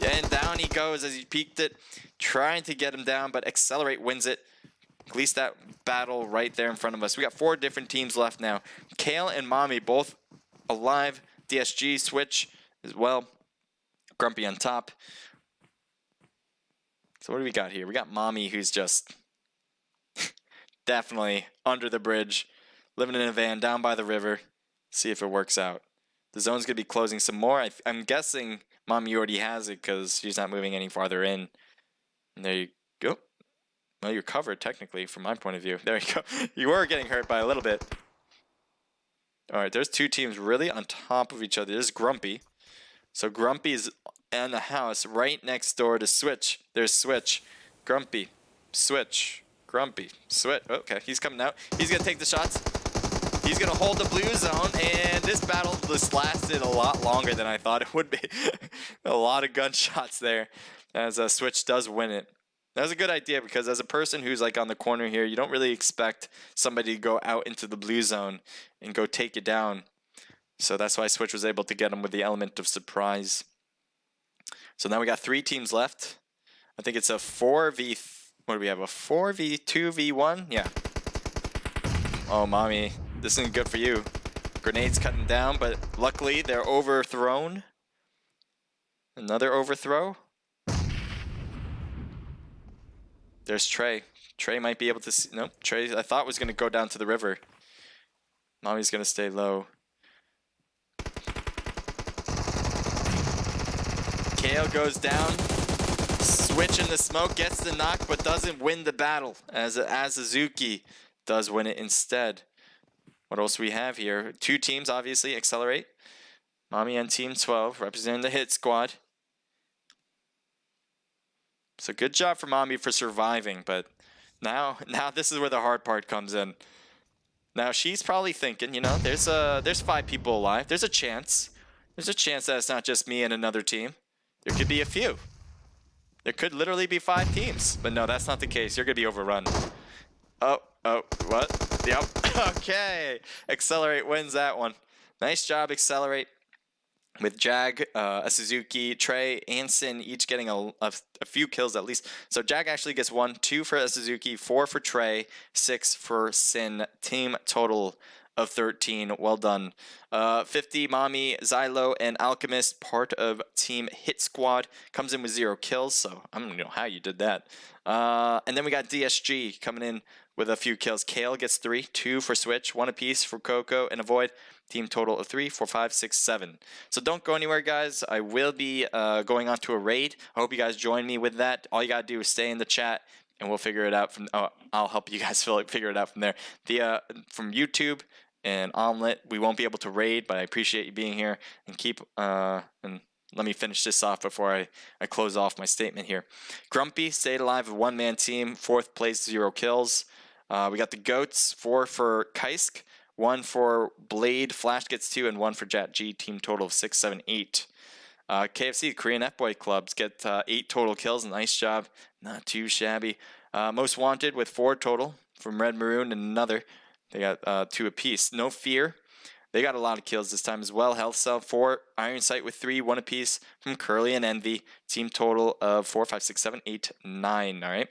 And down he goes as he peeked it. Trying to get him down, but Accelerate wins it. At least that battle right there in front of us. We got 4 different teams left now. Kale and Mommy both alive. DSG Switch as well. Grumpy on top. So what do we got here? We got Mommy who's just definitely under the bridge. Living in a van down by the river. See if it works out. The zone's going to be closing some more. I'm guessing Mommy already has it because she's not moving any farther in. And there you go. Well, you're covered technically from my point of view. There you go. You were getting hurt by a little bit. All right, there's 2 teams really on top of each other. There's Grumpy. So Grumpy's in the house right next door to Switch. There's Switch. Grumpy. Switch. Grumpy. Switch. Okay, he's coming out. He's going to take the shots. He's gonna hold the blue zone, and this battle just lasted a lot longer than I thought it would be. A lot of gunshots there, as Switch does win it. That was a good idea, because as a person who's like on the corner here, you don't really expect somebody to go out into the blue zone and go take it down. So that's why Switch was able to get him with the element of surprise. So now we got 3 teams left. I think it's a 4v... What do we have? A 4v2v1? Yeah. Oh, mommy. This isn't good for you. Grenades cutting down, but luckily they're overthrown. Another overthrow. There's Trey. Trey might be able to see... Nope. Trey, I thought, was going to go down to the river. Mommy's going to stay low. Kale goes down. Switch in the smoke, gets the knock, but doesn't win the battle, as Azuki does win it instead. What else we have here? 2 teams, obviously, accelerate. Mommy and Team 12, representing the hit squad. So good job for Mommy for surviving, but now this is where the hard part comes in. Now she's probably thinking, you know, there's 5 people alive. There's a chance. There's a chance that it's not just me and another team. There could be a few. There could literally be 5 teams, but no, that's not the case. You're gonna be overrun. Oh, what? Yep. Okay. Accelerate wins that one. Nice job, Accelerate. With Jag, a Suzuki, Trey, and Sin each getting a few kills at least. So Jag actually gets 1, 2 for a Suzuki, 4 for Trey, 6 for Sin. Team total of 13. Well done. 50, Mommy, Xylo, and Alchemist, part of Team Hit Squad, comes in with 0 kills. So I don't know how you did that. And then we got DSG coming in with a few kills. Kale gets 3, 2 for Switch, 1 apiece for Coco and Avoid. Team total of 3, 4, 5, 6, 7. So don't go anywhere, guys. I will be going on to a raid. I hope you guys join me with that. All you gotta do is stay in the chat, and we'll figure it out from. I'll help you guys figure it out from there. From YouTube and Omelet, we won't be able to raid, but I appreciate you being here and keep. And let me finish this off before I close off my statement here. Grumpy stayed alive with 1-man team, 4th place, 0 kills. We got the Goats, 4 for Kaisk. 1 for Blade, Flash gets 2, and 1 for Jat G. Team total of 6, 7, 8. KFC, Korean F-Boy clubs, get 8 total kills. Nice job. Not too shabby. Most Wanted with 4 total from Red Maroon and another. They got 2 apiece. No Fear. They got a lot of kills this time as well. Health Cell, 4. Iron Sight with 3, 1 apiece from Curly and Envy. Team total of 4, 5, 6, 7, 8, 9. All right.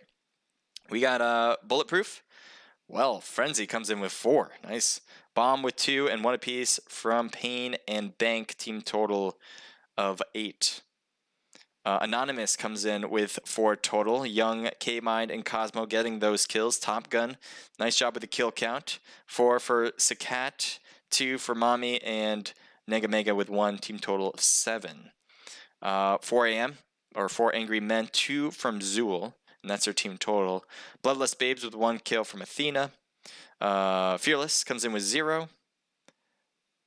We got Bulletproof. Well, Frenzy comes in with 4. Nice. Bomb with 2 and 1 apiece from Pain and Bank. Team total of 8. Anonymous comes in with 4 total. Young, K-Mind, and Cosmo getting those kills. Top Gun, nice job with the kill count. 4 for Sakat, 2 for Mommy, and Nega Mega with 1. Team total of 7. 4 AM, or 4 Angry Men, 2 from Zool. And that's their team total. Bloodless Babes with 1 kill from Athena. Fearless comes in with 0.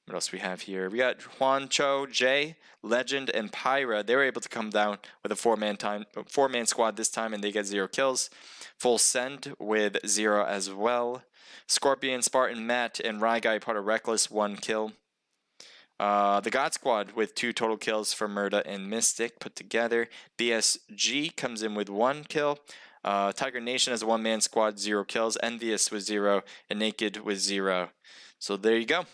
What else we have here? We got Juan Cho, Jay, Legend, and Pyra. They were able to come down with a 4-man squad this time, and they get 0 kills. Full Send with 0 as well. Scorpion, Spartan, Matt, and Rye Guy, part of Reckless, 1 kill. The God Squad with 2 total kills from Murda and Mystic put together. BSG comes in with 1 kill. Tiger Nation has a 1-man squad, 0 kills. Envious with 0, and Naked with 0. So there you go.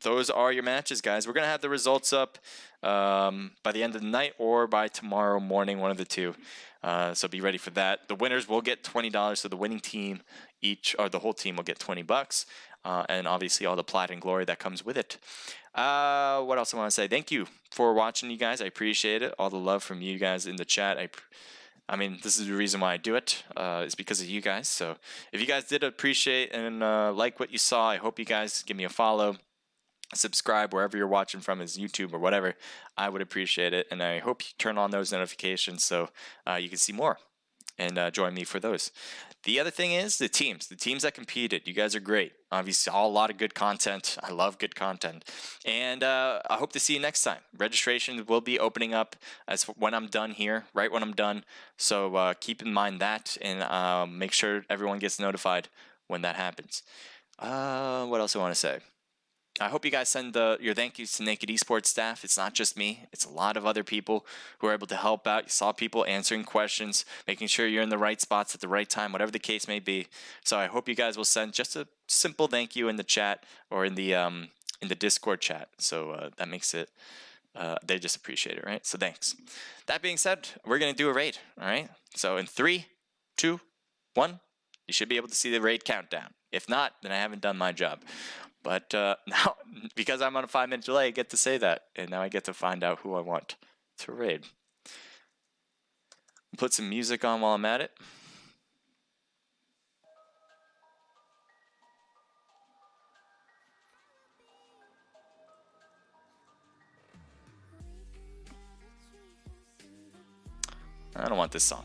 Those are your matches, guys. We're going to have the results up by the end of the night or by tomorrow morning, one of the two. So be ready for that. The winners will get $20, so the winning team the whole team will get $20. And obviously all the pride and glory that comes with it. What else I want to say? Thank you for watching, you guys. I appreciate it. All the love from you guys in the chat. I mean, this is the reason why I do it. It's because of you guys. So if you guys did appreciate and like what you saw, I hope you guys give me a follow, subscribe wherever you're watching from, is YouTube or whatever. I would appreciate it. And I hope you turn on those notifications so you can see more and join me for those. The other thing is the teams that competed. You guys are great. Obviously, a lot of good content. I love good content. And I hope to see you next time. Registration will be opening up as when I'm done here, right when I'm done. So keep in mind that and make sure everyone gets notified when that happens. What else do I want to say? I hope you guys send your thank yous to Naked Esports staff. It's not just me, it's a lot of other people who are able to help out. You saw people answering questions, making sure you're in the right spots at the right time, whatever the case may be. So I hope you guys will send just a simple thank you in the chat or in the Discord chat. So that makes it, they just appreciate it, right? So thanks. That being said, we're going to do a raid, all right? So in 3, 2, 1, you should be able to see the raid countdown. If not, then I haven't done my job. But now, because I'm on a 5-minute delay, I get to say that. And now I get to find out who I want to raid. Put some music on while I'm at it. I don't want this song.